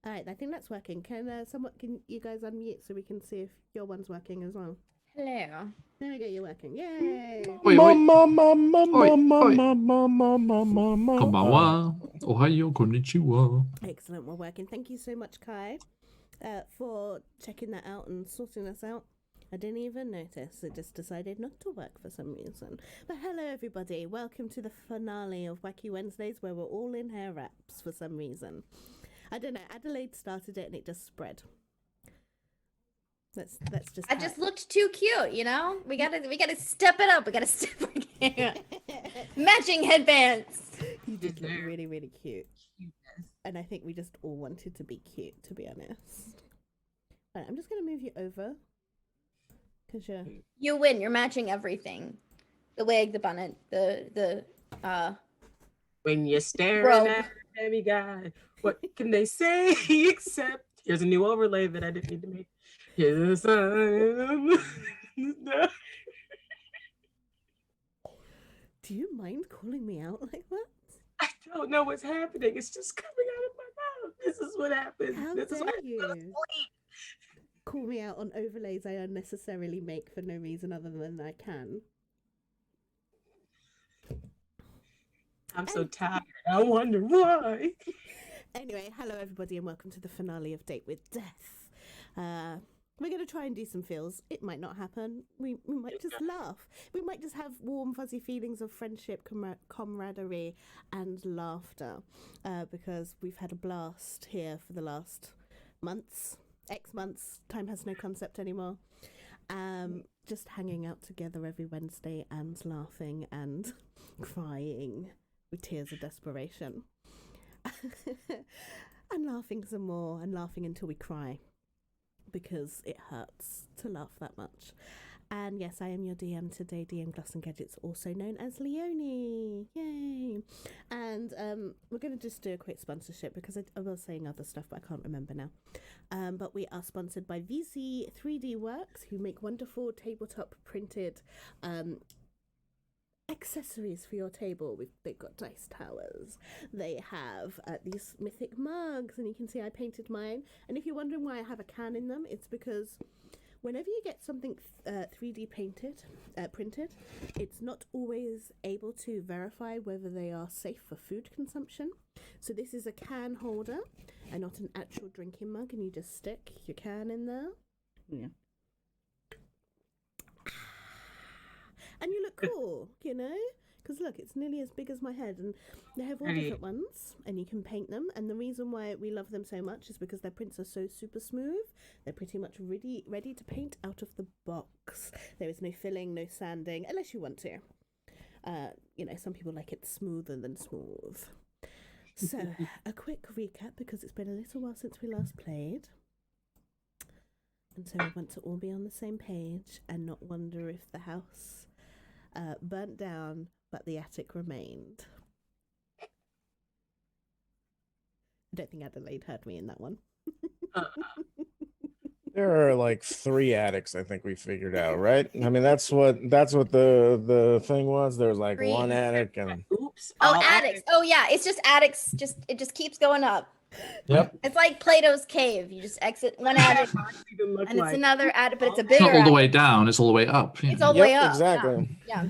All right, I think that's working. Can you guys unmute so we can see if your one's working as well? Hello. There we go, you're working. Yay! Oi, konbanwa. Ohayo, konnichiwa. Excellent, we're working. Thank you so much, Kai, for checking that out and sorting us out. I didn't even notice. It just decided not to work for some reason. But hello, everybody. Welcome to the finale of Wacky Wednesdays, where we're all in hair wraps for some reason. I don't know. Adelaide started it, and it just spread. That's just. I just looked too cute, you know. We gotta step it up. We gotta step it matching headbands. You did look really, really cute. And I think we just all wanted to be cute, to be honest. Right, I'm just gonna move you over. Cause you win. You're matching everything. The wig, the bonnet, the When you're staring at a demigod, what can they say except here's a new overlay that I didn't need to make. Here's the sun. Do you mind calling me out like that? I don't know what's happening. It's just coming out of my mouth. This is what happens. How this is dare what you call me out on overlays I unnecessarily make for no reason other than I can? I'm so tired. I wonder why. Anyway, hello everybody and welcome to the finale of Date with Death. We're going to try and do some feels. It might not happen. We might just laugh. We might just have warm, fuzzy feelings of friendship, camaraderie, and laughter. Because we've had a blast here for the last months. X months. Time has no concept anymore. Just hanging out together every Wednesday and laughing and crying with tears of desperation. And laughing some more and laughing until we cry. Because it hurts to laugh that much. And yes, I am your DM today, DM Gloss and Gadgets, also known as Leonie. Yay! And we're going to just do a quick sponsorship because I was saying other stuff, but I can't remember now. But we are sponsored by VC 3D Works, who make wonderful tabletop printed accessories for your table. They've got dice towers. They have these mythic mugs, and you can see I painted mine. And if you're wondering why I have a can in them, it's because whenever you get something 3D printed, it's not always able to verify whether they are safe for food consumption. So this is a can holder and not an actual drinking mug, and you just stick your can in there. Yeah. And you look cool, you know? Because look, it's nearly as big as my head, and they have all different ones, and you can paint them. And the reason why we love them so much is because their prints are so super smooth. They're pretty much ready to paint out of the box. There is no filling, no sanding, unless you want to. You know, some people like it smoother than smooth. So, a quick recap, because it's been a little while since we last played. And so we want to all be on the same page and not wonder if the house burnt down, but the attic remained. I don't think Adelaide heard me in that one. There are like 3 attics, I think we figured out, right? I mean, that's what the thing was. There was like 3. 1 attic and oops. Oh, attics. Oh yeah, it's just attics. It just keeps going up. Yep. It's like Plato's cave. You just exit one attic, and it's another attic, but it's a bigger. It's not all the way attic. down. It's all the way up. It's all the way up. Exactly. Yeah.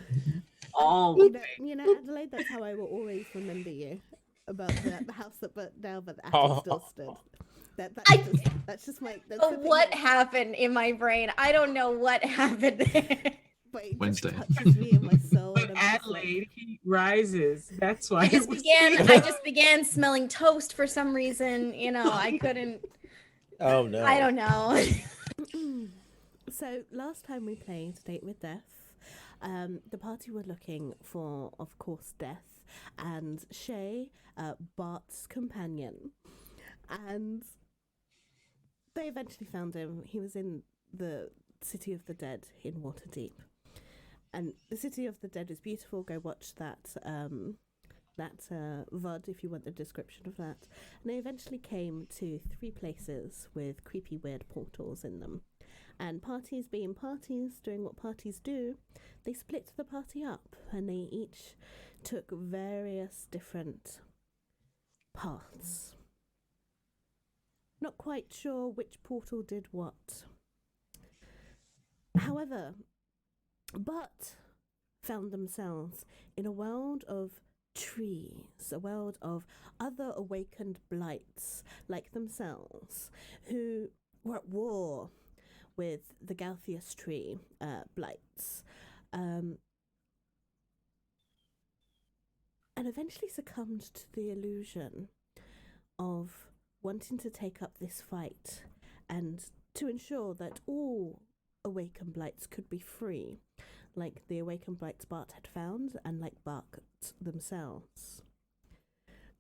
You know, Adelaide, that's how I will always remember you. About the house that burnt down, but the attic still stood. That's just my. That's what happened in my brain? I don't know what happened there. But it Wednesday. just touches me in my soul. But Adelaide, heat rises. That's why I just began smelling toast for some reason. You know, I couldn't. Oh no. I don't know. So last time we played Date with Death, the party were looking for, of course, Death and Shay, Bart's companion, and they eventually found him. He was in the City of the Dead in Waterdeep. And the City of the Dead is beautiful. Go watch that VOD if you want the description of that. And they eventually came to 3 places with creepy, weird portals in them. And parties being parties, doing what parties do, they split the party up and they each took various different paths. Not quite sure which portal did what. However, but found themselves in a world of trees, a world of other awakened blights like themselves, who were at war with the Galthius tree blights, and eventually succumbed to the illusion of wanting to take up this fight and to ensure that all awakened blights could be free, like the awakened blights Bart had found and like Bart themselves.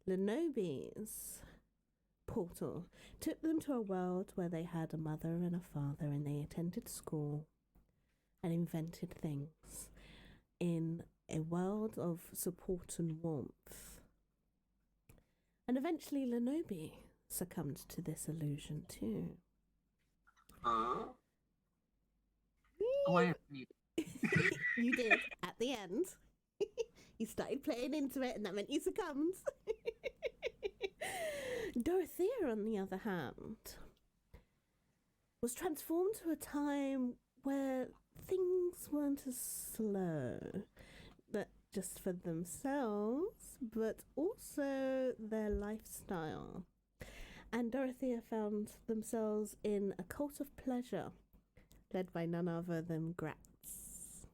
Lenobe's portal took them to a world where they had a mother and a father, and they attended school and invented things in a world of support and warmth. And eventually Lenobe succumbed to this illusion too. Oh, I am muted. You did at the end. You started playing into it, and that meant you succumbed. Dorothea, on the other hand, was transformed to a time where things weren't as slow, not just for themselves, but also their lifestyle. And Dorothea found themselves in a cult of pleasure, led by none other than Gratz.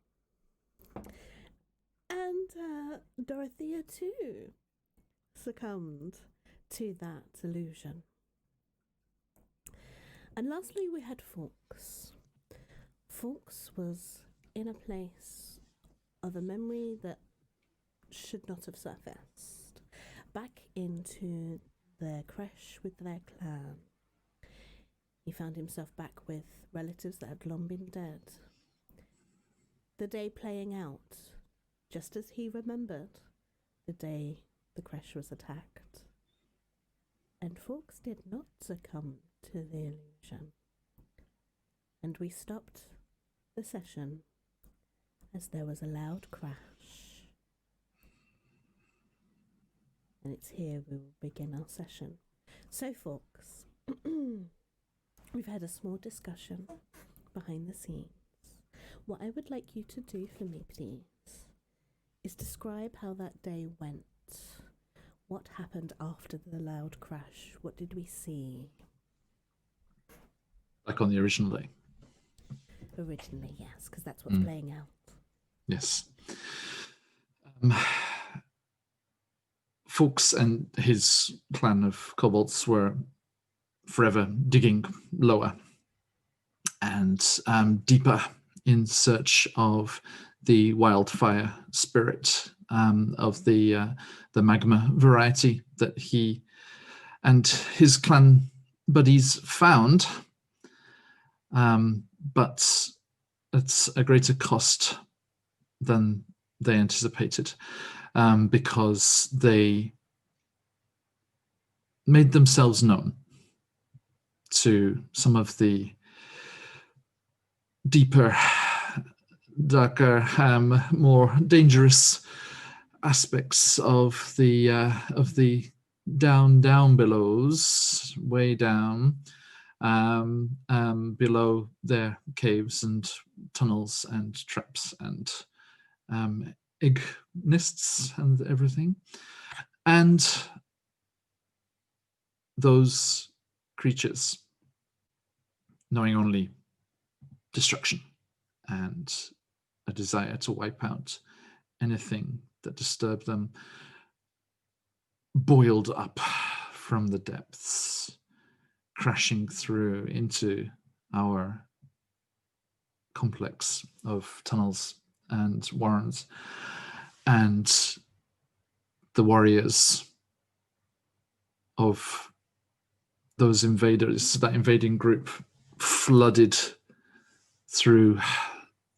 And Dorothea too succumbed to that illusion. And lastly, we had Fawkes. Fawkes was in a place of a memory that should not have surfaced, back into their creche with their clan. He found himself back with relatives that had long been dead. The day playing out, just as he remembered the day the creche was attacked. And Fawkes did not succumb to the illusion. And we stopped the session as there was a loud crash. And it's here we will begin our session. So, Fawkes, we've had a small discussion behind the scenes. What I would like you to do for me, please, is describe how that day went. What happened after the loud crash? What did we see? Like on the original day. Originally, yes, because that's what's playing out. Yes. Fawkes and his clan of kobolds were forever digging lower and deeper in search of the wildfire spirit of the magma variety that he and his clan buddies found, but it's a greater cost than they anticipated, because they made themselves known to some of the deeper, darker, more dangerous aspects of the down belows, way down, below their caves and tunnels and traps and egg nests and everything. And those creatures, knowing only destruction and a desire to wipe out anything that disturbed them, boiled up from the depths, crashing through into our complex of tunnels and warrens. And the warriors of those invaders, that invading group, flooded through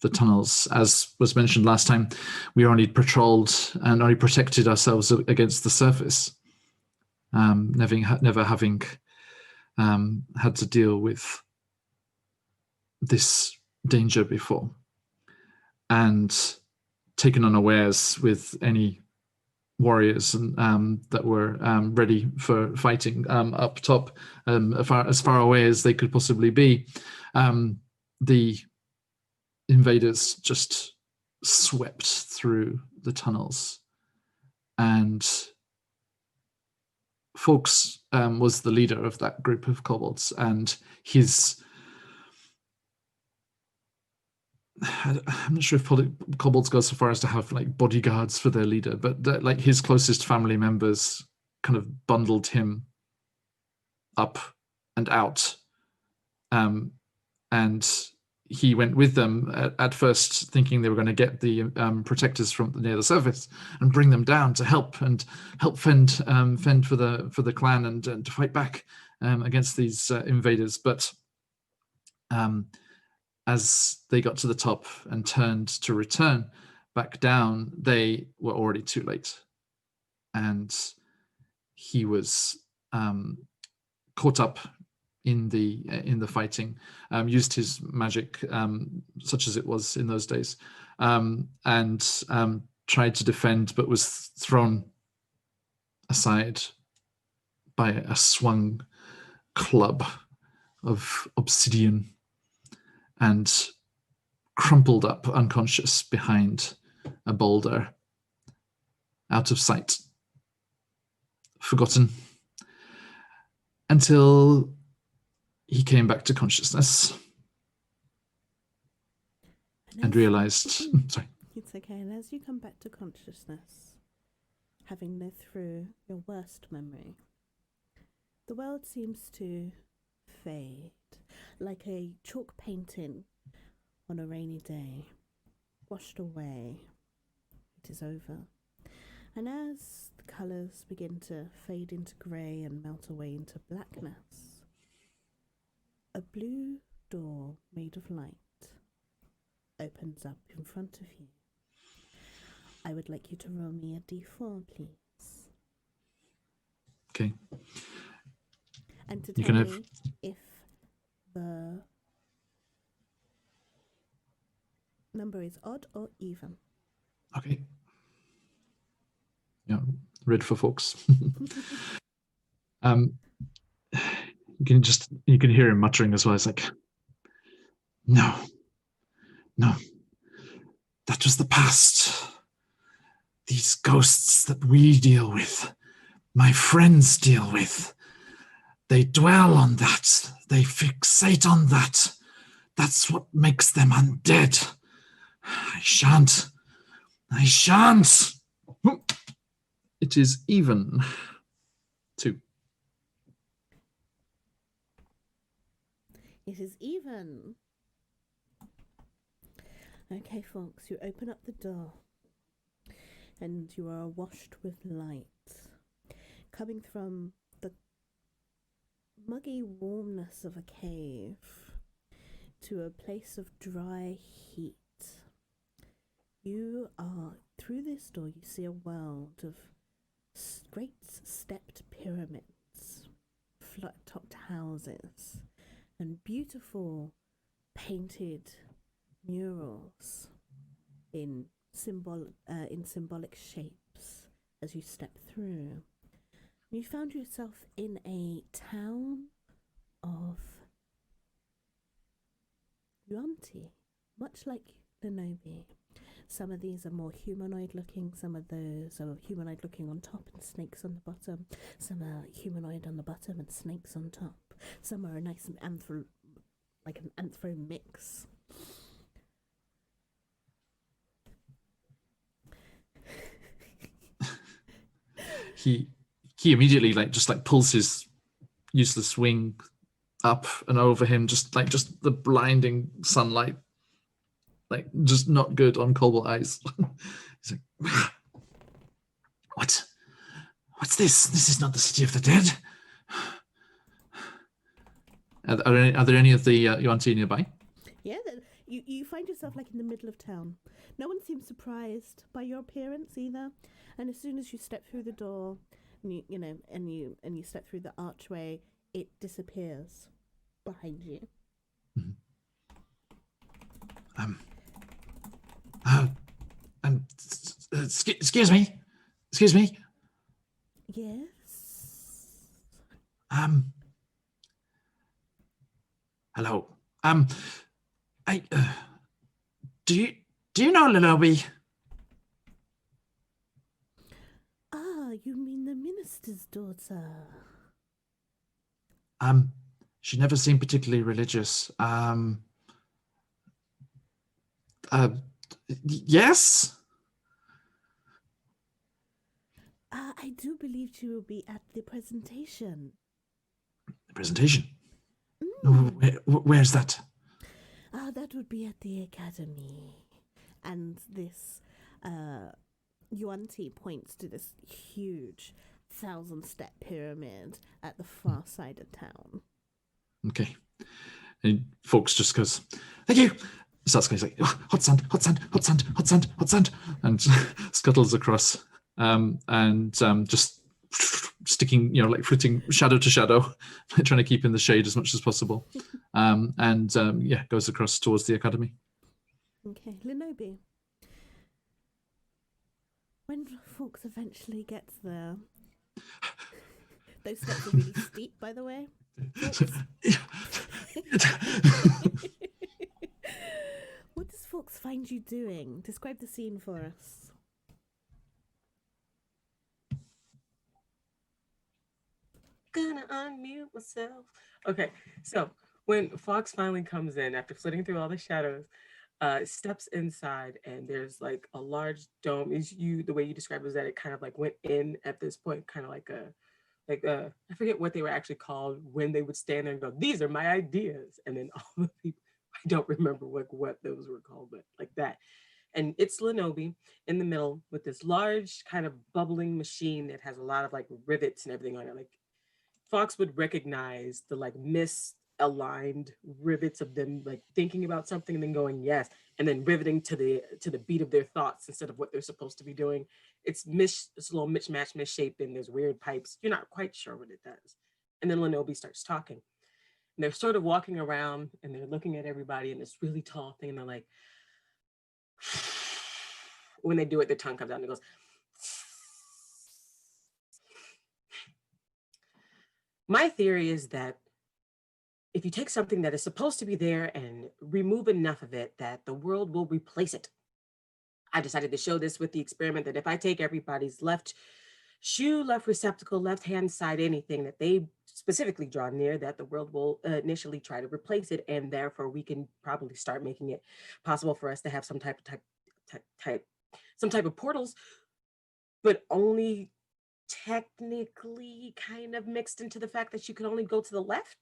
the tunnels. As was mentioned last time, we only patrolled and only protected ourselves against the surface, never having had to deal with this danger before, and taken unawares with any warriors and that were ready for fighting up top, as far away as they could possibly be. The invaders just swept through the tunnels, and Fawkes was the leader of that group of kobolds, and I'm not sure if kobolds go so far as to have like bodyguards for their leader, but like his closest family members kind of bundled him up and out, and he went with them at first, thinking they were going to get the protectors from near the surface and bring them down to help fend for the clan and to fight back against these invaders. But as they got to the top and turned to return back down, they were already too late, and he was caught up in the fighting, used his magic, such as it was in those days, and tried to defend, but was thrown aside by a swung club of obsidian and crumpled up unconscious behind a boulder, out of sight, forgotten, until he came back to consciousness and realized, sorry. It's okay. And as you come back to consciousness, having lived through your worst memory, the world seems to fade, like a chalk painting on a rainy day, washed away. It is over. And as the colours begin to fade into grey and melt away into blackness, a blue door made of light opens up in front of you. I would like you to roll me a d4, please. Okay. And to tell me if the number is odd or even. Okay. Yeah, red for Fawkes. You can hear him muttering as well. It's like, no, that was the past. These ghosts that we deal with, my friends deal with, they dwell on that. They fixate on that. That's what makes them undead. I shan't. It is even. 2. It is even. Okay, folks, you open up the door and you are washed with light coming from the muggy warmness of a cave to a place of dry heat. You are, through this door, you see a world of great stepped pyramids, flat-topped houses, and beautiful painted murals in symbolic shapes as you step through. You found yourself in a town of Yuanti, much like Lenobi. Some of these are more humanoid looking, some of those are humanoid looking on top and snakes on the bottom. Some are humanoid on the bottom and snakes on top. Some are a nice anthro mix. He immediately pulls his useless wing up and over him, just the blinding sunlight, just not good on Cobalt eyes. He's like, what's this? This is not the city of the dead. Are there any of the Yuan-Ti nearby? Yeah, you find yourself in the middle of town. No one seems surprised by your appearance either. And as soon as you step through the door, and you step through the archway, it disappears behind you. Mm-hmm. Excuse me. Excuse me. Yes. Hello. I do you know Lenobi? Ah, you mean the minister's daughter? She never seemed particularly religious. Yes. I do believe she will be at the presentation. The presentation. Mm. Where's that? That would be at the academy. And this, Yuan-Ti points to this huge 1,000-step pyramid at the far side of town. Okay. And Fox just goes, thank you. Starts going like, oh, hot sand, hot sand, hot sand, hot sand, hot sand, and scuttles across, and just sticking, like flitting shadow to shadow, trying to keep in the shade as much as possible, and goes across towards the academy. Okay, Lenobi. When Fox eventually gets there, those steps are really steep, by the way. What does Fox find you doing? Describe the scene for us. Gonna unmute myself. Okay, so when Fox finally comes in after flitting through all the shadows, steps inside, and there's like a large dome. The way you described it was that it kind of like went in at this point, kind of like I forget what they were actually called when they would stand there and go, "These are my ideas," and then all the people, I don't remember what those were called, but like that. And it's Lenobi in the middle with this large kind of bubbling machine that has a lot of like rivets and everything on it. Like Fox would recognize the like misaligned rivets of them like thinking about something and then going yes, and then riveting to the beat of their thoughts instead of what they're supposed to be doing. It's a little mismatched, misshapen. There's weird pipes. You're not quite sure what it does. And then Lenobi starts talking. And they're sort of walking around and they're looking at everybody in this really tall thing, and they're like, when they do it, their tongue comes out and it goes. My theory is that if you take something that is supposed to be there and remove enough of it, that the world will replace it. I decided to show this with the experiment that if I take everybody's left shoe, left receptacle, left hand side, anything that they specifically draw near, that the world will initially try to replace it, and therefore we can probably start making it possible for us to have some type of portals, but only technically kind of mixed into the fact that you can only go to the left.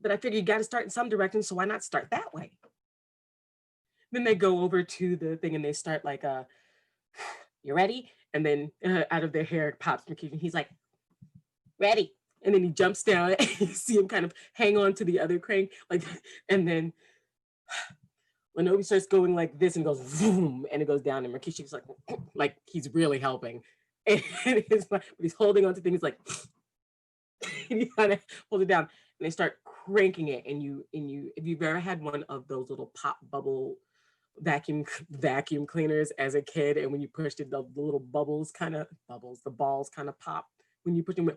But I figure you got to start in some direction, so why not start that way? Then they go over to the thing and they start like, you ready? And then out of their hair pops McKeegan. He's like, ready. And then he jumps down and you see him kind of hang on to the other crane. Like, and then Lenobi starts going like this and goes, boom, and it goes down. And Merkishi's like he's really helping. And he's holding on to things like, and he kind of holds it down. And they start cranking it. And you, if you've ever had one of those little pop bubble vacuum cleaners as a kid, and when you pushed it, the little balls kind of pop when you push them.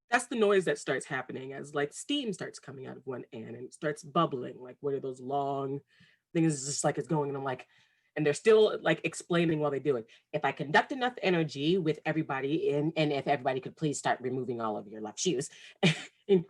That's the noise that starts happening as like steam starts coming out of one end and it starts bubbling. Like, what are those long things? It's just like it's going, and I'm like, and they're still like explaining while they do it. If I conduct enough energy with everybody and if everybody could please start removing all of your left shoes. And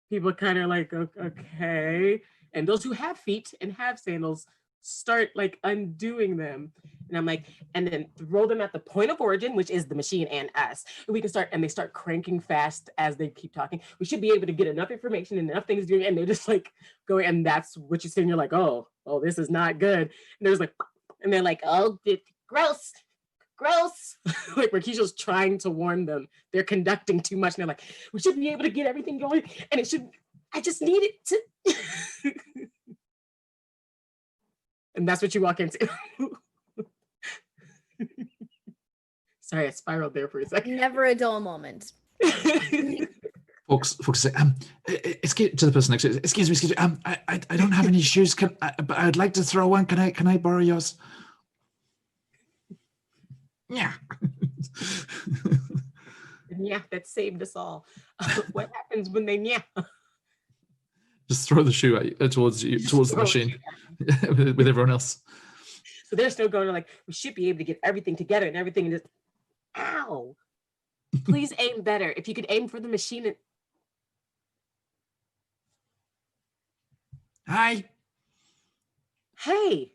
people kind of like, okay. And those who have feet and have sandals start like undoing them. And I'm like, and then throw them at the point of origin, which is the machine and us. And we can start, and they start cranking fast as they keep talking. We should be able to get enough information and enough things doing, and they're just like going, and that's what you're saying. You're like, oh, this is not good. And there's like, and they're like, oh, gross. Like Merkisha's trying to warn them. They're conducting too much. And they're like, we should be able to get everything going. And I just need it to. And that's what you walk into. Sorry, I spiraled there for a second. Never a dull moment. Folks say, excuse to the person next to you. Excuse me. I don't have any shoes. But I'd like to throw one. Can I borrow yours? Yeah. Yeah, that saved us all. What happens when they Just throw the shoe towards you, towards the throw the machine, with everyone else. So they're still going to like, we should be able to get everything together and everything and just, ow. Please aim better. If you could aim for the machine. And... Hi. Hey,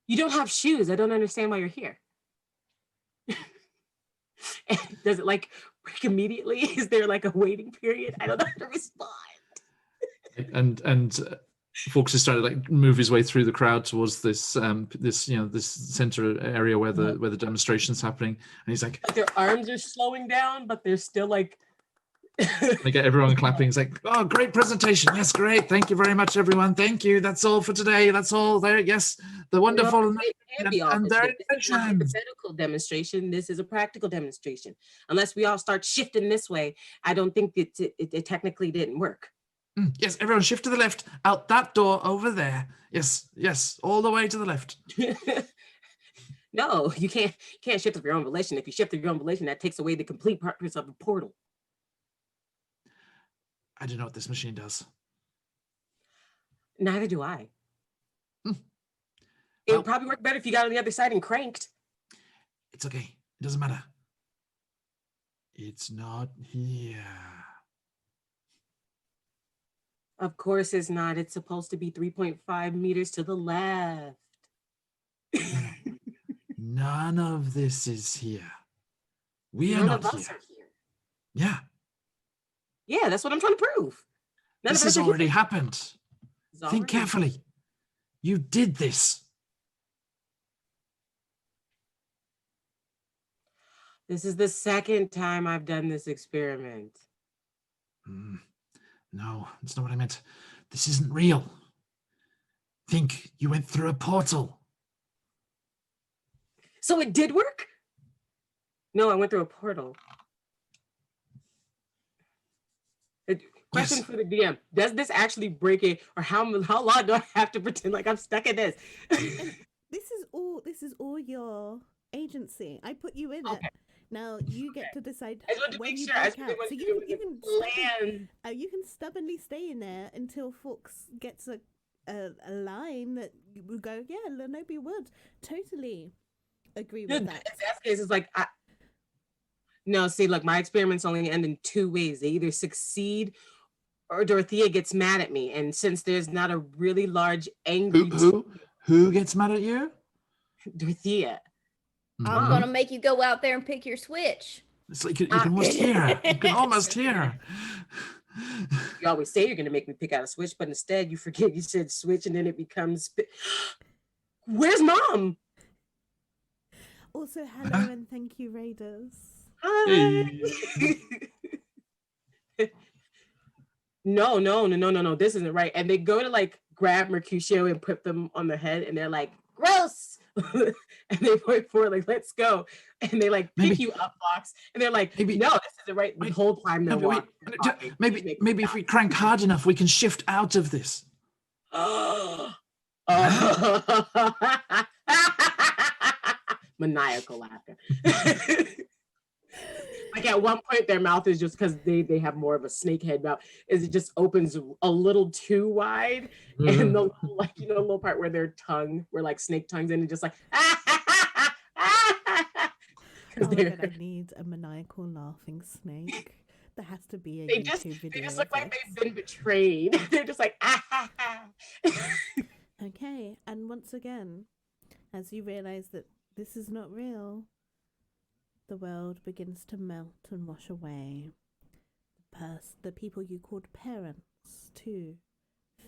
you don't have shoes. I don't understand why you're here. And does it like break immediately? Is there like a waiting period? I don't know how to respond. And Fox is trying to like move his way through the crowd towards this this center area where the demonstration's happening, and he's like, Their arms are slowing down, but they're still like. They get everyone clapping. It's like, oh, great presentation. Yes, great. Thank you very much, everyone. Thank you. That's all for today. That's all there. Yes, the wonderful. No, it can't be all and this. their This is not a hypothetical demonstration. This is a practical demonstration. Unless we all start shifting this way, I don't think it technically didn't work. Yes, everyone shift to the left. Out that door over there. Yes, all the way to the left. No, you can't shift of your own volition. If you shift of your own volition, that takes away the complete purpose of the portal. I don't know what this machine does. Neither do I. It would probably work better if you got on the other side and cranked. It's okay. It doesn't matter. It's not here. Of course it's not. It's supposed to be 3.5 meters to the left. None of this is here. We are None not of here. us are here. Yeah. Yeah, that's what I'm trying to prove. This has already happened. Think carefully. You did this. This is the second time I've done this experiment. No, that's not what I meant. This isn't real. Think, you went through a portal. So it did work? No, I went through a portal. Question for the DM. Does this actually break it, or how long do I have to pretend like I'm stuck in this? This is all your agency. I put you in it. Now you get to decide when you break out. So you can stubbornly stay in there until Fox gets a line that will go, yeah, Lenobi would totally agree with that. In that case, it's like, no, see, look, my experiments only end in two ways. They either succeed or Dorothea gets mad at me. And since there's not a really large angry... Who gets mad at you? Dorothea. I'm going to make you go out there and pick your switch. It's like you can almost hear her. You can almost hear her. You always say you're going to make me pick out a switch, but instead you forget you said switch and then it becomes... Where's Mom? Also, hello and thank you, Raiders. Hi. No. This isn't right. And they go to like grab Mercutio and put them on the head, and they're like, gross. And they point forward, like, let's go. And they like pick you up, Fox. And they're like, no, this isn't right. The whole time they're walking. Maybe if we crank hard enough, we can shift out of this. Maniacal laughter. Like at one point their mouth is just, because they have more of a snake head mouth, is it just opens a little too wide, and the like, you know, little part where their tongue, where like snake tongues in, and just like Oh my God, I need a maniacal laughing snake. There has to be a YouTube video. They just look like they've been betrayed. They're just like Okay, and once again, as you realize that this is not real, the world begins to melt and wash away. The people you called parents, too,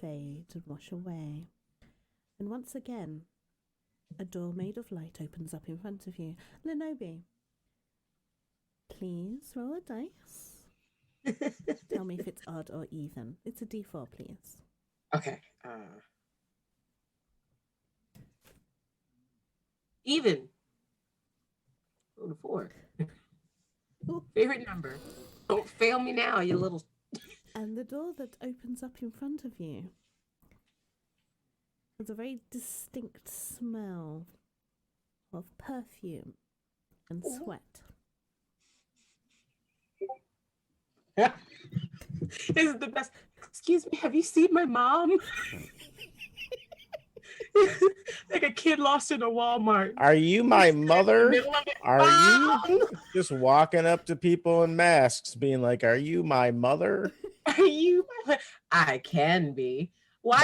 fade and wash away. And once again, a door made of light opens up in front of you. Lenobi, please roll a dice. Tell me if it's odd or even. It's a D4, please. Okay. Even. Roll a 4. Favorite number. Don't fail me now, you little... And the door that opens up in front of you has a very distinct smell of perfume and sweat. This is the best. Excuse me, have you seen my mom? Like a kid lost in a Walmart. Are you my mother? Are you Mom! just walking up to people in masks, being like, "Are you my mother?" Are you? I can be. Why?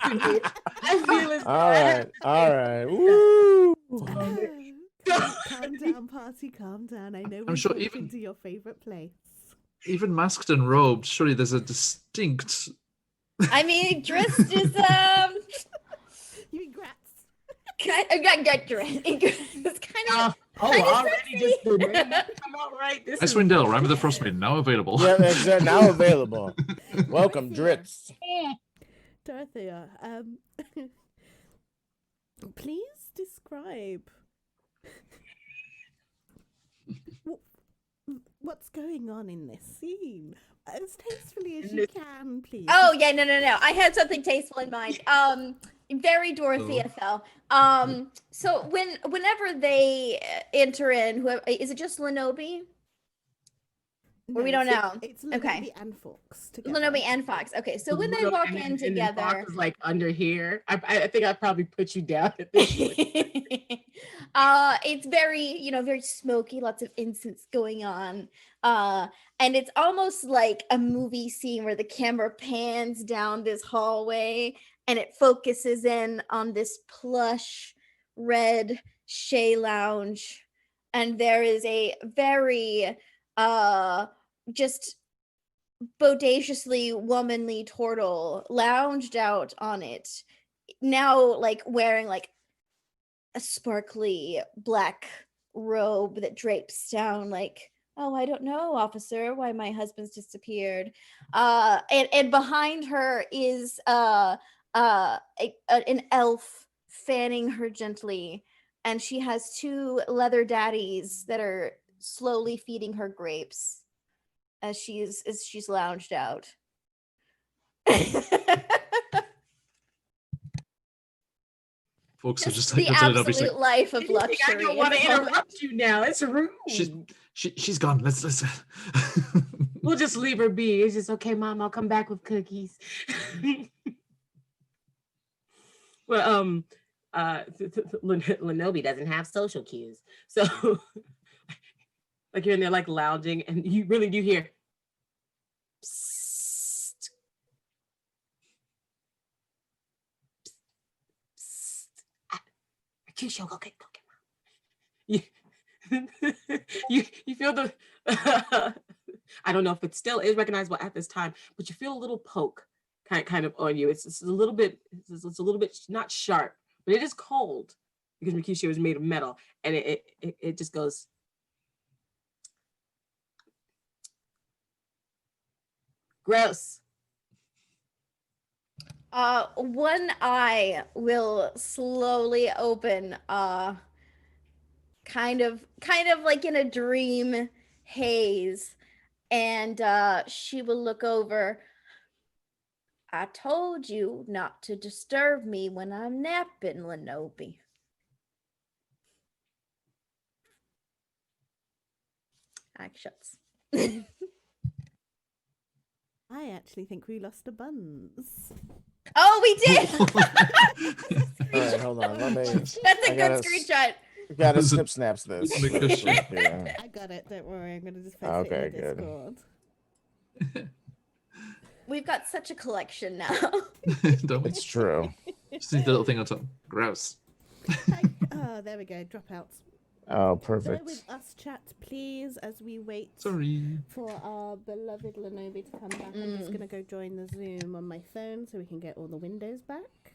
I feel as though All I right, have- all right. Woo! Calm down, party, calm down. I know I'm we sure walked even- into your favorite place. Even masked and robed, surely there's a distinct. I mean, Drist is You mean Gratz? it's kind of already just the name won't come out right. This is Icewind Rhyme of the Frostmaiden, now available. Yeah, exactly. Now available. Welcome, Dritz. Dorothea, please describe what's going on in this scene as tastefully as you can, please. Oh yeah, no. I had something tasteful in mind. Very Dorothea Fell. So whenever they enter in, whoever is it, just Lenobi? No, we don't know. It's Okay. Lenobi and Fox together. Lenobi and Fox. Okay, so when they walk in and together, Fox is like under here. I think I'd probably put you down at this point. it's very, very smoky, lots of incense going on. And it's almost like a movie scene where the camera pans down this hallway and it focuses in on this plush red Shea lounge. And there is a very just bodaciously womanly turtle lounged out on it, now like wearing like a sparkly black robe that drapes down like, oh, I don't know, officer, why my husband's disappeared. And behind her is an elf fanning her gently, and she has two leather daddies that are slowly feeding her grapes as she's lounged out. Folks are just the like, looking at absolute like, life of I luxury. don't want to interrupt you now. It's rude. she's gone. Let's. We'll just leave her be. It's just okay, Mom. I'll come back with cookies. Well, Lenobi doesn't have social cues, so like you're in there like lounging, and you really do hear. Psst, psst, Mercutio, go get Mom. You feel the. I don't know if it still is recognizable at this time, but you feel a little poke kind of on you. It's a little bit. It's a little bit not sharp, but it is cold because Mercutio is made of metal, and it just goes. Gross. One eye will slowly open, kind of like in a dream haze, and she will look over. I told you not to disturb me when I'm napping, Lenobi. Eye shuts. I actually think we lost a buns. Oh, we did. All right, hold on. Let me. That's a I good gotta screenshot. Gotta snip snaps this. Yeah. I got it. Don't worry. I'm gonna just post Okay, it in the good. Discord. We've got such a collection now. Don't we? It's true. Just need the little thing on top. Gross. Oh, there we go. Dropouts. Oh, Bear perfect. with us, chat, please, as we wait Sorry. for our beloved Lenobi to come back. I'm just gonna go join the Zoom on my phone so we can get all the windows back.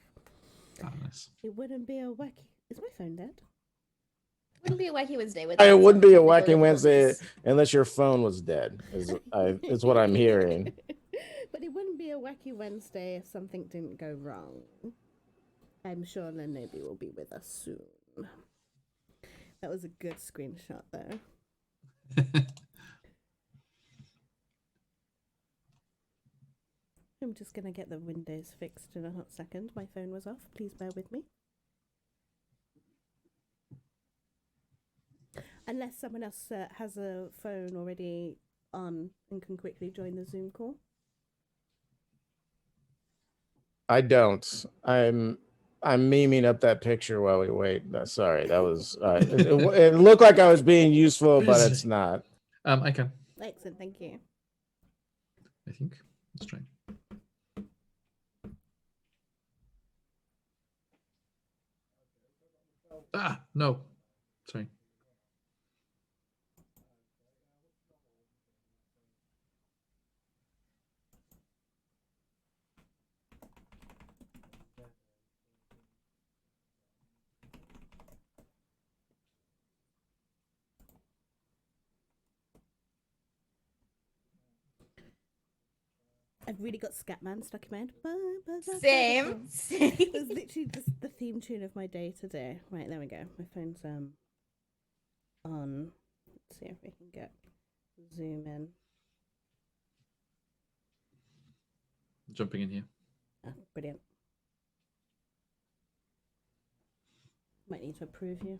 Ah, nice. It wouldn't be a wacky. Is my phone dead? Wouldn't be a wacky Wednesday with. It wouldn't be a wacky Wednesday unless your phone was dead. Is what I'm hearing. But it wouldn't be a wacky Wednesday if something didn't go wrong. I'm sure Lenobi will be with us soon. That was a good screenshot, though. I'm just going to get the windows fixed in a hot second. My phone was off. Please bear with me. Unless someone else has a phone already on and can quickly join the Zoom call. I don't. I'm memeing up that picture while we wait. Sorry, that was. It looked like I was being useful, but it's not. I can. Excellent, thank you. I think. Let's try. No. Sorry. I've really got Scatman stuck in my head. Same. It was literally just the theme tune of my day today. Right, there we go. My phone's on. Let's see if we can get zoom in. Jumping in here. Oh, brilliant. Might need to approve you.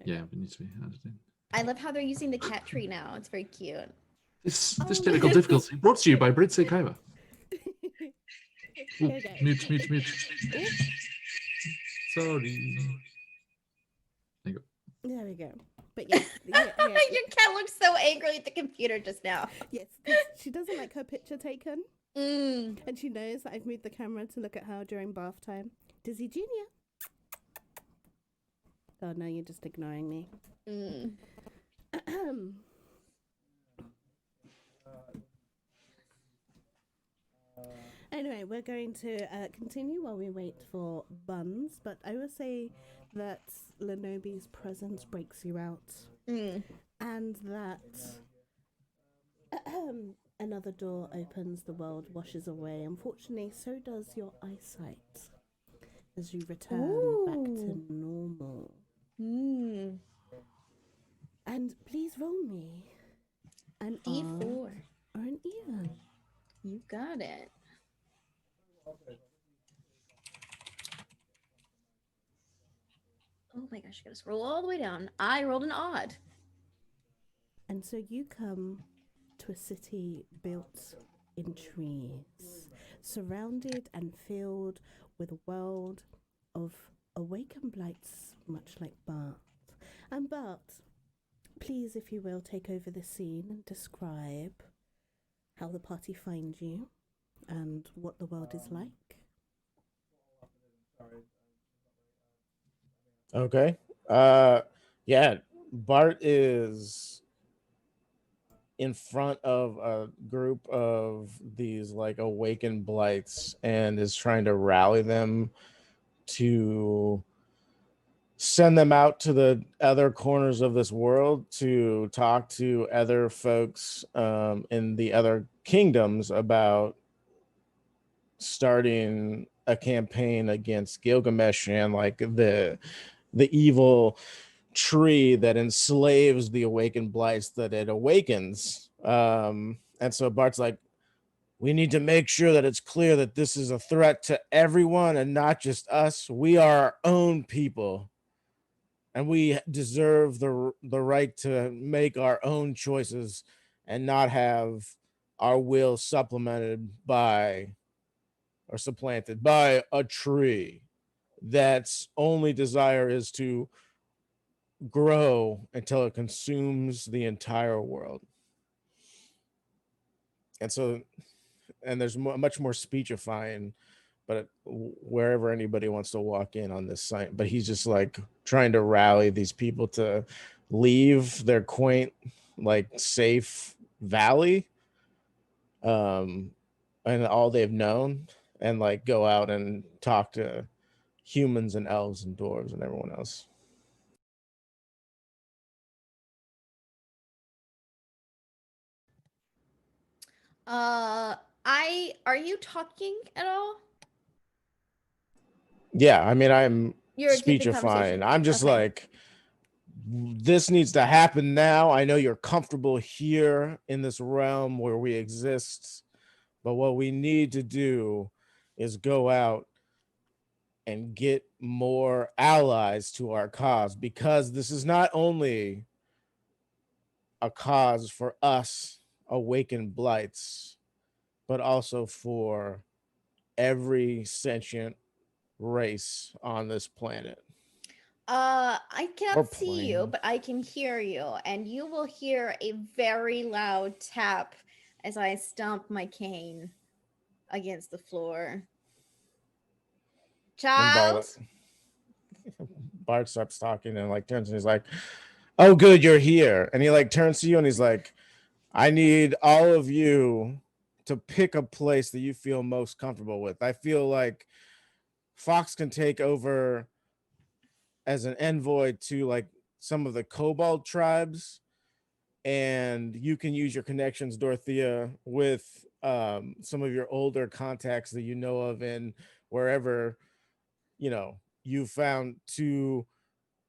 Yeah, it needs to be added in. I love how they're using the cat tree now. It's very cute. This technical difficulty brought to you by Brit Kaiva. Mute. Sorry. There you go. There we go. But yes, Your cat looked so angry at the computer just now. yes, 'cause she doesn't like her picture taken, and she knows that I've moved the camera to look at her during bath time. Dizzy Junior. Oh no, you're just ignoring me. Anyway, we're going to continue while we wait for Buns, but I will say that Lenobi's presence breaks you out, and that another door opens, the world washes away. Unfortunately, so does your eyesight as you return back to normal. And please roll me an D4 or an even. You got it. Oh my gosh, I gotta scroll all the way down. I rolled an odd. And so you come to a city built in trees, surrounded and filled with a world of awakened blights, much like Bart. And Bart, please, if you will, take over the scene and describe how the party find you and what the world is like. Okay. Yeah, Bart is in front of a group of these like awakened blights and is trying to rally them to send them out to the other corners of this world to talk to other folks in the other kingdoms about starting a campaign against Gilgamesh and like the evil tree that enslaves the awakened blights that it awakens. And so Bart's like, we need to make sure that it's clear that this is a threat to everyone and not just us. We are our own people, and we deserve the right to make our own choices and not have our will supplemented by or supplanted by a tree that's only desire is to grow until it consumes the entire world. And so, and there's much more speechifying, but wherever anybody wants to walk in on this site, but he's just like trying to rally these people to leave their quaint, like safe valley, and all they've known, and like go out and talk to humans and elves and dwarves and everyone else. Are you talking at all? Yeah, I mean, I'm You're keeping speechifying. conversation. I'm just Okay. like, this needs to happen now. I know you're comfortable here in this realm where we exist, but what we need to do is go out and get more allies to our cause, because this is not only a cause for us awakened blights, but also for every sentient race on this planet. I Or can't see you, plane. but I can hear you, and you will hear a very loud tap as I stomp my cane against the floor. And Child, Bart stops talking and like turns and he's like, "Oh, good, you're here." And he like turns to you and he's like, "I need all of you to pick a place that you feel most comfortable with. I feel like Fox can take over as an envoy to like some of the Kobold tribes, and you can use your connections, Dorothea, with some of your older contacts that you know of in wherever you found to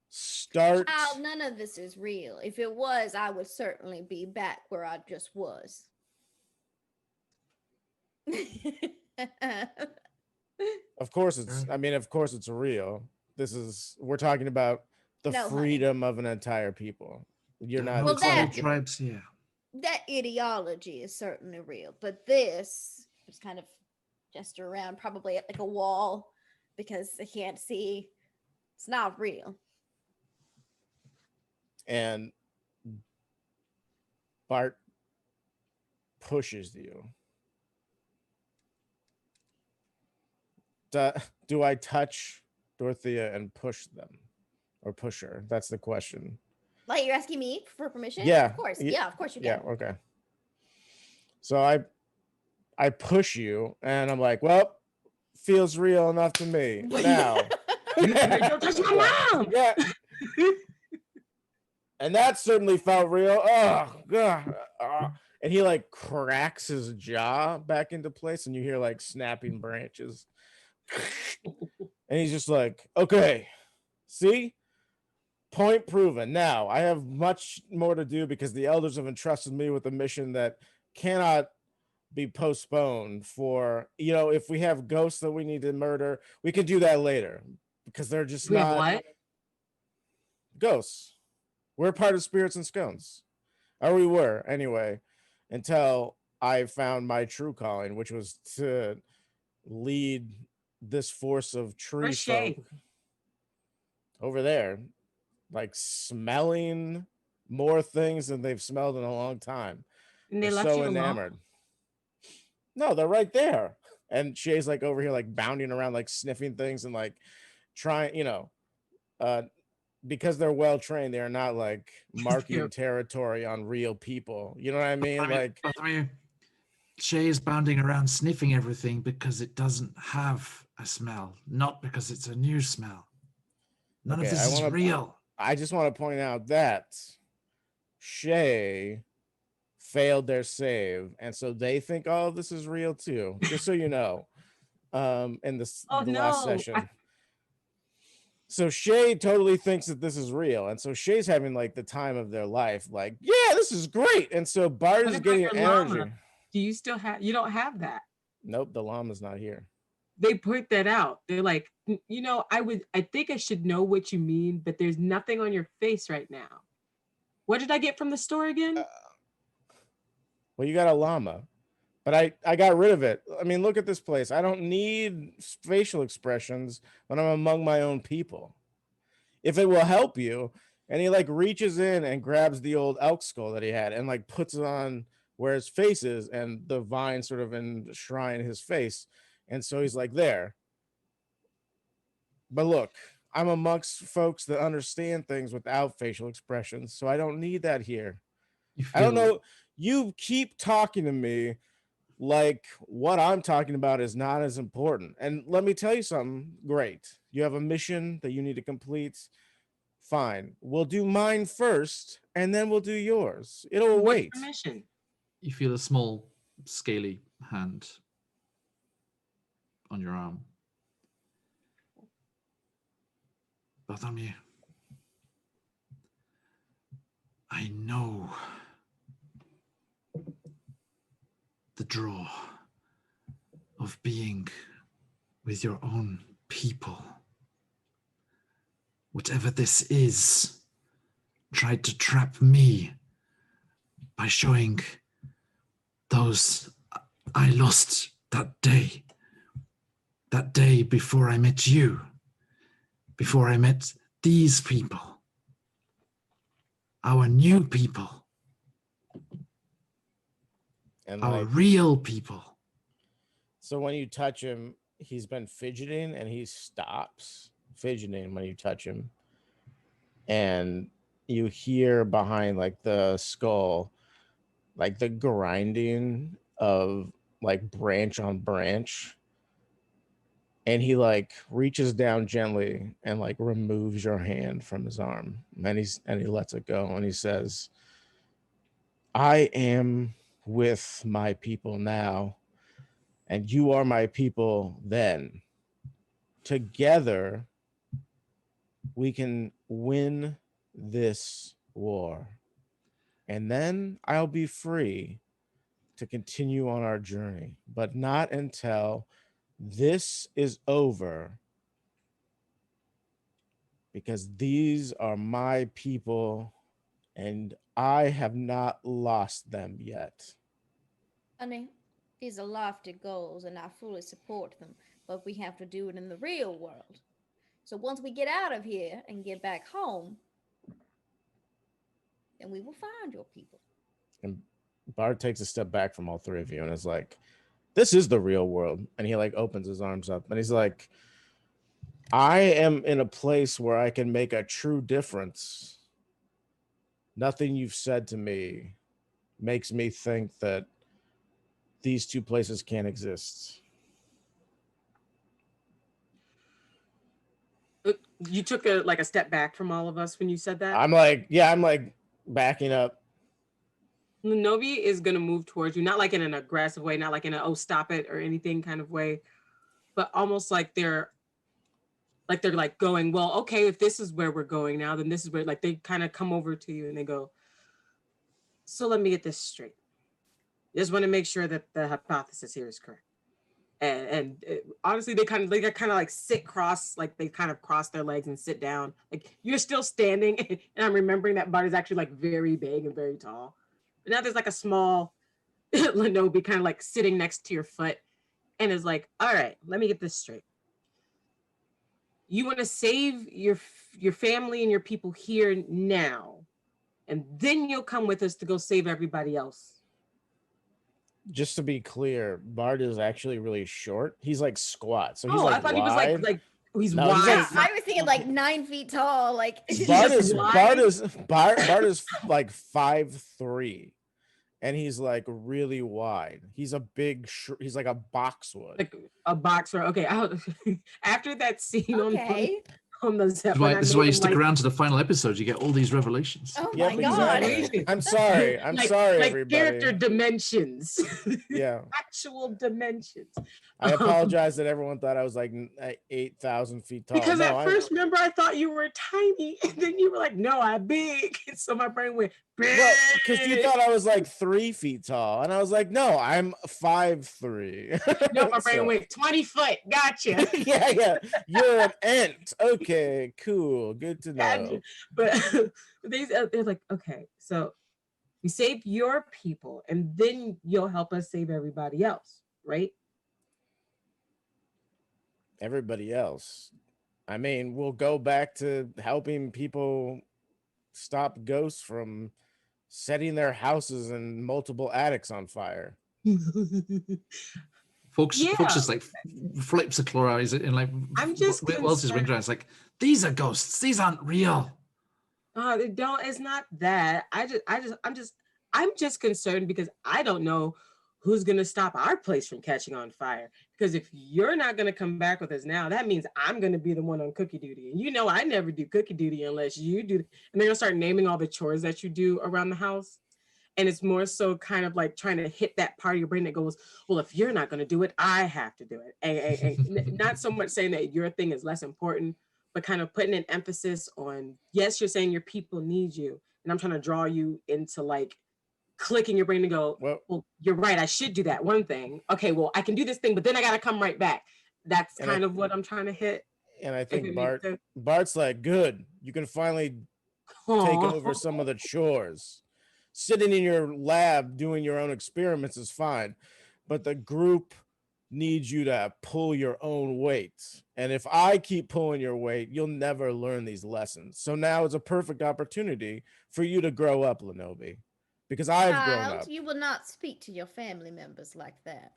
start." child, none of this is real. If it was, I would certainly be back where I just was. Of course it's real. We're talking about the No, honey. freedom of an entire people. You're There are not no Well, tribal that- tribes here. That ideology is certainly real, but this just kind of gesture around, probably at like a wall, because I can't see. It's not real. And Bart pushes you. Do I touch Dorothea and push them? Or push her? That's the question. Like, you're asking me for permission? Yeah. Of course. Yeah. Yeah, of course you can. Yeah, okay. So I push you and I'm like, well, feels real enough to me. Now. Don't touch my mom. Yeah. And that certainly felt real. Oh, God. And he like cracks his jaw back into place, and you hear like snapping branches. And he's just like, okay, see? Point proven. Now, I have much more to do because the elders have entrusted me with a mission that cannot be postponed for, if we have ghosts that we need to murder, we can do that later because they're just We have not what? ghosts. We're part of Spirits and Scones. Or we were, anyway, until I found my true calling, which was to lead this force of tree Where's Shay? folk over there, like smelling more things than they've smelled in a long time. And they They're left so you alone? enamored. No, they're right there. And Shay's like over here, like bounding around, like sniffing things and like trying, because they're well trained, they're not like marking Cute. territory on real people. You know what I mean? Like, Shay is bounding around sniffing everything because it doesn't have a smell, not because it's a new smell. None of Okay, this is real. I just want to point out that Shay failed their save, and so they think all of this is real too. Just so you know, in the last session. So Shay totally thinks that this is real, and so Shay's having like the time of their life. Like, yeah, this is great. And so Bart What is about getting your energy. llama? Do you still have? You don't have that. Nope, the llama's not here. They point that out. They're like, I think I should know what you mean, but there's nothing on your face right now. What did I get from the store again? Well, you got a llama, but I got rid of it. I mean, look at this place. I don't need facial expressions when I'm among my own people. If it will help you. And he like reaches in and grabs the old elk skull that he had and like puts it on where his face is, and the vine sort of enshrine his face. And so he's like, there. But look, I'm amongst folks that understand things without facial expressions, so I don't need that here. I don't know. You keep talking to me like what I'm talking about is not as important. And let me tell you something great. You have a mission that you need to complete. Fine. We'll do mine first, and then we'll do yours. It'll wait. What's the mission? You feel a small, scaly hand on your arm. Bartholomew, I know the draw of being with your own people. whatever this is, tried to trap me by showing those I lost that day before I met you, before I met these people, our new people, And our like, real people. so when you touch him, he's been fidgeting and he stops fidgeting when you touch him. And you hear behind like the skull, like the grinding of like branch on branch. And he like reaches down gently and like removes your hand from his arm. And he lets it go. And he says, I am with my people now, and you are my people then. Together, we can win this war. And then I'll be free to continue on our journey, but not until this is over, because these are my people and I have not lost them yet. Honey, these are lofty goals and I fully support them, but we have to do it in the real world. So once we get out of here and get back home, then we will find your people. And Bard takes a step back from all three of you and is like, this is the real world. And he like opens his arms up and he's like, I am in a place where I can make a true difference. Nothing you've said to me makes me think that these two places can't exist. You took a step back from all of us when you said that. I'm like backing up. Novi is going to move towards you, not like in an aggressive way, not like in a, oh, stop it or anything kind of way, but almost like they're like going, well, okay, if this is where we're going now, then this is where, like, they kind of come over to you and they go, so let me get this straight. Just want to make sure that the hypothesis here is correct. And honestly, they kind of like sit cross, like they kind of cross their legs and sit down. Like you're still standing, and I'm remembering that Bart is actually like very big and very tall. But now there's like a small Lenobi kind of like sitting next to your foot, and is like, all right, let me get this straight. You want to save your family and your people here now, and then you'll come with us to go save everybody else. Just to be clear, Bard is actually really short. He's like squat. So he's I like thought wide. He was like he's No, wide. he's I was thinking like 9 feet tall. Like Bard is wide. Bard is like 5'3", and he's like really wide. He's a big. He's like a boxwood. Like a boxer. Okay. After that scene okay. on the Zeppelin, This is why you stick around to the final episode. You get all these revelations. Oh my god! Exactly. I'm sorry. I'm sorry, like everybody. Character dimensions. Yeah. Actual dimensions. I apologize that everyone thought I was like 8,000 feet tall. Because at first, remember, I thought you were tiny, and then you were like, "No, I'm big." So my brain went big. Well, because you thought I was like 3 feet tall, and I was like, "No, I'm 5'3". No, my brain went 20 foot. Gotcha. Yeah. You're an ant. Okay, cool. Good to know. Gotcha. But they're like, okay, so you save your people, and then you'll help us save everybody else, right? Everybody else. I mean, we'll go back to helping people stop ghosts from setting their houses and multiple attics on fire. Folks just like flips the claw eyes and like, I'm just what else is ringing around? It's like, these are ghosts. These aren't real. They don't. It's not that. I'm just concerned because I don't know who's gonna stop our place from catching on fire. Because if you're not gonna come back with us now, that means I'm gonna be the one on cookie duty. And you know I never do cookie duty unless you do. And they're gonna start naming all the chores that you do around the house. And it's more so kind of like trying to hit that part of your brain that goes, well, if you're not gonna do it, I have to do it. And not so much saying that your thing is less important, but kind of putting an emphasis on, yes, you're saying your people need you. And I'm trying to draw you into like clicking your brain to go, well, you're right, I should do that one thing. Okay, well, I can do this thing, but then I got to come right back. That's kind of what I'm trying to hit. And I If think it makes sense. Bart's like, good, you can finally take over some of the chores. Sitting in your lab doing your own experiments is fine, but the group needs you to pull your own weight. And if I keep pulling your weight, you'll never learn these lessons. So now is a perfect opportunity for you to grow up, Lenobi, because I've grown Child, up. you will not speak to your family members like that.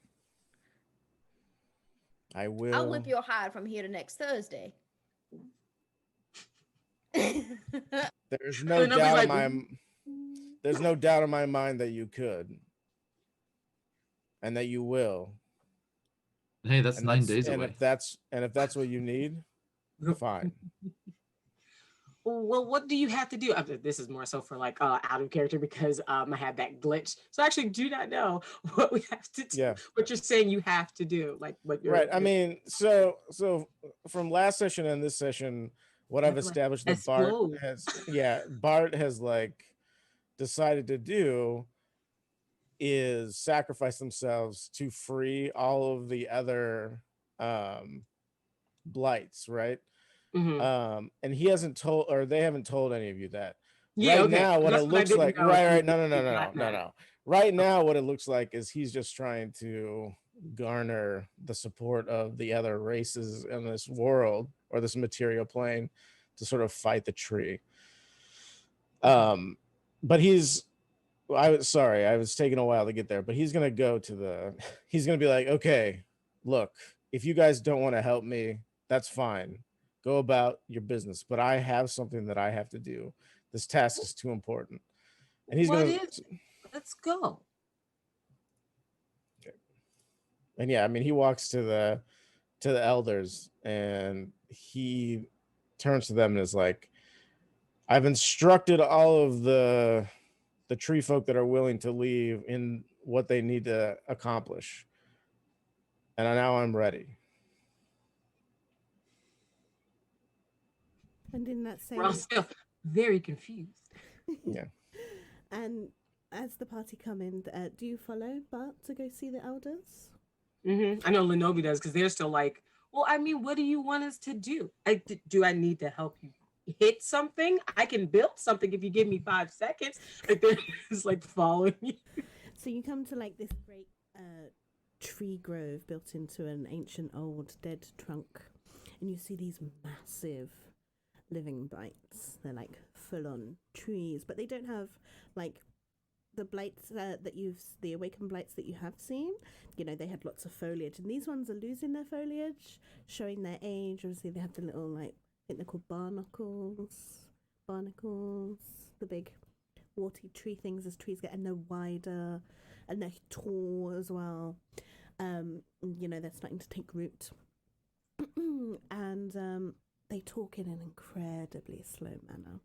I will. I'll whip your hide from here to next Thursday. There's no Lenobi's doubt like, in my there's no doubt in my mind that you could. And that you will. Hey, that's And 9 days and away. if that's what you need, fine. Well, what do you have to do? This is more so for like out of character because I had that glitch. So I actually do not know what we have to do. Yeah. What you're saying you have to do, like what you're Right. I mean, so from last session and this session, what I've established that Bart has like decided to do is sacrifice themselves to free all of the other blights, right? Mm-hmm. And he hasn't told, or they haven't told any of you that. Yeah, Right okay. now, what That's it what I looks didn't like, know. right, no. Right now, what it looks like is he's just trying to garner the support of the other races in this world or this material plane to sort of fight the tree. But I was taking a while to get there, but he's gonna he's gonna be like, okay, look, if you guys don't want to help me, that's fine. Go about your business, but I have something that I have to do. This task is too important. And he's Let's go. Okay. And yeah, I mean, he walks to the elders and he turns to them and is like, I've instructed all of the tree folk that are willing to leave in what they need to accomplish. And now I'm ready. And in that same... We're all still very confused. Yeah. And as the party come in, do you follow Bart to go see the elders? I know Lenobi does because they're still like, well, I mean, what do you want us to do? Do I need to help you hit something? I can build something if you give me 5 seconds. Like they're just like following you. So you come to like this great tree grove built into an ancient old dead trunk, and you see these massive living blights. They're like full-on trees, but they don't have like the blights the awakened blights that you have seen. You know, they had lots of foliage, and these ones are losing their foliage, showing their age. Obviously, they have the little, like, I think they're called barnacles, the big warty tree things as trees get, and they're wider, and they're tall as well. You know, they're starting to take root. And they talk in an incredibly slow manner.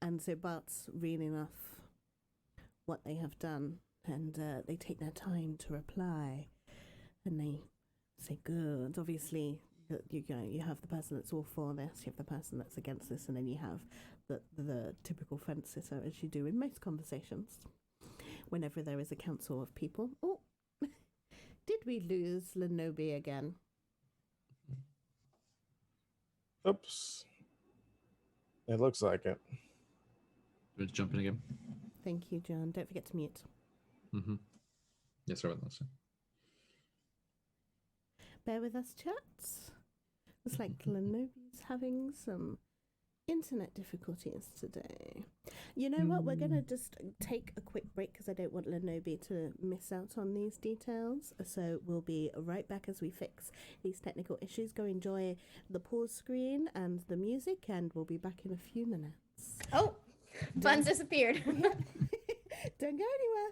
And so Bart's reeling off what they have done, and they take their time to reply, and they say, good. Obviously, you have the person that's all for this, you have the person that's against this, and then you have the typical fence sitter, as you do in most conversations. Whenever there is a council of people. Oh, did we lose Lenobi again? Oops. It looks like it. We're jumping again. Thank you, John. Don't forget to mute. Mm-hmm. Yeah, sorry about that. Sir. Bear with us, chats. Looks like Lenobi's having some internet difficulties today. You know what? We're going to just take a quick break because I don't want Lenobi to miss out on these details. So we'll be right back as we fix these technical issues. Go enjoy the pause screen and the music, and we'll be back in a few minutes. Oh, Buns disappeared. Don't go anywhere.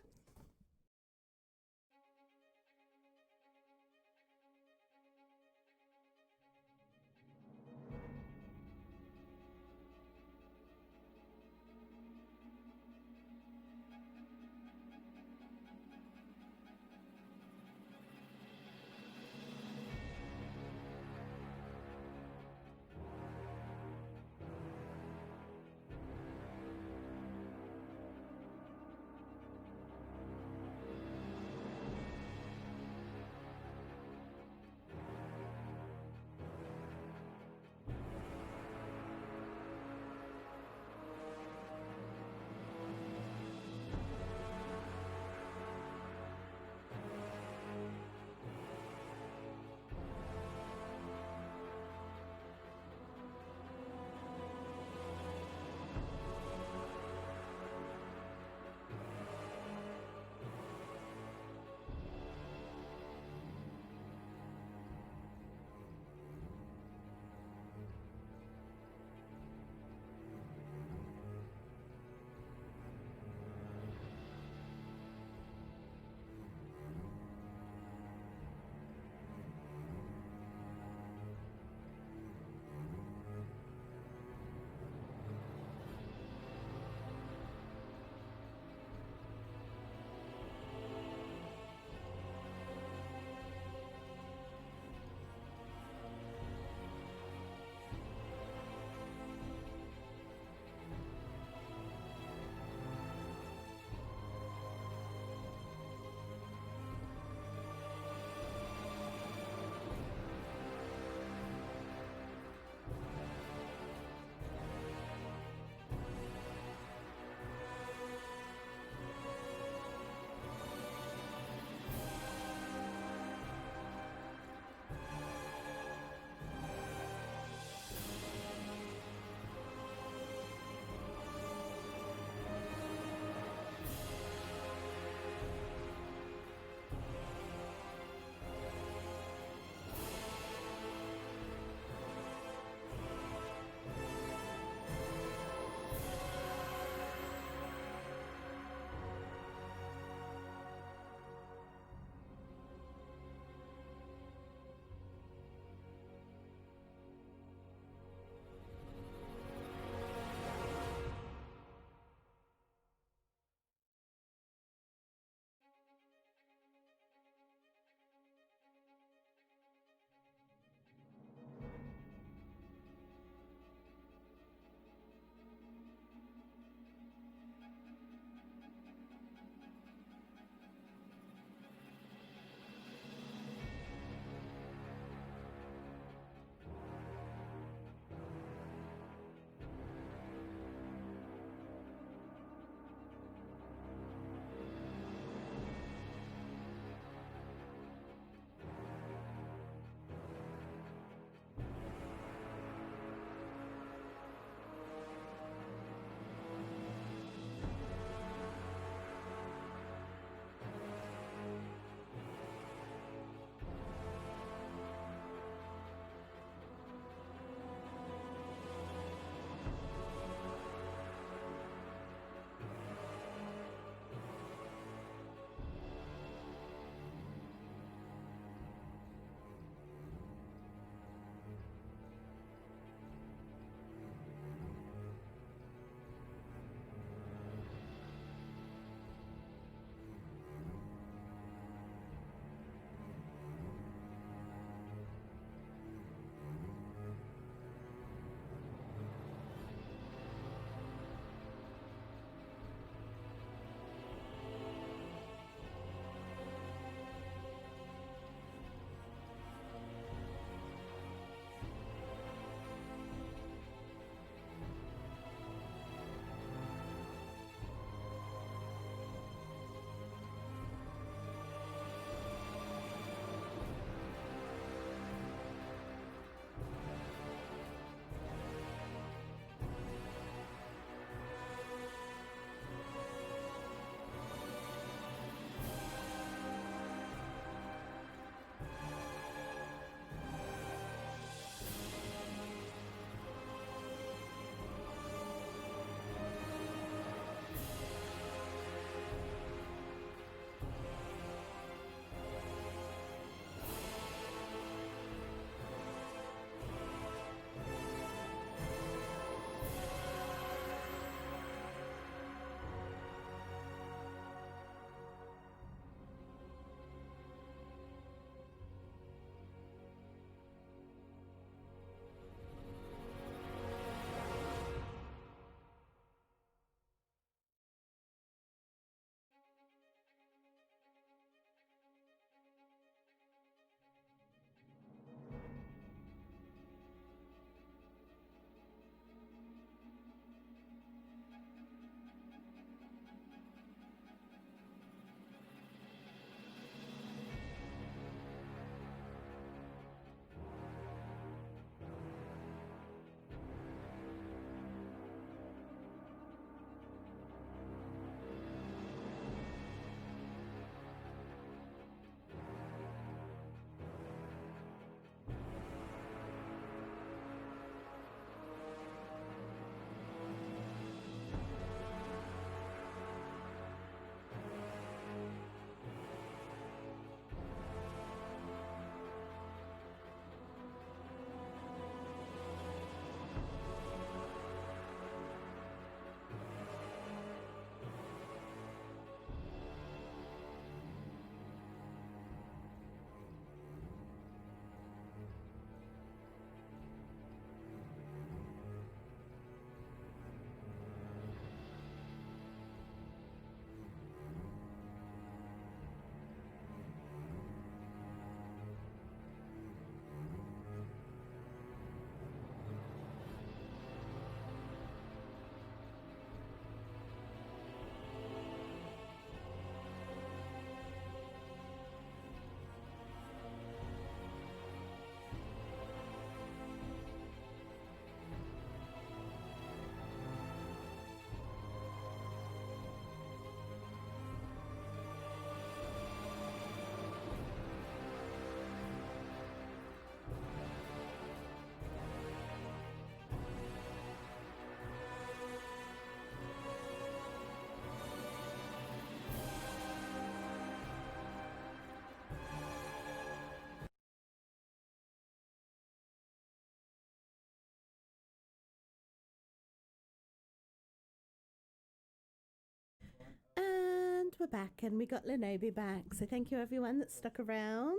we're back and we got Lenobi back. So thank you everyone that stuck around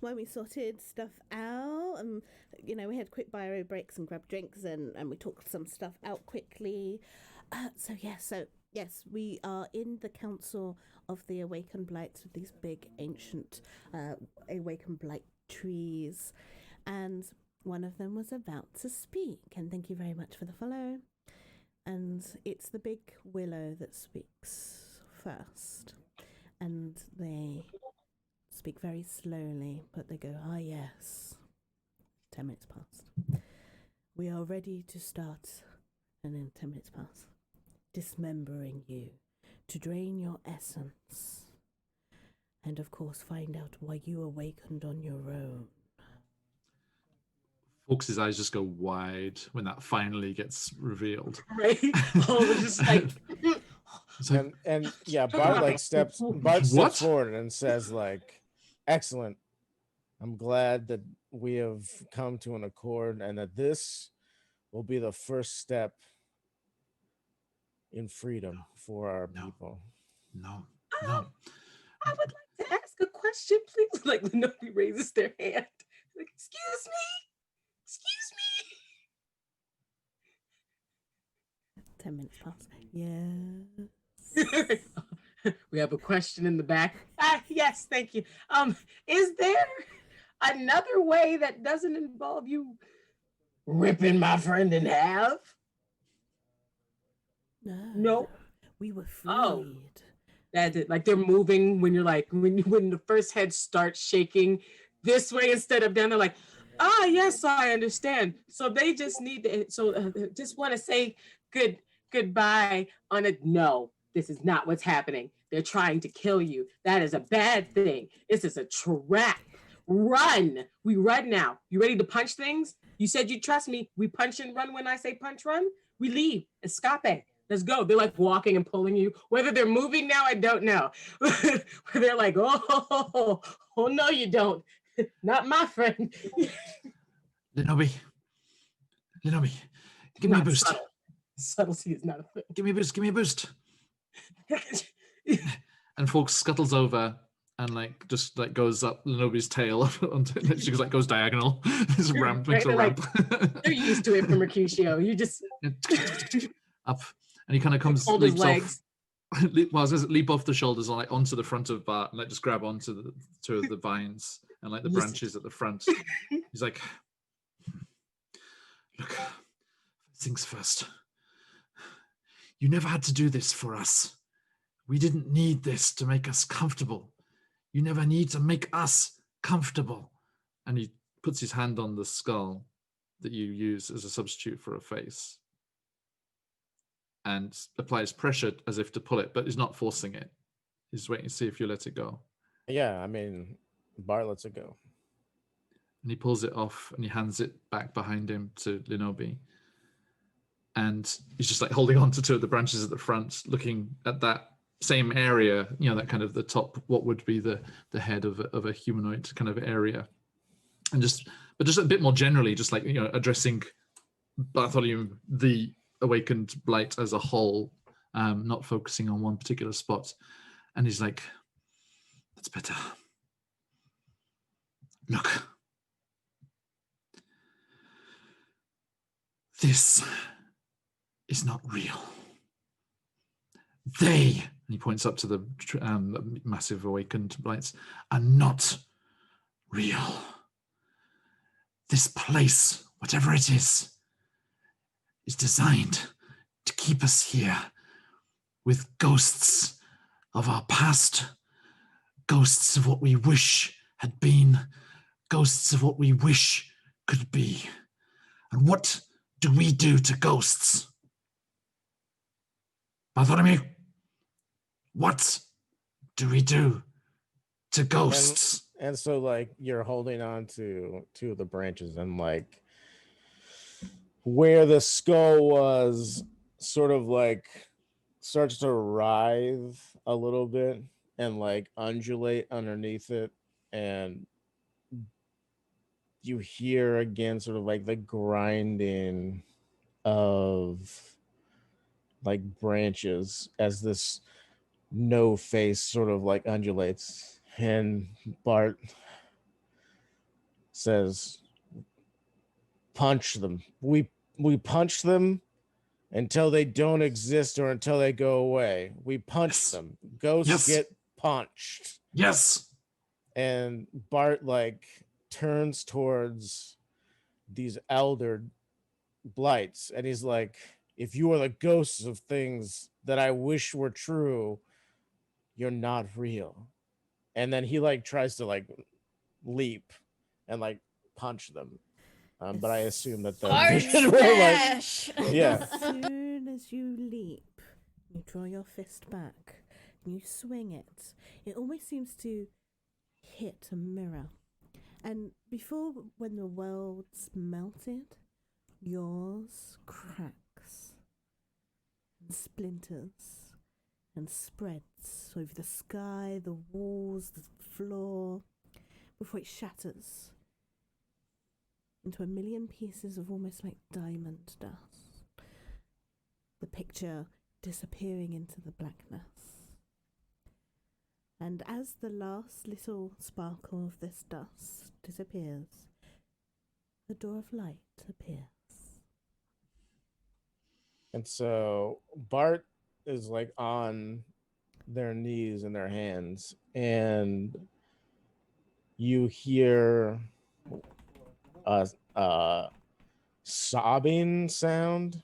when we sorted stuff out. And, we had quick bio breaks and grabbed drinks and we talked some stuff out quickly. Yes, we are in the Council of the Awakened Blights with these big ancient Awakened Blight trees. And one of them was about to speak. And thank you very much for the follow. And it's the big willow that speaks first. And they speak very slowly, but they go, "Ah, yes." 10 minutes past. "We are ready to start." And then 10 minutes pass. "Dismembering you to drain your essence. And of course, find out why you awakened on your own." Fawkes's eyes just go wide when that finally gets revealed. Right? Oh, it's just like. and yeah, Bart steps forward and says like, "Excellent. I'm glad that we have come to an accord and that this will be the first step in freedom for our people." No. I would like to ask a question, please. Like nobody raises their hand. Like, excuse me. 10 minutes past. Yes. We have a question in the back. Yes, thank you. Is there another way that doesn't involve you ripping my friend in half? No. We were freed. Oh. That's it. Like they're moving when you're like when the first head starts shaking this way instead of down. They're like, yes, I understand. So they just need to. So just want to say goodbye on a no. This is not what's happening. They're trying to kill you. That is a bad thing. This is a trap. Run. We run now. You ready to punch things? You said you trust me. We punch and run when I say punch, run. We leave. Escape. Let's go. They're like walking and pulling you. Whether they're moving now, I don't know. They're like, oh, no, you don't. Not my friend. Lenobi, give me a boost. Subtle. Subtlety is not a thing. Give me a boost. And Fawkes scuttles over and just goes up Lenobi's tail until she goes diagonal. This ramp makes a ramp. They're used to it from Mercutio. You just up, and he kind of comes leaps off. Well, I was gonna leap off the shoulders and onto the front of Bart and just grab onto the vines and the branches at the front. He's like, "Look, things first. You never had to do this for us. We didn't need this to make us comfortable. You never need to make us comfortable." And he puts his hand on the skull that you use as a substitute for a face and applies pressure as if to pull it, but he's not forcing it. He's waiting to see if you let it go. Yeah, I mean, Bart lets it go. And he pulls it off and he hands it back behind him to Lenobi. And he's just holding on to two of the branches at the front, looking at that same area, that kind of the top, what would be the head of a humanoid kind of area. And just a bit more generally, just addressing Bartholomew, the awakened blight as a whole, not focusing on one particular spot. And he's like, "That's better. Look, this is not real. They," and he points up to the massive awakened blights, "are not real. This place, whatever it is designed to keep us here with ghosts of our past, ghosts of what we wish had been, ghosts of what we wish could be. And what do we do to ghosts? Bartholomew, what do we do to ghosts?" And so you're holding on to two of the branches and where the skull was sort of starts to writhe a little bit and undulate underneath it, and you hear again sort of the grinding of branches as this no face sort of like undulates, and Bart says, punch them. We punch them until they don't exist or until they go away. We punch Yes. them. Ghosts Yes. get punched. Yes. And Bart like turns towards these elder blights, and he's like, if you are the ghosts of things that I wish were true, you're not real. And then he like tries to like leap and like punch them. But I assume that the Hard vision will, like, smash. yeah. As soon as you leap, you draw your fist back and you swing it. It almost seems to hit a mirror. And before, when the world's melted, yours cracks and splinters and spreads over the sky, the walls, the floor, before it shatters into a million pieces of almost like diamond dust. The picture disappearing into the blackness. And as the last little sparkle of this dust disappears, the door of light appears. And so Bart is like on their knees and their hands, and you hear a sobbing sound,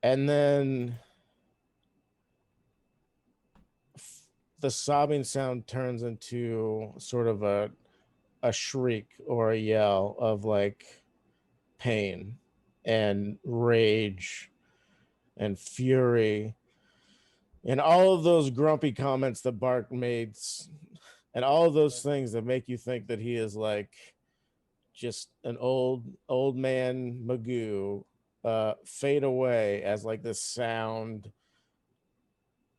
and then the sobbing sound turns into sort of a shriek or a yell of like pain and rage and fury and all of those grumpy comments that Bart made, and all of those things that make you think that he is like just an old man Magoo fade away as like this sound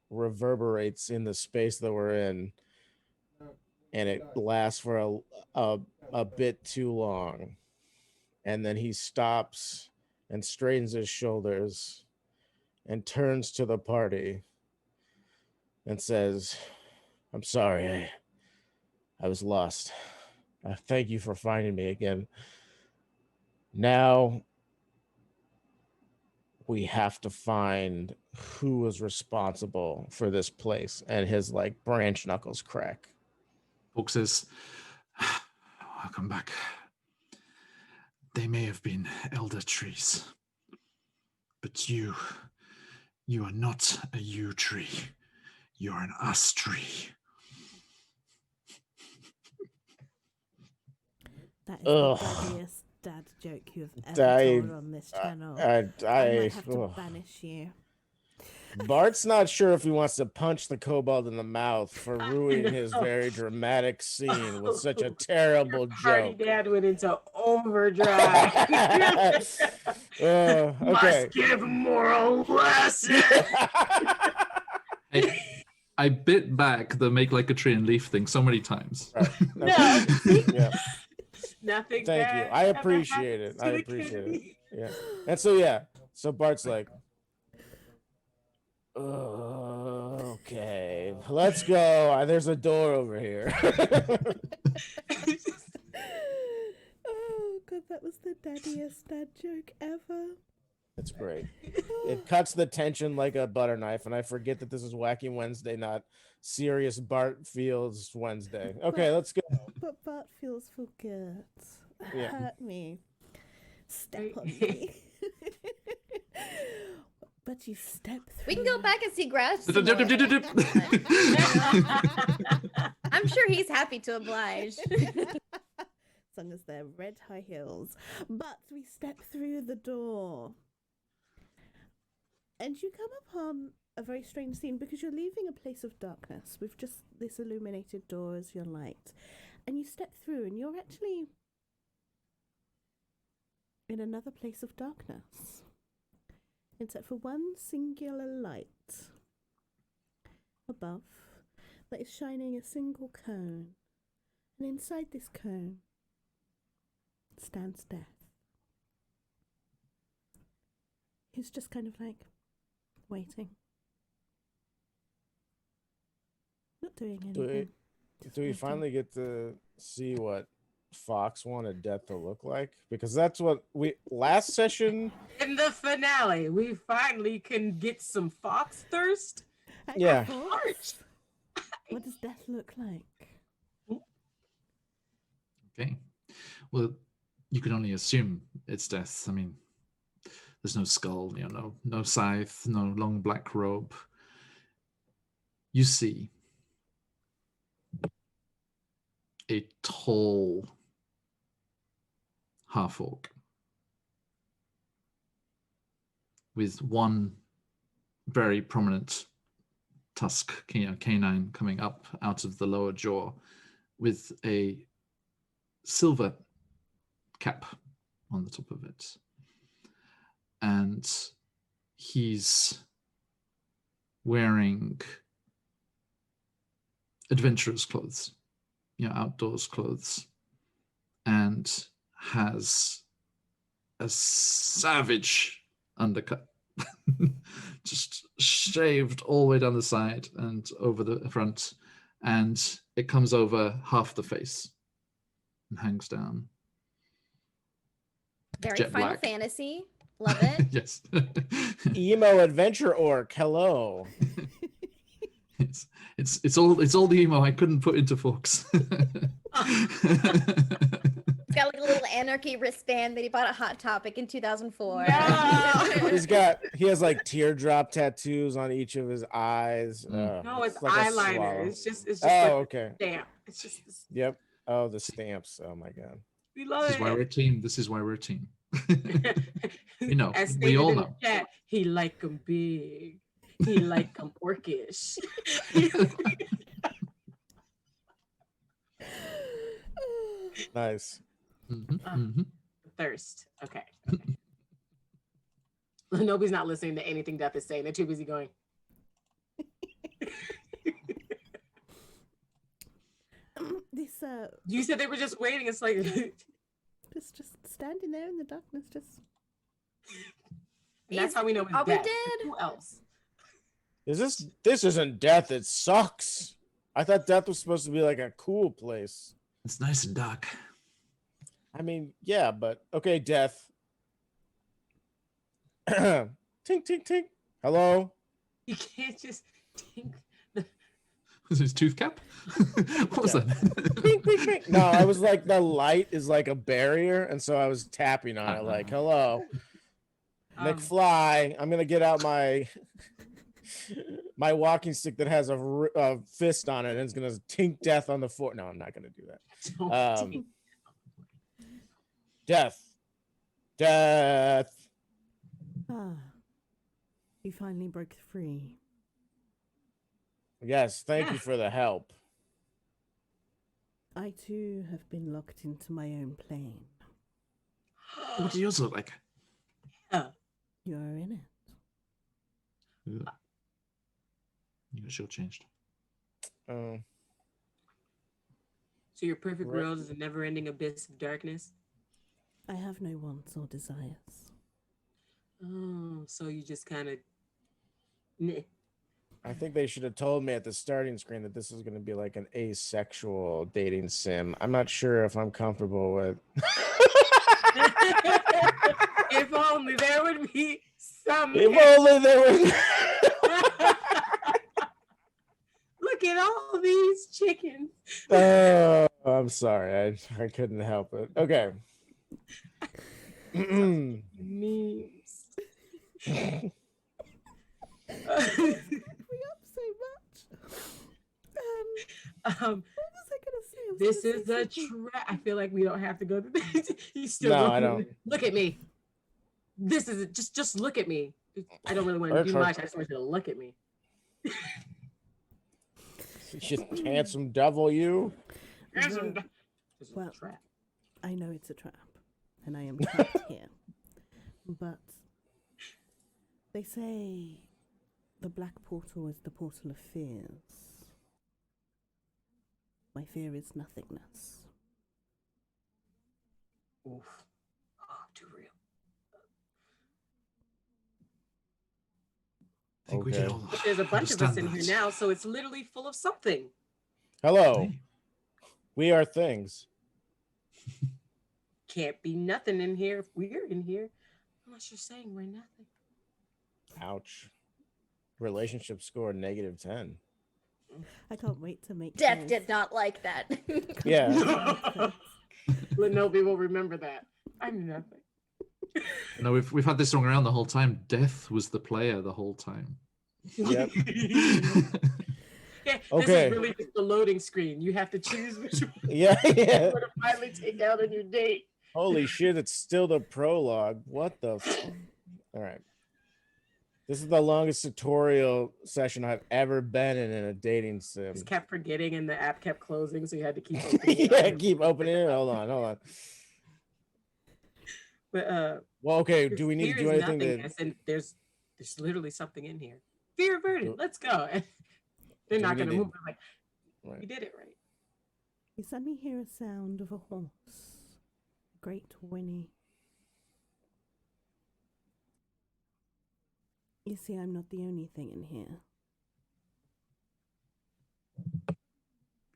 reverberates in the space that we're in, and it lasts for a bit too long, and then he stops and straightens his shoulders and turns to the party and says, I'm sorry, I was lost. Thank you for finding me again. Now we have to find who was responsible for this place. And his like branch knuckles crack. Folks says, I'll come back. They may have been elder trees, but you are not a you tree. You're an us tree. That is the daddiest dad joke you have ever told on this channel. I might have to banish you. Bart's not sure if he wants to punch the kobold in the mouth for ruining his very dramatic scene with such a terrible Party joke. dad went into overdrive. Okay. Must give moral lesson. I bit back the make like a tree and leaf thing so many times. Right. No. Yeah. Nothing. Thank you. I appreciate it. I appreciate it. Yeah. And so Bart's like, okay, let's go. There's a door over here. Oh god, that was the daddiest dad joke ever. It's great. It cuts the tension like a butter knife, and I forget that this is Wacky Wednesday, not serious Bart Feels Wednesday. Okay, let's go. But Bart feels for good. Yeah. Hurt me. Step on me. But you step through. We can go back and see Grass. some more. I'm sure he's happy to oblige. As long as they're red high heels. But we step through the door. And you come upon a very strange scene because you're leaving a place of darkness with just this illuminated door as your light. And you step through and you're actually in another place of darkness. Except for one singular light above that is shining a single cone. And inside this cone stands Death. He's just kind of like waiting Not doing Do anything. Just we waiting. finally get to see what Fox wanted Death to look like? Because that's what we last session. In the finale, we finally can get some fox thirst. Hey, Yeah. Fox, what does death look like? Okay. Well, you can only assume it's death. I mean, there's no skull, no scythe, no long black robe. You see a tall half-orc with one very prominent tusk, canine coming up out of the lower jaw, with a silver cap on the top of it. And he's wearing adventurer's clothes, outdoors clothes, and has a savage undercut, just shaved all the way down the side and over the front, and it comes over half the face and hangs down. Very Jet Final black. Fantasy. Love it. Yes. Emo adventure orc. Hello. It's all the emo I couldn't put into Fox. He's got like a little anarchy wristband that he bought at Hot Topic in 2004. He has like teardrop tattoos on each of his eyes. No, it's like a eyeliner. swallow. It's just Oh, like okay. stamp. It's just Yep. Oh, the stamps. Oh my god. we love This is why we're a it. team. This is why we're a team. As We all stated in know. the chat, he like 'em big. He like 'em orcish. Nice. Thirst. Okay. Nobody's not listening to anything Death is saying. They're too busy going. This You said they were just waiting. It's like just standing there in the darkness, just that's how we know it's Are we Death. dead? Who else? This isn't Death, it sucks. I thought Death was supposed to be like a cool place. It's nice and dark. I mean, yeah, but okay, Death. Tink, tink, tink. Hello? You can't just think. Was his tooth cap? What was Yeah. that? Tink, tink, tink. No, I was like, the light is like a barrier, and so I was tapping on it like, hello. McFly, I'm going to get out my walking stick that has a fist on it, and it's going to tink Death on the floor. No, I'm not going to do that. Death. you finally broke free. Yes, thank you for the help. I too have been locked into my own plane. What do yours look like? You're in it. You got shortchanged. Oh. So your perfect Right. world is a never-ending abyss of darkness. I have no wants or desires. Oh, so you just kind of. I think they should have told me at the starting screen that this is going to be like an asexual dating sim. I'm not sure if I'm comfortable with. If only there would be some. If only there was. Look at all these chickens. Oh, I'm sorry. I couldn't help it. Okay. Memes. We up so much. What was I gonna say? I was This gonna is say a something. trap. I feel like we don't have to go through this. He's still No, going. I don't. Look at me. This is just look at me. I don't really want to Works do hard. much. I just want you to look at me. Just handsome devil, you. This is Well, a trap. I know it's a trap, and I am trapped here. But they say the black portal is the portal of fears. My fear is nothingness. Oof. Oh, too real. think we Okay. can all But there's a bunch of us in understand here that. now, so it's literally full of something. Hello. Hey, We are things. Can't be nothing in here if we're in here. Unless you're saying we're nothing. Ouch. Relationship score -10. I can't wait to make Death those. did not like that. Yeah. Lenobi will remember that. I'm nothing. No, we've had this song around the whole time. Death was the player the whole time. Yep. Yeah, Okay. This is really just the loading screen. You have to choose which one Yeah, yeah. you want to finally take out on your date. Holy shit, it's still the prologue. What the All right. This is the longest tutorial session I've ever been in a dating sim. Just kept forgetting and the app kept closing, so you had to keep opening it. Yeah, keep opening it. Hold on. But Well, okay, do we need to fear do is anything to nothingness, and there's literally something in here. Fear averted. Let's go. And they're Do not we gonna need to- move. I'm like, Right. you did it right. You suddenly hear a sound of a horse. Great whinny. You see, I'm not the only thing in here.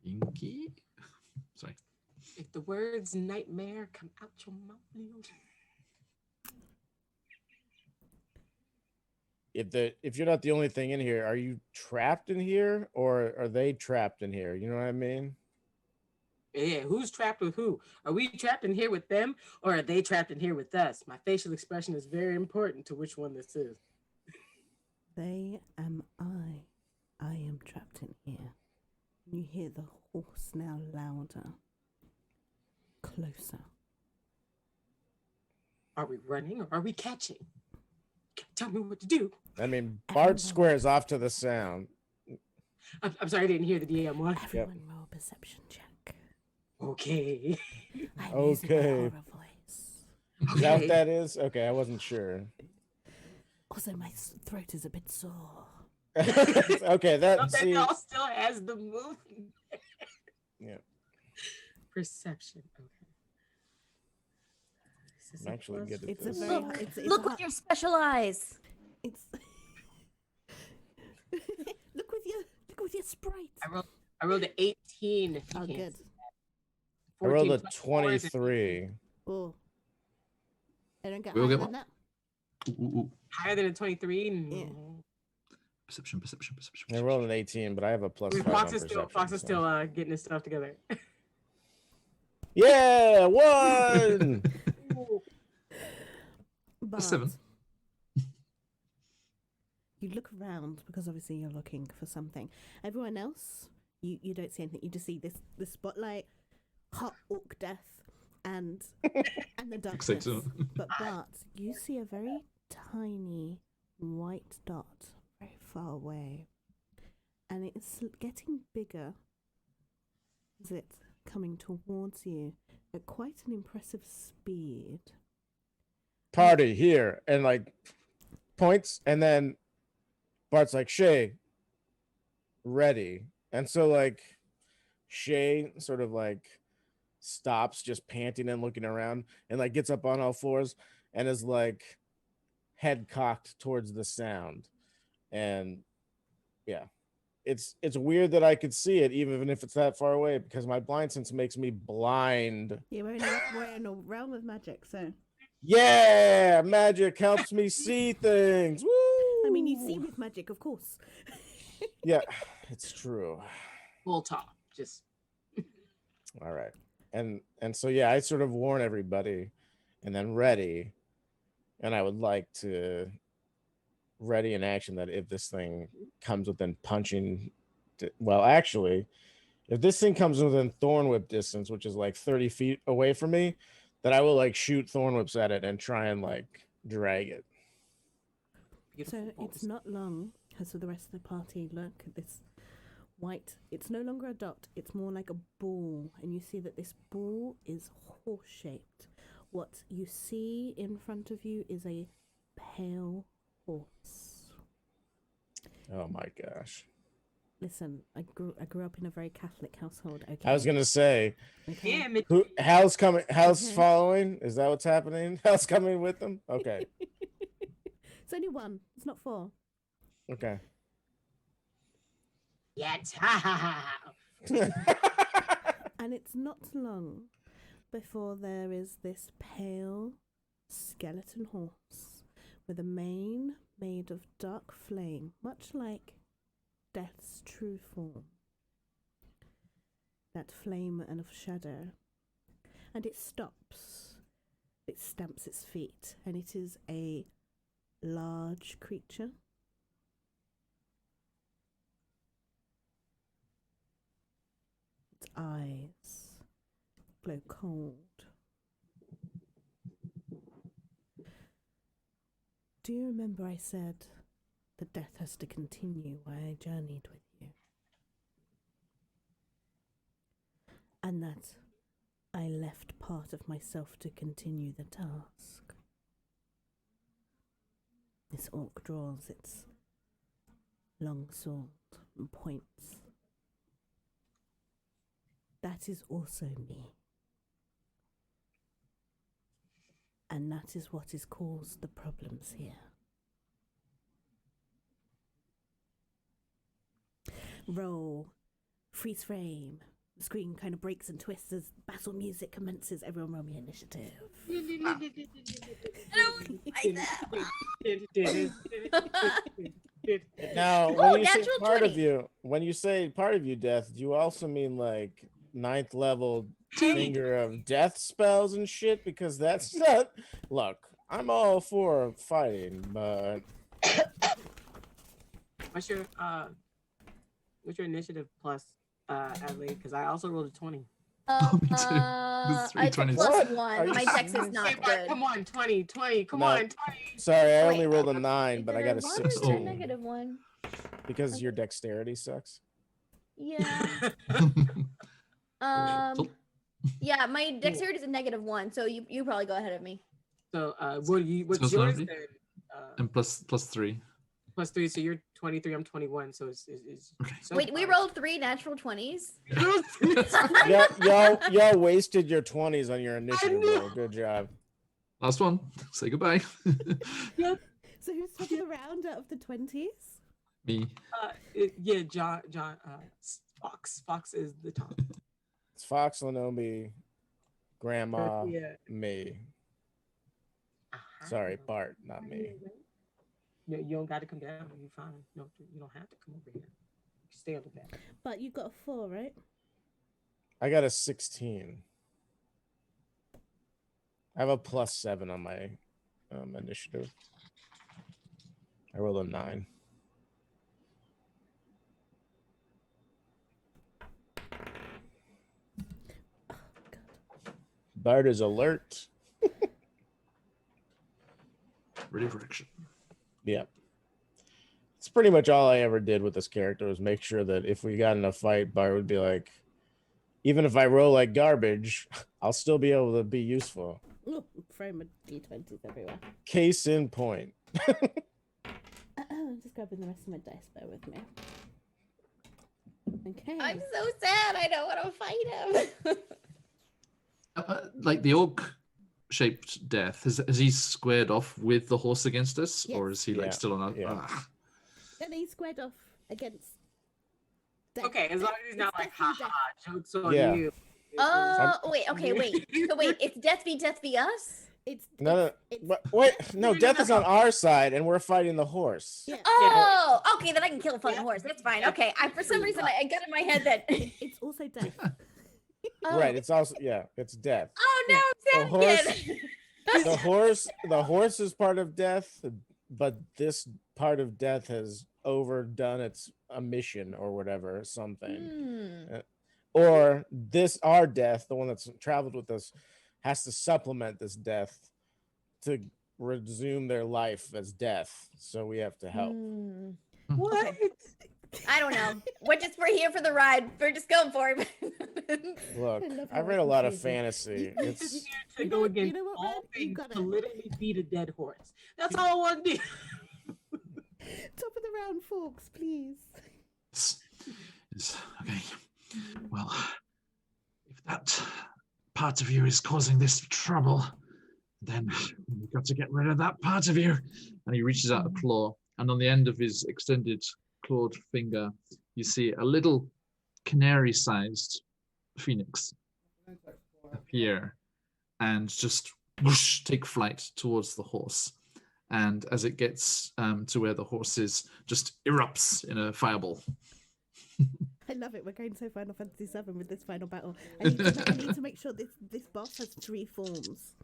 Pinky? Sorry. If the words nightmare come out your mouth, Leo. If you're not the only thing in here, are you trapped in here or are they trapped in here? You know what I mean? Yeah, who's trapped with who? Are we trapped in here with them, or are they trapped in here with us? My facial expression is very important to which one this is. They am I. I am trapped in here. You hear the horse now louder. Closer. Are we running or are we catching? Tell me what to do. I mean, Bart squares off to the sound. I'm sorry, I didn't hear the DM one. Everyone roll a perception check. Okay. I'm using my Okay. horror voice. Is that what Okay. that is? Okay, I wasn't sure. Also, my throat is a bit sore. Okay, that Something see. else still has the movement. Yeah. Perception. Okay. This is I'm actually plus good at It's a this. very Look, it's Look a with your special eyes. It's look with your sprite. I rolled an 18. If you Oh, can't good. see that. I rolled 14 a plus 4 is 23. Oh, I don't get We all higher get than one? that. Ooh. higher than a 23. Yeah. No. Perception. I rolled an 18, but I have a plus 5 Fox on is perception. still so- getting his stuff together. Yeah, one. But 7. you look around because obviously you're looking for something. Everyone else, you don't see anything. You just see this spotlight, hot orc death, and the darkness. Excited. But you see a very tiny white dot very far away, and it's getting bigger as it's coming towards you at quite an impressive speed. Party here, and like points, and then Bart's like, Shay, ready. And so like Shay sort of like stops, just panting and looking around, and like gets up on all fours and is like head cocked towards the sound. And yeah, it's weird that I could see it even if it's that far away, because my blind sense makes me blind. Yeah, we're in a realm of magic, so Yeah, magic helps me see things. Woo! I mean, you see with magic, of course. Yeah, it's true. Full talk. Just All right. And so yeah, I sort of warn everybody and then ready. And I would like to ready in action that if this thing comes within punching well, actually, if this thing comes within thorn whip distance, which is like 30 feet away from me, that I will like shoot thorn whips at it and try and like drag it. beautiful. So it's not long as for the rest of the party look at this white. It's no longer a dot, it's more like a ball. And you see that this ball is horse-shaped. What you see in front of you is a pale horse. Oh my gosh. Listen, I grew up in a very Catholic household. Okay. I was gonna say, Okay. Damn it. Hal's coming. Hal's Okay. following. Is that what's happening? Hal's coming with them. Okay. It's only one. It's not four. Okay. Yes. And it's not long before there is this pale skeleton horse with a mane made of dark flame, much like death's true form. That flame and of shadow. And it stops. It stamps its feet, and it is a large creature. Its eyes glow cold. Do you remember I said that death has to continue where I journeyed with you? And that I left part of myself to continue the task. This orc draws its long sword and points. That is also me. And that is what has caused the problems here. Roll, freeze frame. The screen kind of breaks and twists as battle music commences. Everyone roll me initiative. Now, Oh, when you say natural part 20. of you, when you say part of you, Death, do you also mean like 9th level finger of death spells and shit? Because that's not. Look, I'm all for fighting, but What's your initiative plus, Adley? Because I also rolled a 20. Me too. With three It's a 20s. plus What? Are one. you My dex is serious? not Hey, Bart, good. come on, 20. Come No. on, 20. sorry, I Wait, only rolled a 9, Is but it I got a 1 or is it 16 -1? because your dexterity sucks. Yeah. Yeah, my dexterity is a -1, so you probably go ahead of me. So, what's What's yours that? then? And plus 3. Plus 3, so you're 23. I'm 21. So it's Okay. so Wait, we far. rolled 3 natural 20s. Y'all wasted your 20s on your initiative roll. Good job. Last one. Say goodbye. So who's top of the round out of the 20s? Me. Yeah, John. Fox is the top. It's Fox, Lenomi, Grandma, Yeah. me. Sorry, Bart, not me. You don't got to come down. You're fine. No, you don't have to come over here. You can stay on the back. But you got a 4, right? I got a 16. I have a +7 on my initiative. I rolled a 9. Oh, God. Bart is alert. Ready for action. Yeah. It's pretty much all I ever did with this character was make sure that if we got in a fight, Bart would be like, even if I roll like garbage, I'll still be able to be useful. Oh, throwing my d20s everywhere. Case in point. I'm just grabbing the rest of my dice. Bear with me. Okay. I'm so sad. I don't want to fight him. Like the orc-shaped death, has he squared off with the horse against us, or Yes. is he like Yeah. still on a? Yeah. Then he squared off against. Death. Okay, as long as he's not It's like, death v. ha ha, jokes on Yeah. you. Oh, wait. Okay, wait. So wait, it's death be us? It's No, it's- wait, no, death is on our side, and we're fighting the horse. Yeah. Oh, okay. Then I can kill a fucking Yeah. horse. That's fine. Yeah. Okay. For some reason I got in my head that. It's also death. Oh. Right, it's also it's death. Oh no, The I'm horse- sad again. The horse is part of death, but this part of death has overdone its mission or whatever, something. Hmm. Or our death, the one that's traveled with us, has to supplement this death to resume their life as death. So we have to help. Hmm. What? Okay. I don't know. We're here for the ride. We're just going for it. Look, I love I how read I a lot of confuse you. fantasy. It's To You go know- against you know what, all man? You things got to it. literally beat a dead horse. That's all I want to do. Top of the round, Forks, please. Okay. Well, if that part of you is causing this trouble, then we've got to get rid of that part of you. And he reaches out a claw and on the end of his extended clawed finger, you see a little canary-sized phoenix appear and just whoosh, take flight towards the horse. And as it gets to where the horse is, just erupts in a fireball. I love it. We're going so Final Fantasy VII with this final battle. I need to make sure this boss has 3 forms.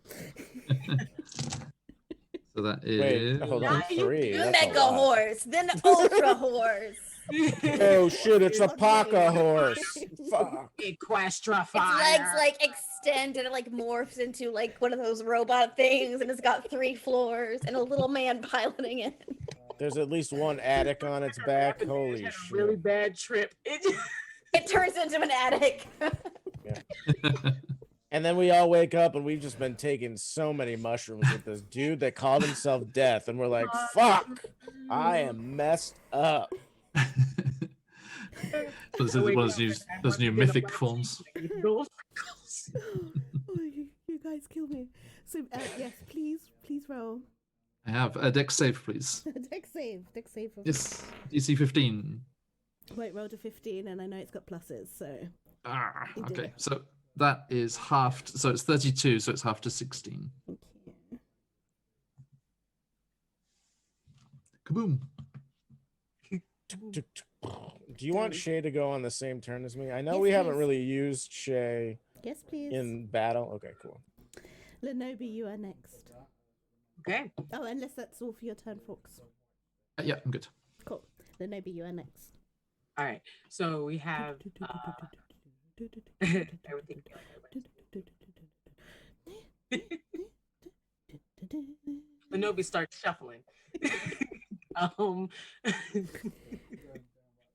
So that is... Wait, hold on, 3. That's a Mega lot. horse, then ultra horse. Oh shit! It's a Paka horse. Fuck. Equestria Its fire. legs like extend and it like morphs into like one of those robot things, and it's got 3 floors and a little man piloting it. There's at least one attic on its back. Holy Had a shit! really bad trip. It turns into an attic. And then we all wake up and we've just been taking so many mushrooms with this dude that called himself Death, and we're like, "Fuck, I am messed up." Those new mythic forms. Oh, you guys kill me. So yes, please roll. I have a dex save, please. Dex save. Of... Yes, DC 15. Wait, rolled a 15, and I know it's got pluses, so. You did Okay, it. so that is halved. So it's 32, so it's half to 16. Thank you. Kaboom. Do you want Shay to go on the same turn as me? I know we haven't please. really used Shay Yes, please. in battle. Okay, cool. Lenobi, you are next. Okay. Oh, unless that's all for your turn, Fox. Yeah, I'm good. Cool. Lenobi, you are next. All right. So we have everything. Lenobi starts shuffling.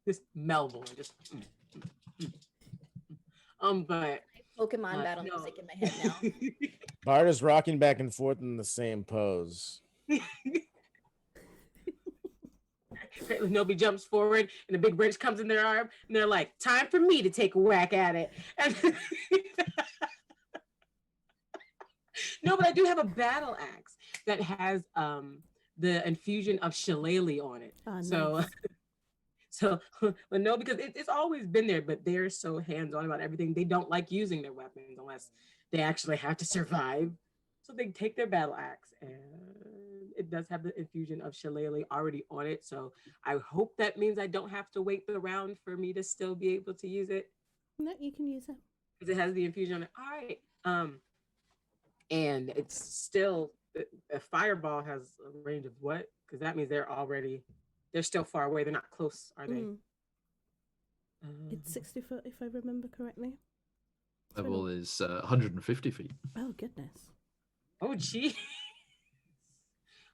Just Melville, just. But Pokemon battle no. music in my head now. Bart is rocking back and forth in the same pose. Lenobi jumps forward, and a big wrench comes in their arm, and they're like, "Time for me to take a whack at it." And no, but I do have a battle axe that has the infusion of shillelagh on it. Oh, So, nice. so but no, because it's always been there, but they're so hands-on about everything. They don't like using their weapons unless they actually have to survive. So they take their battle axe, and it does have the infusion of shillelagh already on it. So I hope that means I don't have to wait the round for me to still be able to use it, No, you can use it. because it has the infusion on it. All right. And it's still, a fireball has a range of what? Because that means they're still far away. They're not close, are they? Mm. It's 60 foot, if I remember correctly. Level is 150 feet. Oh, goodness. Oh, gee.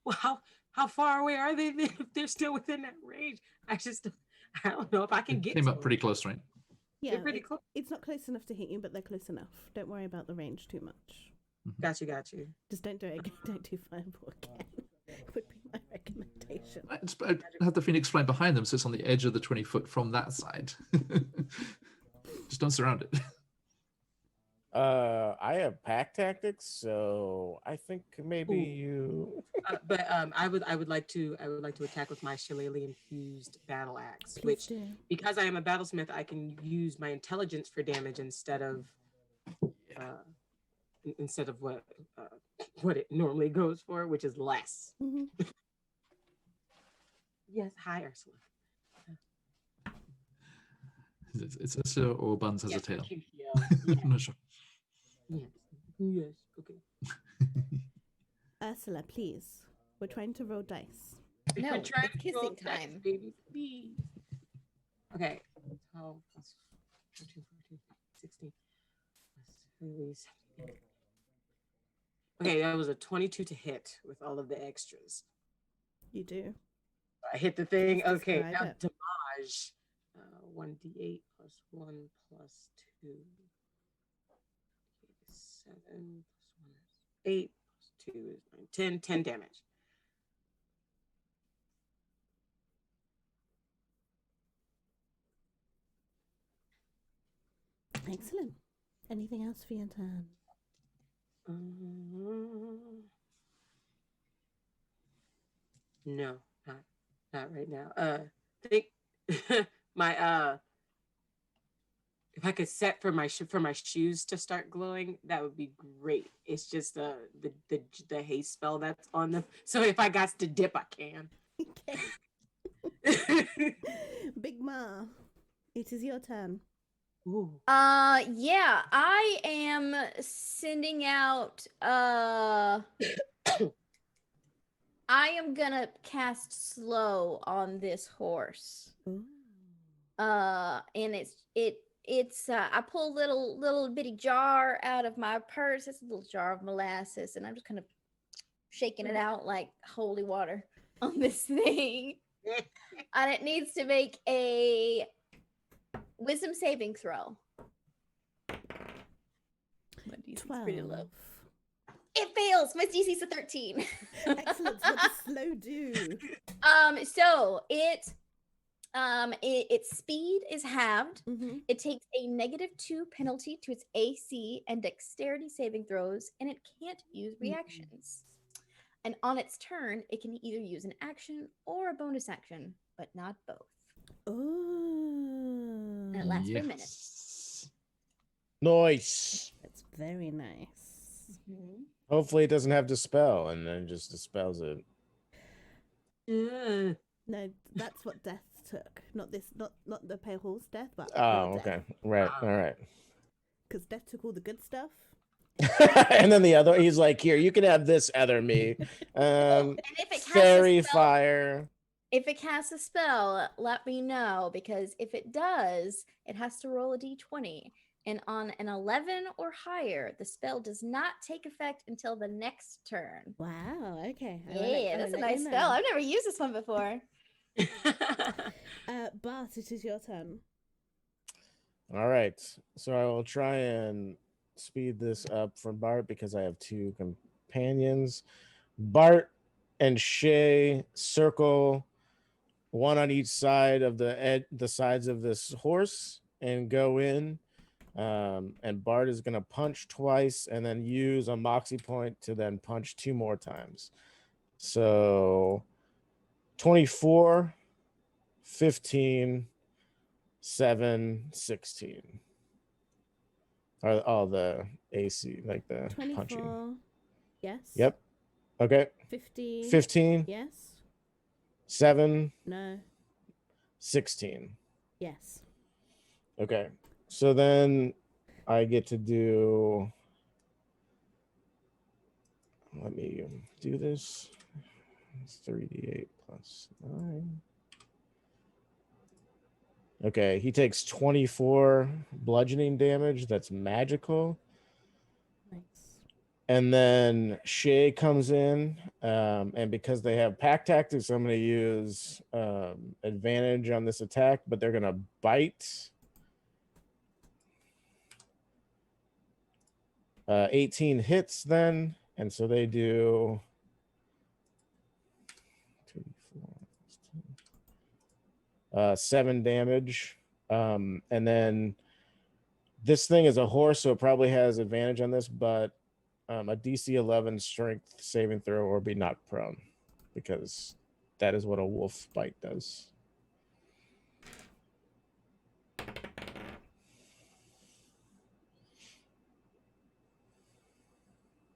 Well, how far away are they then if they're still within that range? I don't know if I can get Came to up them. pretty close, right? Yeah, pretty close. it's not close enough to hit you, but they're close enough. Don't worry about the range too much. Got you. Just don't do it again. Don't do fireball again. Would be my recommendation. I have the phoenix flying behind them, so it's on the edge of the 20 foot from that side. Just don't surround it. I have pack tactics, so I think maybe you. But I would like to attack with my shillelagh infused battle axe, Please which do. because I am a battlesmith, I can use my intelligence for damage instead of what it normally goes for, which is less. Mhm. Yes, hi Ursula. It's Ursula or Buns has a tail. Yeah. I'm not sure. Yes. Okay. Ursula, please. We're trying to roll dice. No, We're trying it's to roll kissing dice, time. baby, please. Okay. 12 plus 14, 14, 16 plus 17. Okay, that was a 22 to hit with all of the extras. You do. I hit the thing. Let's Okay, describe now it. damage. 1d8 plus 1 plus 2. 7 plus 1 is 8 plus 2 is 9. 10 damage. Excellent. Anything else for your turn? No, not Not right now. Think my if I could set for my shoes to start glowing, that would be great. It's just the haste spell that's on them. So if I got to dip, I can. Okay. Big Ma, it is your turn. Ooh. Yeah, I am sending out I am gonna cast slow on this horse. Ooh. And it's I pull a little bitty jar out of my purse. It's a little jar of molasses, and I'm just kind of shaking it out like holy water on this thing. And it needs to make a wisdom saving throw. My DC's pretty low. 12. It fails. My DC's a 13. Excellent. What does slow do? So its speed is halved. Mm-hmm. It takes a -2 penalty to its AC and dexterity saving throws, and it can't use reactions. And on its turn, it can either use an action or a bonus action, but not both. Oh. And it lasts for a minute. Nice. That's very nice. Mm-hmm. Hopefully it doesn't have dispel and then just dispels it. Yeah. No, that's what death took. Not this. Not the pale horse death, but Oh, okay. Right. All right. Because death took all the good stuff. And then the other, he's like, here, you can have this other me. And if it casts a Fairy spell- fire. If it casts a spell, let me know, because if it does, it has to roll a d20. And on an 11 or higher, the spell does not take effect until the next turn. Wow. Okay. Yeah, that's a nice spell. I've never used this one before. Bart, it is your turn. All right. So I will try and speed this up for Bart because I have 2 companions. Bart and Shay circle one on each side of the sides of this horse and go in. And Bart is going to punch twice and then use a moxie point to then punch 2 more times. So 24, 15, 7, 16 are all the AC, like the 24. punching. Yes. Yep. Okay. 15. 15, Yes. 7, No. 16. Yes. Okay. So then I get to do. Let me do this. It's 3d8 plus 9. Okay, he takes 24 bludgeoning damage. That's magical. Nice. And then Shay comes in, and because they have pack tactics, I'm going to use advantage on this attack, but they're going to bite. 18 hits then, and so they do 2, 4, 7 damage. And then this thing is a horse, so it probably has advantage on this, but a DC 11 strength saving throw or be knocked prone, because that is what a wolf bite does.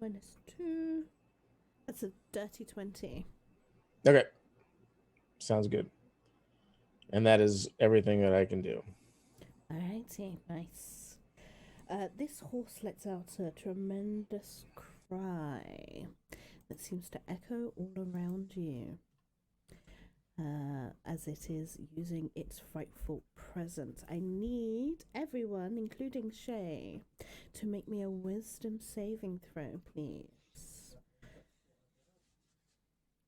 -2. That's a dirty 20. Okay. Sounds good. And that is everything that I can do. Alrighty, nice. This horse lets out a tremendous cry that seems to echo all around you. As it is using its frightful presence. I need everyone, including Shay, to make me a wisdom saving throw, please.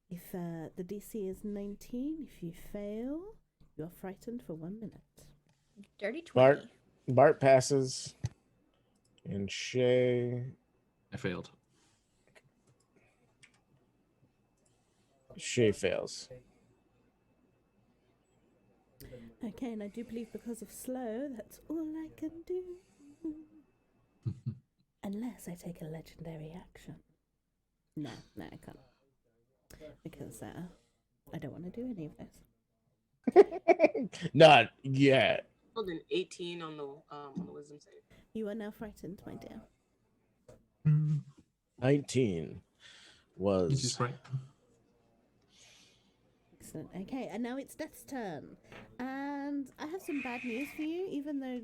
If the DC is 19, if you fail, you are frightened for 1 minute. Dirty 20. Bart passes, and Shay. I failed. Shay fails. Okay, and I do believe because of slow, that's all I can do. Unless I take a legendary action. No, I can't. Because I don't want to do any of this. Not yet. Rolled an 18 on the wisdom save. You are now frightened, my dear. 19 was This is right. Excellent. Okay, and now it's Death's turn. And I have some bad news for you. Even though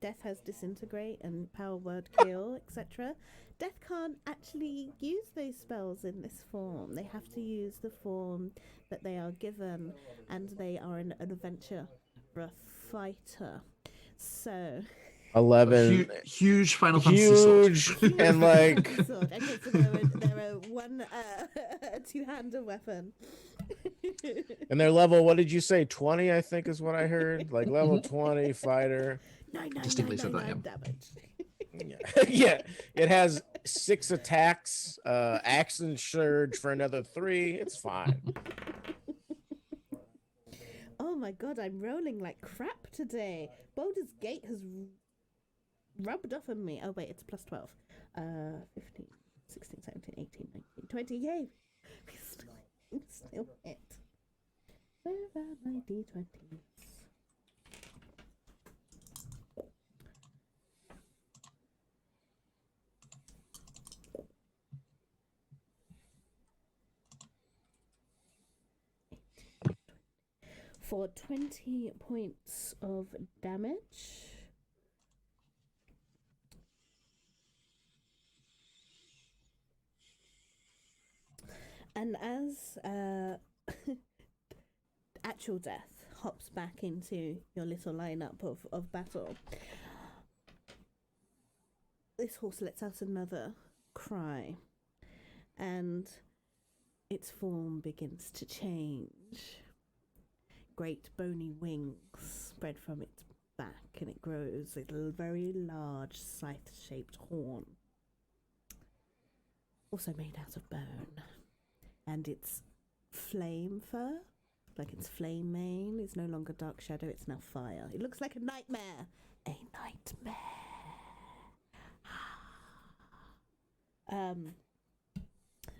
Death has disintegrate and power word kill, etc., Death can't actually use those spells in this form. They have to use the form that they are given, and they are an adventurer fighter. So 11. Huge Final Fantasy sword. Huge and like sword. Okay, so they're a one two-handed weapon. and their level, what did you say? 20, I think is what I heard. Like level 20 fighter. Distinctly said that, yeah. damage. Yeah, it has 6 attacks, action surge for another 3. It's fine. Oh my god, I'm rolling like crap today. Baldur's Gate has rubbed off on me. Oh wait, it's plus 12. 15, 16, 17, 18, 19, 20. Yay! We still hit. Where are my d20s? For 20 points of damage. And as actual Death hops back into your little lineup of battle, this horse lets out another cry, and its form begins to change. Great bony wings spread from its back, and it grows a very large scythe-shaped horn, also made out of bone. And its flame fur, like its flame mane, is no longer dark shadow, it's now fire. It looks like a nightmare. A nightmare.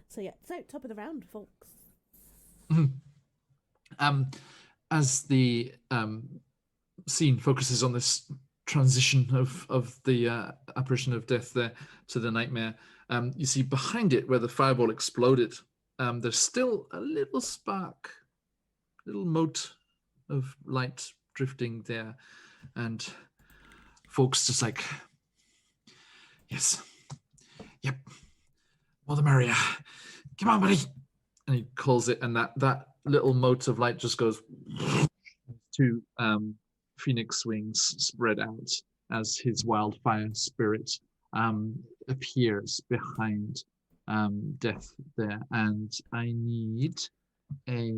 So yeah, so top of the round, folks. As the scene focuses on this transition of the apparition of Death there to the nightmare, you see behind it where the fireball exploded, there's still a little spark, little mote of light drifting there, and folks just like, yes, yep, more the merrier, come on buddy, and he calls it, and that little mote of light just goes to phoenix wings spread out as his wildfire spirit appears behind Death there. And I need a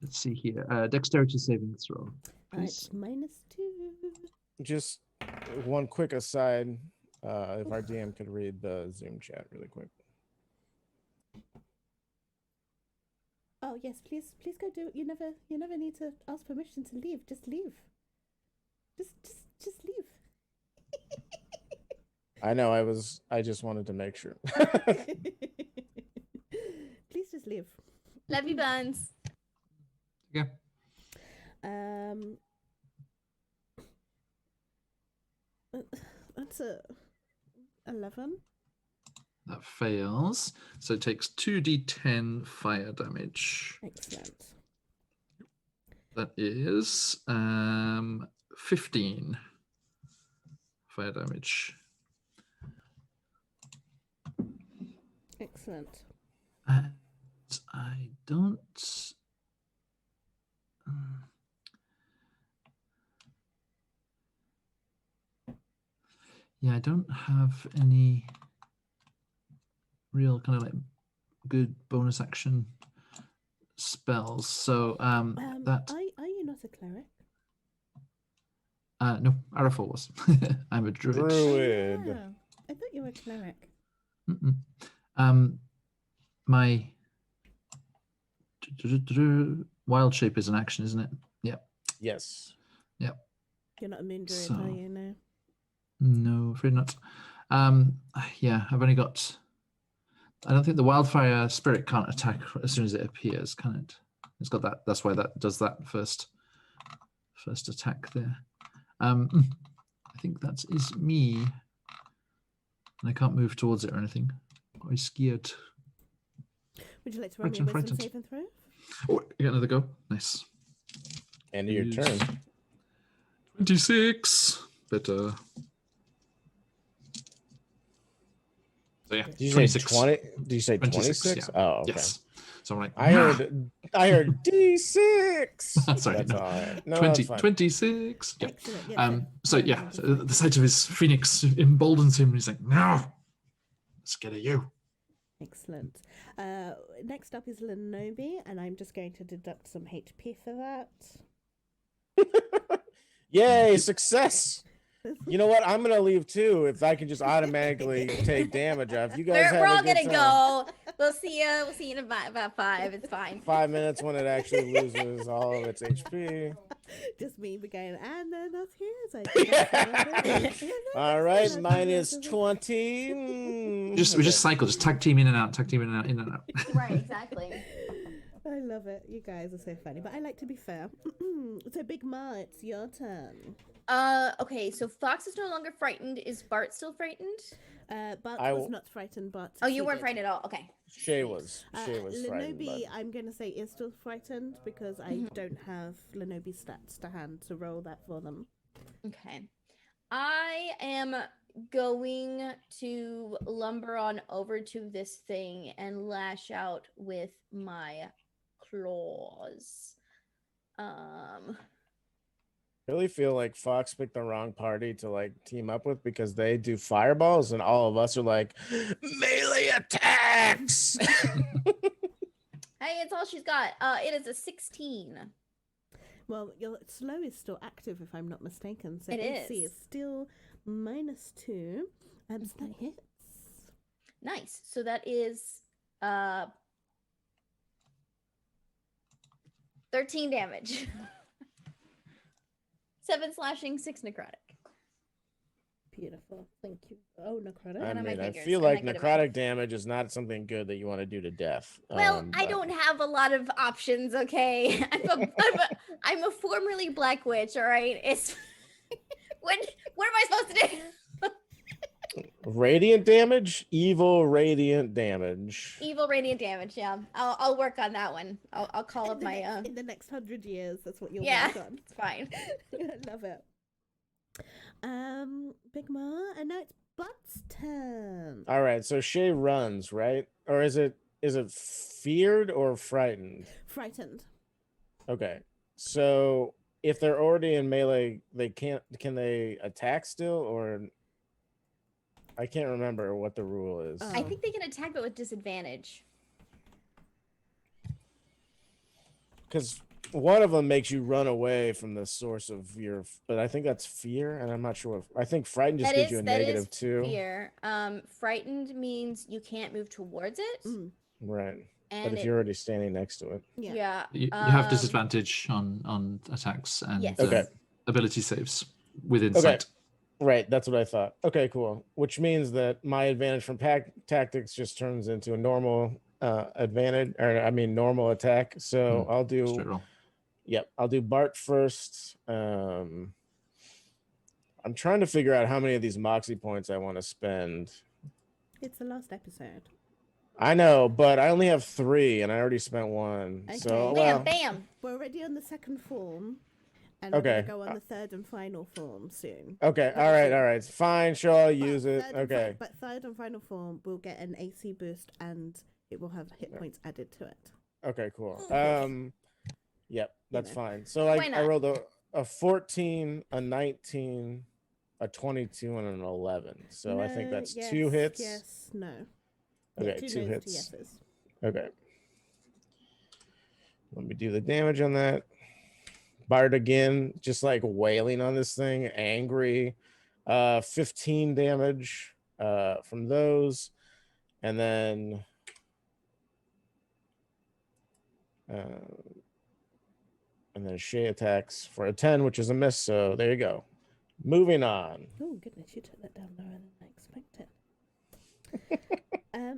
let's see here, dexterity saving throw, please. -2. Just one quick aside, if our DM could read the Zoom chat really quick. Oh yes, please go do it. You never need to ask permission to leave. Just leave. Just leave. I know, I just wanted to make sure. Please just leave. Love you, Buns. Yeah. That's a 11. That fails, so it takes 2d10 fire damage. Excellent. That is 15 fire damage. Excellent. And I don't. Yeah, I don't have any real kind of like good bonus action spells. So that. Are you not a cleric? No, Arafel was. I'm a druid. Druid. Yeah, I thought you were a cleric. My wild shape is an action, isn't it? Yep. Yes. Yep. You're not a moon druid, So- are you? No. No, afraid not. Yeah, I've only got I don't think the wildfire spirit can't attack as soon as it appears, can it? It's got that. That's why that does that first attack there. I think that is me. And I can't move towards it or anything. I'm scared. Would you like to run me a wisdom saving throw? Oh, you get another go. Nice. End of your turn. 26. Better. So yeah, Did you 26. say 20? Did you say 26? 26? Yeah. Oh, okay. Yes. So I'm like, I heard D6. Sorry, That's no. all right. No, 20, that's fine. 26. Yeah. Excellent. Yeah, So yeah, so the sight of his phoenix emboldens him. He's like, no, let's get at you. Excellent. Next up is Lenobi, and I'm just going to deduct some HP for that. Yay, success. You know what? I'm gonna leave too if I can just automatically take damage off. You guys We're all have a good gonna time. go. We'll see you. We'll see you in about 5. It's fine. 5 minutes when it actually loses all of its HP. Just me going, and they're not here. So All right, minus 20. We just cycle, just tag team in and out, in and out. Right, exactly. I love it. You guys are so funny, but I like to be fair. So Big Ma, it's your turn. Okay, so Fox is no longer frightened. Is Bart still frightened? Bart was not frightened, but Oh, you weren't frightened at all. Okay. Shay was frightened. Lenobi, But... I'm going to say is still frightened because I don't have Lenobi stats to hand to roll that for them. Okay. I am going to lumber on over to this thing and lash out with my claws. I really feel like Fox picked the wrong party to like team up with because they do fireballs and all of us are like melee attacks. Hey, it's all she's got. It is a 16. Well, your slow is still active if I'm not mistaken. So It AC is. is still -2. So that hits. Nice. So that is 13 damage. 7 slashing, 6 necrotic. Beautiful. Thank you. Oh, necrotic. I on my mean, I fingers, feel and like negative necrotic damage is not something good that you want to do to death. Well, I but- don't have a lot of options, okay? I'm a formerly black witch, all right? It's what am I supposed to do? Radiant damage, evil radiant damage. Evil radiant damage, yeah. I'll work on that one. I'll call up my In the next 100 years, that's what you'll yeah, work on. it's fine. I love it. Big Ma, and now it's But's turn. All right, so Shay runs, right? Or is it feared or frightened? Frightened. Okay. So if they're already in melee, can they attack still, or I can't remember what the rule is. I think they can attack but with disadvantage. Because one of them makes you run away from the source of your, but I think that's fear, and I'm not sure I think frightened just gives you a -2. Fear. Frightened means you can't move towards it. Right. And but if you're already standing next to it. Yeah. You have disadvantage on attacks and Yes. Okay. ability saves with insight. Right, that's what I thought. Okay, cool. Which means that my advantage from tactics just turns into a normal advantage, or I mean normal attack. So I'll do. Straight roll. Yep, I'll do Bart first. I'm trying to figure out how many of these Moxie points I want to spend. It's the last episode. I know, but I only have 3, and I already spent 1. Okay. So Bam, well, bam. We're already on the second form. And Okay. we're going to go on the third and final form soon. okay, all right, fine, sure, I'll use it. Third and Okay, but third and final form will get an AC boost and it will have hit points added to it. okay, cool. Yep, that's know. fine. So Why I not? rolled a 14, a 19, a 22, and an 11. So I think No, that's yes, 2 hits. Yes, no. Okay, 2 no's, hits. 2 yeses. Okay. Let me do the damage on that. Bart again, just like wailing on this thing, angry. 15 damage from those. And then Shay attacks for a 10, which is a miss. So there you go. Moving on. Oh, goodness, you took that down lower than I expected.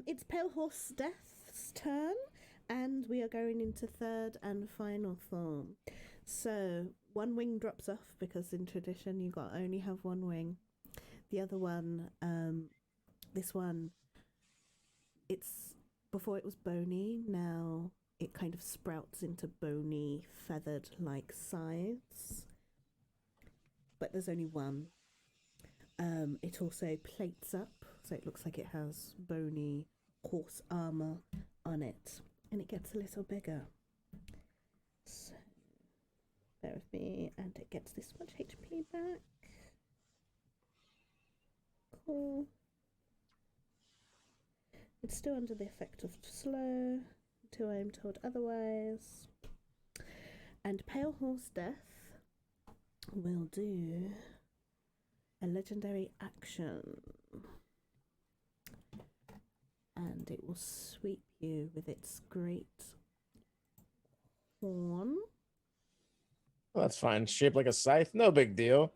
It's it's Pale Horse Death's turn, and we are going into third and final form. So one wing drops off because in tradition you got only have one wing. The other one, this one, it's before it was bony. Now it kind of sprouts into bony, feathered like sides. But there's only one. It also plates up, so it looks like it has bony horse armor on it, and it gets a little bigger. So, bear with me, and it gets this much HP back. Cool. It's still under the effect of slow, until I am told otherwise. And Pale Horse Death will do a legendary action, and it will sweep you with its great horn. Well, that's fine. Shaped like a scythe, no big deal.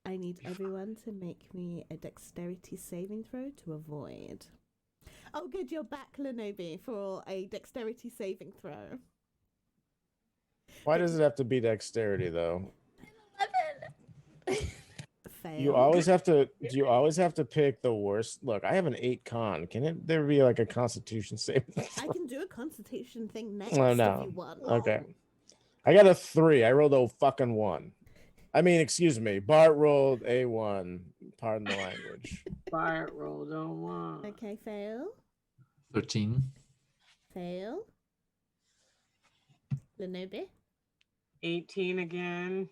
I need everyone to make me a dexterity saving throw to avoid. Oh good, you're back, Lenobi, for a dexterity saving throw. Why does it have to be dexterity though? 11. Fail. You always have to. Do you always have to pick the worst? Look, I have an 8 con. There be like a Constitution save? I can do a constitution thing next Oh, if no. you want. Okay. I got a 3. I rolled a fucking 1. I mean, excuse me. Bart rolled a 1. Pardon the language. Bart rolled a 1. Okay, fail. 13. Fail. Lenobi. 18 again.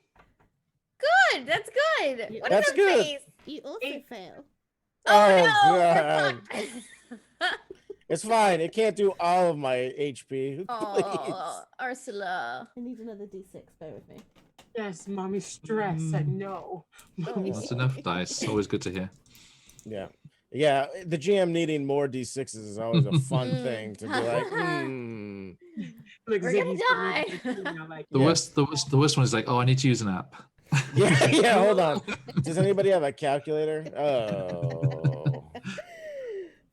Good. That's good. Yeah. What That's is that good. face? You also fail. Oh, no. God. we're It's fine. It can't do all of my HP. Oh, Ursula. I need another d6, bear with me. Yes, mommy stress. I know. Mommy That's enough dice. Always good to hear. Yeah. Yeah. The GM needing more D6s is always a fun thing to be like, Like We're gonna Ziggy's die. like, The worst one is like, oh, I need to use an app. Yeah, hold on. Does anybody have a calculator? Oh.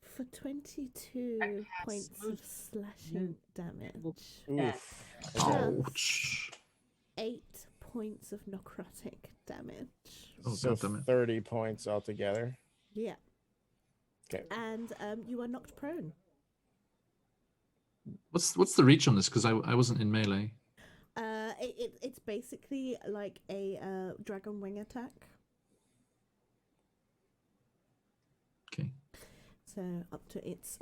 For 22 points of slashing damage, Oof. Ouch. 8 points of necrotic damage. Oh, So goddammit. 30 points altogether. Yeah. Okay. And you are knocked prone. What's the reach on this? Because I wasn't in melee. It's basically like a dragon wing attack. Okay. So up to its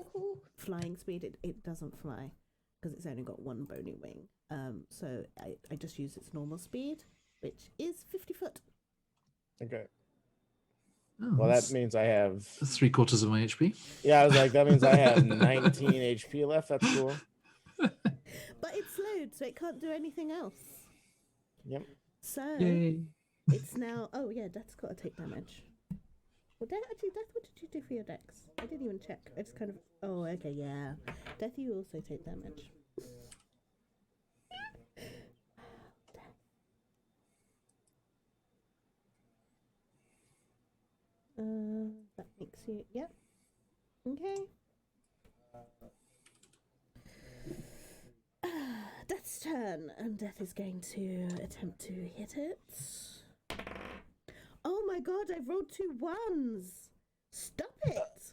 flying speed, it doesn't fly because it's only got one bony wing. So I just use its normal speed, which is 50 foot. Okay. Oh, Well, that that's means I have. 3/4 of my HP. Yeah, I was like, that means I have 19 HP left. That's cool. But it's slowed, so it can't do anything else. Yep. So Yay. it's now. Oh yeah, Death's got to take damage. Well, Death, what did you do for your Dex? I didn't even check. I just kind of. Oh, okay, yeah. Death, you also take damage. That makes you. Yep. Okay. Death's turn, and Death is going to attempt to hit it. Oh my god, I've rolled 2 1s! Stop it!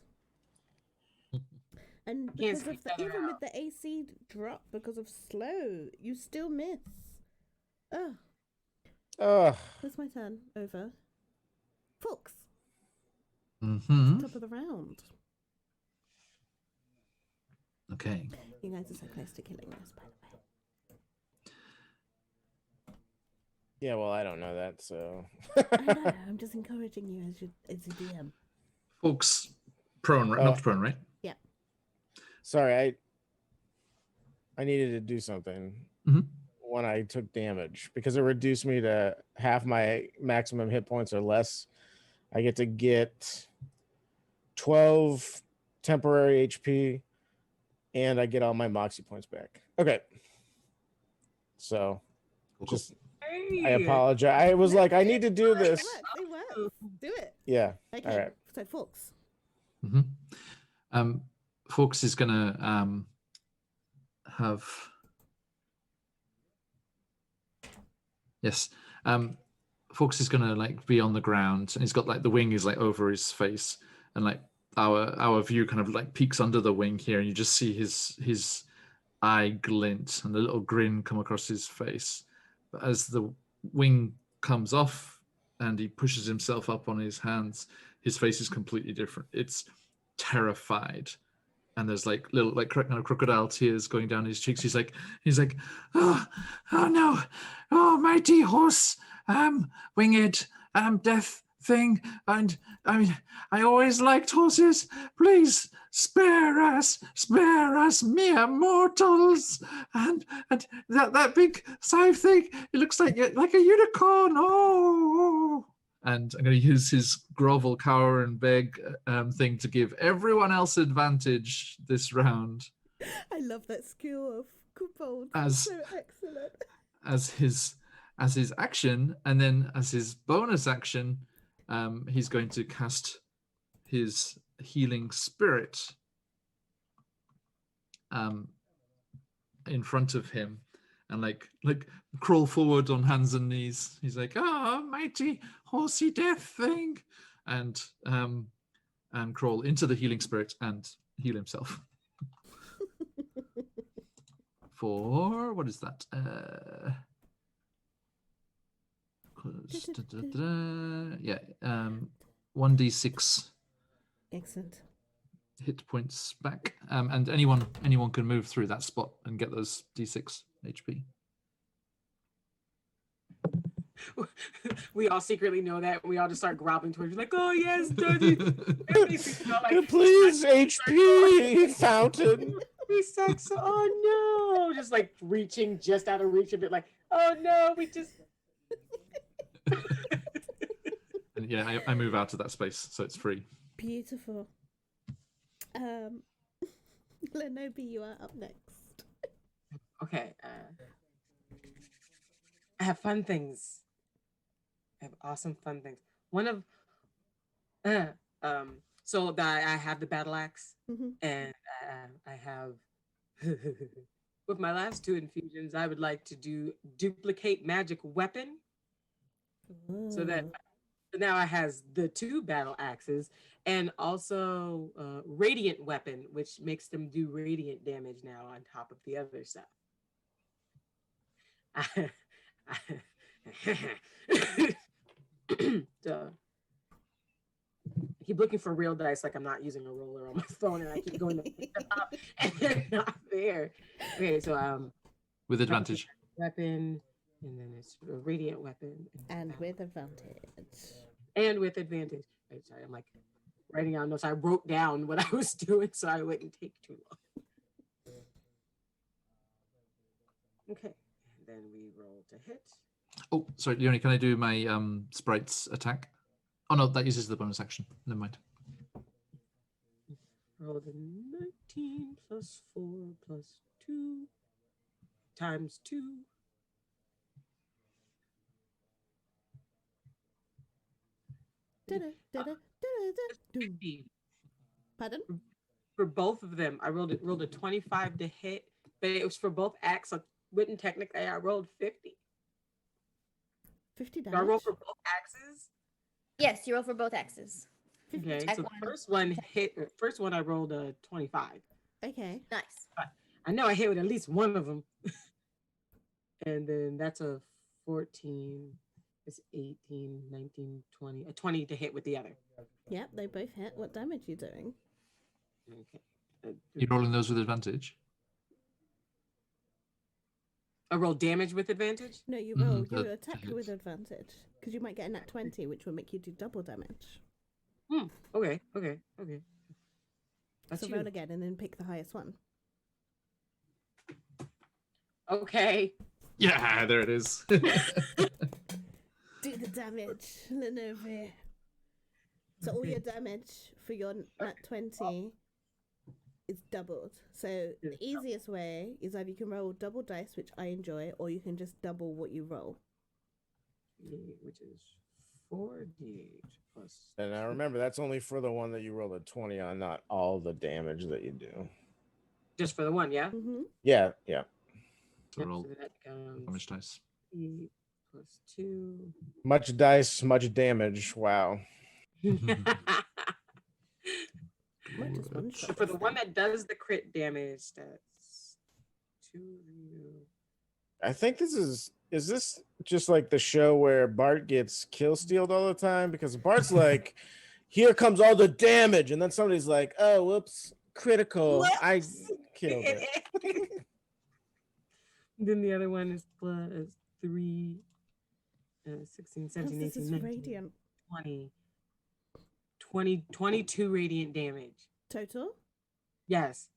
And because of the, even with the AC drop because of slow, you still miss. Oh, Ugh. that's my turn. Over. Fox, Mm-hmm. top of the round. Okay. You guys are so close to killing us, by the way. Yeah, well, I don't know that, so. I know, I'm just encouraging you as a DM. Folks, prone, right? Knocked prone, right? Sorry, I needed to do something Mhm. when I took damage because it reduced me to half my maximum hit points or less. I get to get 12 temporary HP and I get all my moxie points back. Okay. So just I apologize. I was like, I need to do this. It works. Do it. Yeah. Okay. All right. So Fox. Fox is gonna have. Yes. Fox is gonna like be on the ground, and he's got like the wing is like over his face, and like our view kind of like peeks under the wing here, and you just see his eye glint and a little grin come across his face. But as the wing comes off and he pushes himself up on his hands, his face is completely different. It's terrified, and there's like little like kind of crocodile tears going down his cheeks. He's like, oh no, oh mighty horse, winged, death thing, and I mean, I always liked horses. Please spare us, mere mortals. And that big scythe thing, it looks like a unicorn. Oh. And I'm going to use his grovel, cower, and beg thing to give everyone else advantage this round. I love that skill of Kobold. As so excellent. As his action, and then as his bonus action, he's going to cast his healing spirit in front of him, and like crawl forward on hands and knees. He's like, mighty horsey death thing, and crawl into the healing spirit and heal himself. For what is that? 1d6 Excellent. hit points back, and anyone can move through that spot and get those d6 HP. We all secretly know that. We all just start groveling towards you, like, oh yes, Daddy. Please, HP fountain. He sucks. Oh no! Just like reaching just out of reach of it, like, oh no, we just. And yeah, I move out of that space, so it's free. Beautiful. Lenobi, you are up next. Okay. I have fun things. I have awesome fun things. One of, so that I have the battle axe, and I have, with my last 2 infusions, I would like to do duplicate magic weapon. Ooh. So that now I has the 2 battle axes, and also radiant weapon, which makes them do radiant damage now on top of the other stuff. So, I keep looking for real dice, like I'm not using a roller on my phone, and I keep going to pick them up, and they're not there. Okay, so with advantage. Weapon, and then it's a radiant weapon, and with advantage. And with advantage. Right, sorry, I'm like writing down notes. I wrote down what I was doing so I wouldn't take too long. Okay, and then we roll to hit. Oh, sorry, Leonie, can I do my sprite's attack? Oh no, that uses the bonus action. Never mind. Roll the 19 plus 4 plus 2 times 2. Pardon? For both of them, I rolled a 25 to hit, but it was for both axes. So wouldn't technically I rolled 50. 50 damage. So I rolled for both axes. Yes, you roll for both axes. Okay, so the first one hit. First one I rolled a 25. Okay. Nice. I know I hit with at least one of them. And then that's a 14. It's 18, 19, 20. A 20 to hit with the other. Yep, they both hit. What damage are you doing? Okay. You're rolling those with advantage? I roll damage with advantage? No, you roll. You attack with advantage. Because you might get a nat 20, which will make you do double damage. Okay. That's so roll again and then pick the highest one. Okay. Yeah, there it is. Do the damage, Lenovi. So all your damage for your nat 20 is doubled. So the easiest way is either you can roll double dice, which I enjoy, or you can just double what you roll. Which is 4d8 plus. And I remember that's only for the one that you rolled a 20 on, not all the damage that you do. Just for the one, yeah? Mm-hmm. Yeah. Yep, Roll so that becomes damage dice. 8 plus 2. Much dice, much damage. Wow. Might just one So shot. for the one that does the crit damage, that's 2 of you. I think is this just like the show where Bart gets kill stealed all the time? Because Bart's like, here comes all the damage, and then somebody's like, oh, whoops, critical. I Whoops. killed it. Then the other one is plus 3, 16, 17, This 18, is 19, radiant 22 radiant damage. total. Yes.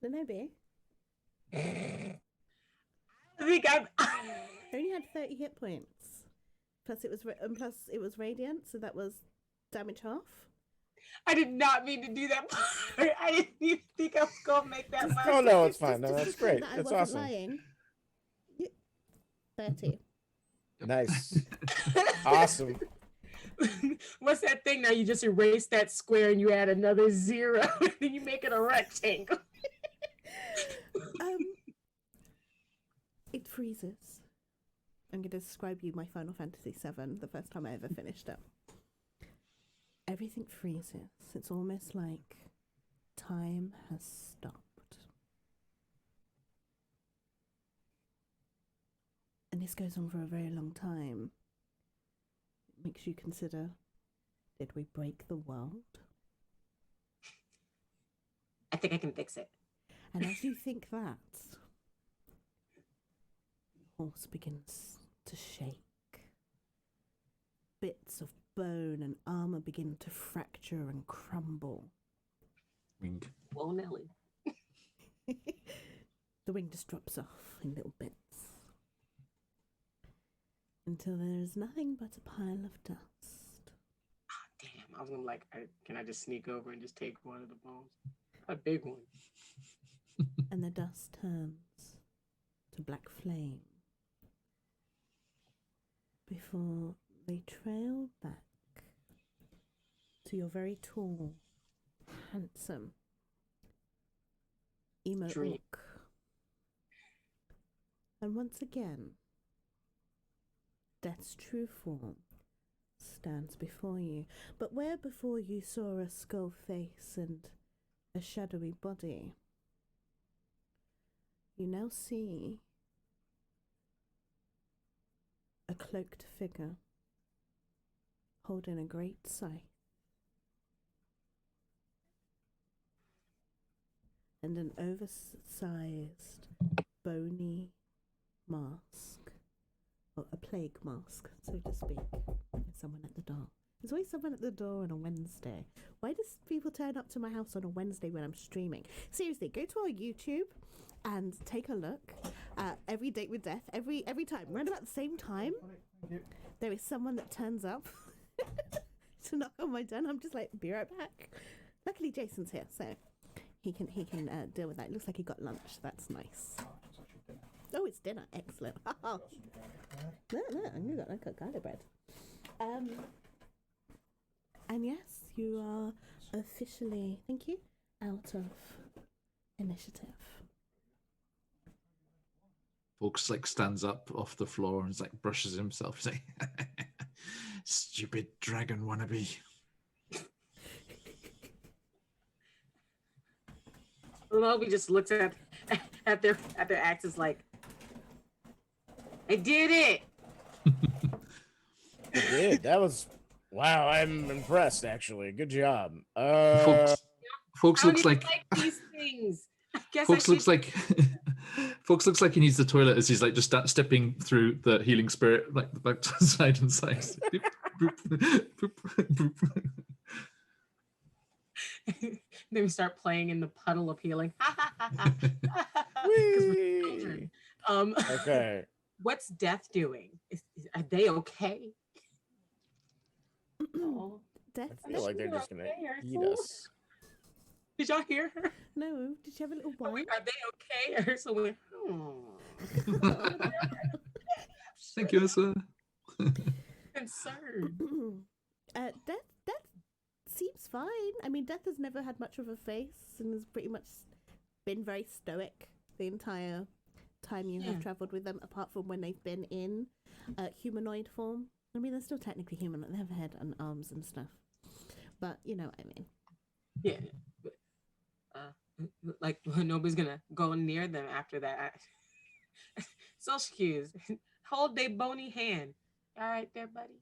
Lenobi I think I'm. only had 30 hit points. Plus it was radiant, so that was damage half. I did not mean to do that part. I didn't even think I was gonna make that much. Oh no, it's fine. Just No, to that's pretend great. that I That's wasn't awesome. lying. 30. Nice. Awesome. What's that thing now? You just erase that square and you add another 0, and then you make it a rectangle. It freezes. I'm going to describe you my Final Fantasy VII, the first time I ever finished it. Everything freezes. It's almost like time has stopped. And this goes on for a very long time. It makes you consider, did we break the world? I think I can fix it. And as you think that, the horse begins to shake. Bits of bone and armor begin to fracture and crumble. Wink. Whoa, Nelly. The wing just drops off in little bits. Until there is nothing but a pile of dust. Damn, I was gonna can I just sneak over and just take one of the bones? A big one. And the dust turns to black flame before they trail back to your very tall, handsome emo Dream. orc. And once again, Death's true form stands before you. But where before you saw a skull face and a shadowy body, you now see a cloaked figure holding a great scythe and an oversized, bony mask, or a plague mask, so to speak. There's someone at the door. There's always someone at the door on a Wednesday. Why does people turn up to my house on a Wednesday when I'm streaming? Seriously, go to our YouTube and take a look at Every Date with Death. Every time, round about the same time, there is someone that turns up to knock on my door. I'm just like, be right back. Luckily, Jason's here, so he can deal with that. It looks like he got lunch. That's nice. Oh, it's dinner. Excellent. No, I got garlic bread. And yes, you are officially, thank you, out of initiative. Folks like stands up off the floor and is like brushes himself. He's like, stupid dragon wannabe. Lobi just looks at their axes like, I did it. You did. That was wow. I'm impressed. Actually, good job. Folks I looks don't like even these things. I guess Folks I looks like Folks looks like he needs the toilet as he's like just stepping through the healing spirit like back to side and side. Boop, boop, boop, boop. Then we start playing in the puddle of healing. Whee! Okay. What's Death doing? Are they okay? Oh, Death, I feel like they're just gonna Okay, eat fool. us. Did y'all hear her? No, did you have a little Oh, whine? wait, are they okay? So went, Thank you, sir. concerned. Death seems fine. I mean, Death has never had much of a face and has pretty much been very stoic the entire time you have traveled with them, apart from when they've been in humanoid form. I mean, they're still technically human. They have a head and arms and stuff. But you know what I mean. Yeah. But, like nobody's gonna go near them after that. Social cues. Hold their bony hand. All right there, buddy.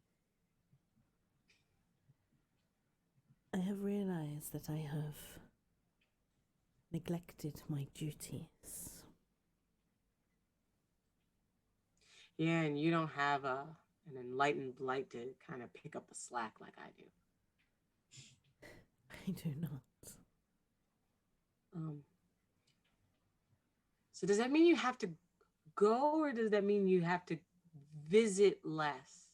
I have realized that I have neglected my duties. Yeah, and you don't have an enlightened blight to kind of pick up the slack like I do. I do not. So does that mean you have to go, or does that mean you have to visit less?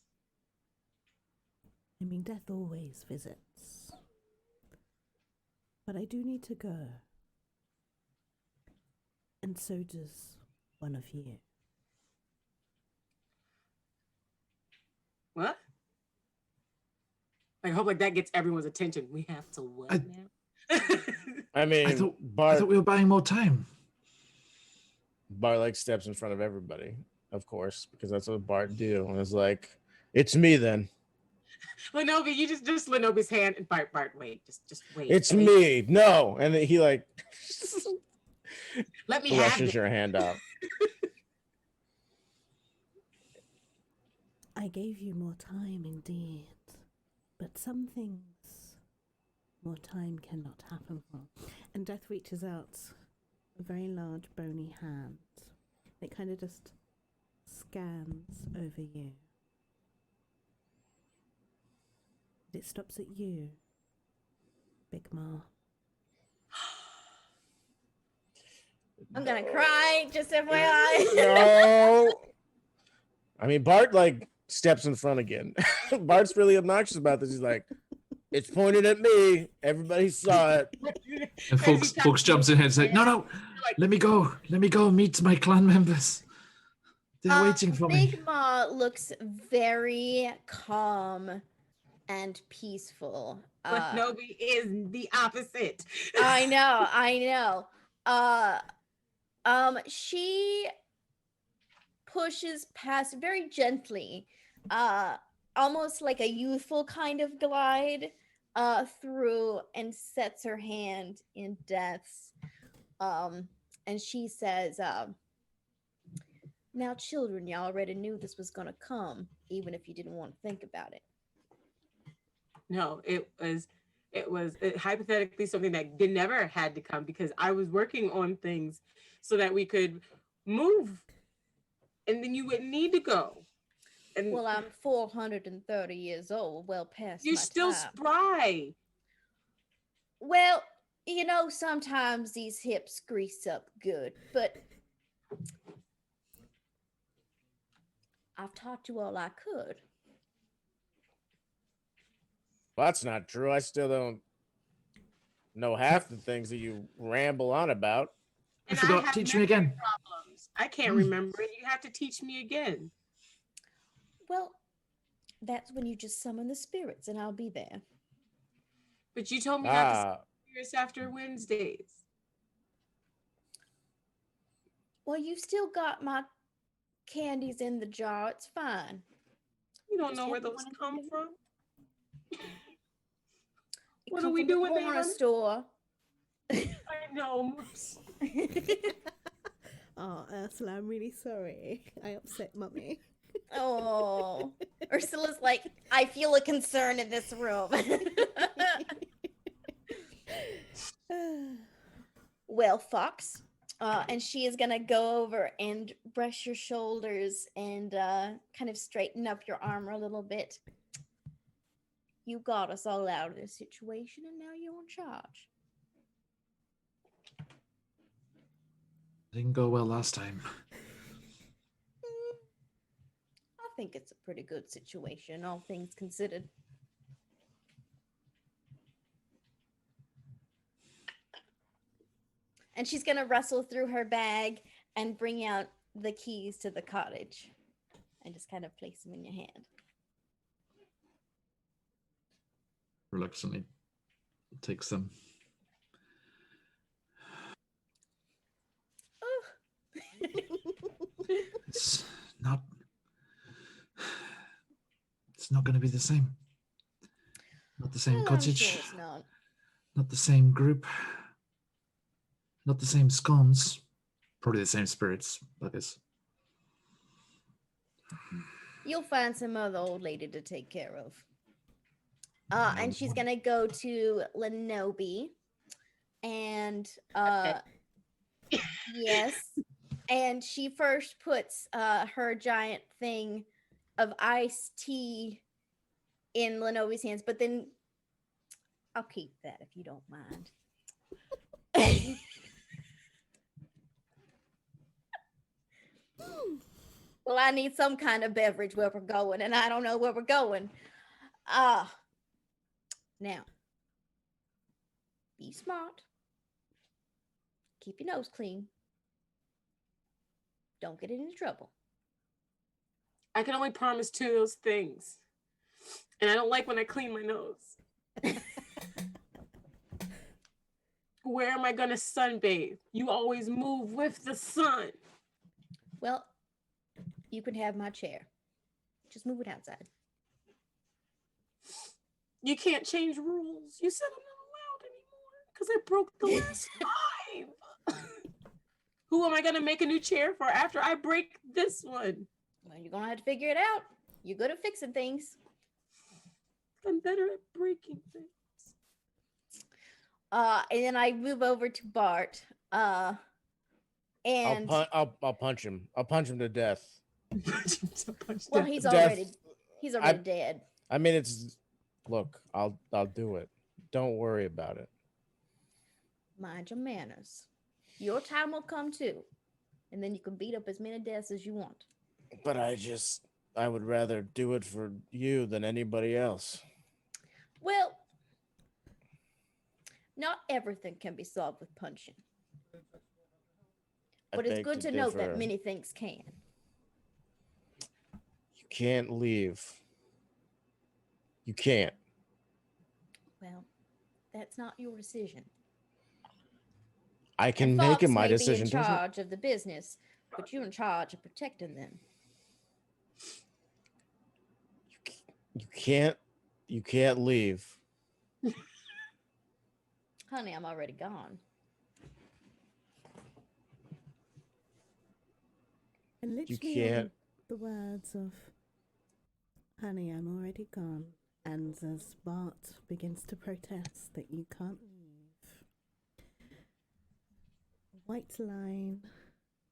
I mean, Death always visits. But I do need to go. And so does one of you. What? I hope like that gets everyone's attention. We have to what now? I mean, I thought Bart we were buying more time. like steps in front of everybody, of course, because that's what Bart do. And it's like, it's me then. Lenobi, you just Lenobi's hand and Bart, wait, just wait. It's me. No. And then he like Let me have rushes it. your hand out. I gave you more time indeed. But some things more time cannot happen for. And Death reaches out a very large bony hand. It kind of just scans over you. It stops at you, Big Ma. I'm gonna cry, just FYI. No. I mean, Bart like steps in front again. Bart's really obnoxious about this. He's like, it's pointed at me. Everybody saw it. And folks jumps in and says, no, let me go meet my clan members. They're waiting for me. Big Ma looks very calm and peaceful. Lenobi is the opposite. I know. She pushes past very gently, almost like a youthful kind of glide, through and sets her hand in Death's. And she says, now children, you already knew this was gonna come, even if you didn't want to think about it. No, it was hypothetically something that never had to come because I was working on things so that we could move, and then you wouldn't need to go. And Well, I'm 430 years old, well past you're my still time. spry. Well, you know, sometimes these hips grease up good, but I've taught you all I could. Well, that's not true. I still don't know half the things that you ramble on about. I forgot. have Teach me again. Problems. I can't remember it. You have to teach me again. Well, that's when you just summon the spirits and I'll be there. But you told me not to see this after Wednesdays. Well, you still got my candies in the jar. It's fine. You don't Just know where haven't those wanted to come do it. from. It What come are we from the doing there, corner honey? store. I know. Oh, Ursula, I'm really sorry. I upset Mummy. Oh, Ursula's like, I feel a concern in this room. Well, Fox, and she is gonna go over and brush your shoulders and kind of straighten up your armor a little bit. You got us all out of this situation, and now you're in charge. Didn't go well last time. I think it's a pretty good situation, all things considered. And she's gonna rustle through her bag and bring out the keys to the cottage and just kind of place them in your hand. Reluctantly takes them. Oh. It's not going to be the same. Not the same Well, cottage. I'm sure it's not. Not the same group. Not the same scones. Probably the same spirits, I guess. You'll find some other old lady to take care of. And she's gonna go to Lenobi, and yes, and she first puts her giant thing of iced tea in Lenobi's hands, but then I'll keep that if you don't mind. Well, I need some kind of beverage where we're going, and I don't know where we're going. Now, be smart. Keep your nose clean. Don't get into trouble. I can only promise 2 of those things. And I don't like when I clean my nose. Where am I going to sunbathe? You always move with the sun. Well, you can have my chair. Just move it outside. You can't change rules. You said I'm not allowed anymore because I broke the last 5. Who am I going to make a new chair for after I break this one? Well, you're going to have to figure it out. You're good at fixing things. I'm better at breaking things. And then I move over to Bart. And I'll punch him. I'll punch him to death. Well, he's already dead. I mean, look, I'll do it. Don't worry about it. Mind your manners. Your time will come too. And then you can beat up as many deaths as you want. But I would rather do it for you than anybody else. Well, not everything can be solved with punching. But it's good to know that many things can. You can't leave. You can't. Well, that's not your decision. I can And make it Fox my may decision. be in charge of the business, but you're in charge of protecting them. You can't leave. Honey, I'm already gone. And You literally can't. the words of "Honey, I'm already gone," and as Bart begins to protest that you can't leave, a white line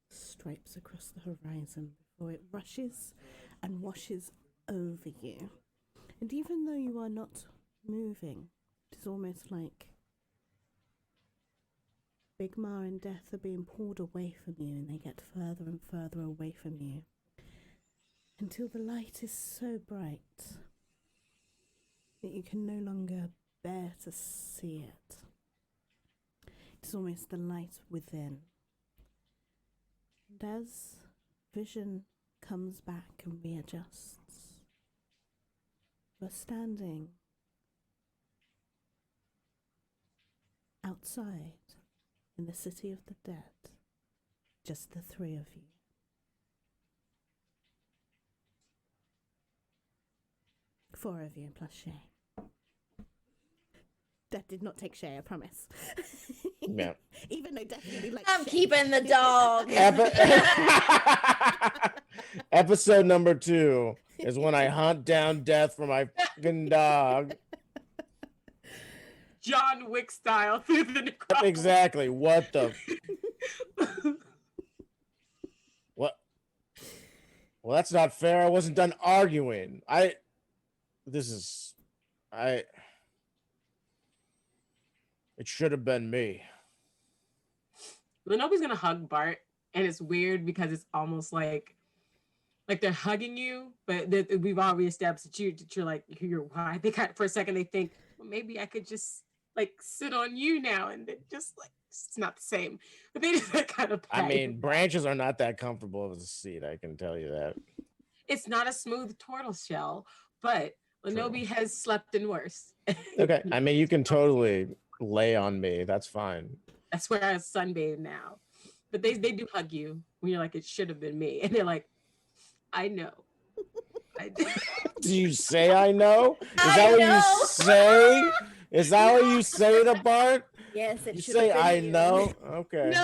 stripes across the horizon before it rushes and washes over you. And even though you are not moving, it is almost like Big Ma and Death are being pulled away from you, and they get further and further away from you until the light is so bright that you can no longer bear to see it. It's almost the light within. And as vision comes back and readjusts, you're standing outside in the city of the dead, just the 3 of you. Four of you plus Shay. Death did not take Shay, I promise. Yeah. Even though Death really likes I'm Shay. keeping the dog. Episode number 2 is when I hunt down Death for my fucking dog. John Wick style through the necropolis. Exactly. What the? What? Well, that's not fair. I wasn't done arguing. It should have been me. Lenobi's gonna hug Bart, and it's weird because it's almost like they're hugging you, but we've already established that you're like, why? I think for a second they think, well, maybe I could just like sit on you now and then just like It's not the same. But they just kind of I mean, branches are not that comfortable as a seat. I can tell you that. It's not a smooth turtle shell, but Lenobi has slept in worse. Okay. I mean, you can totally lay on me. That's fine. That's where I sunbathe now. But they do hug you when you're like, it should have been me. And they're like, I know. I did. Do you say I know? Is that what you say? Is that what you say to Bart? Yes, it You should say have been I you. know? Okay. No.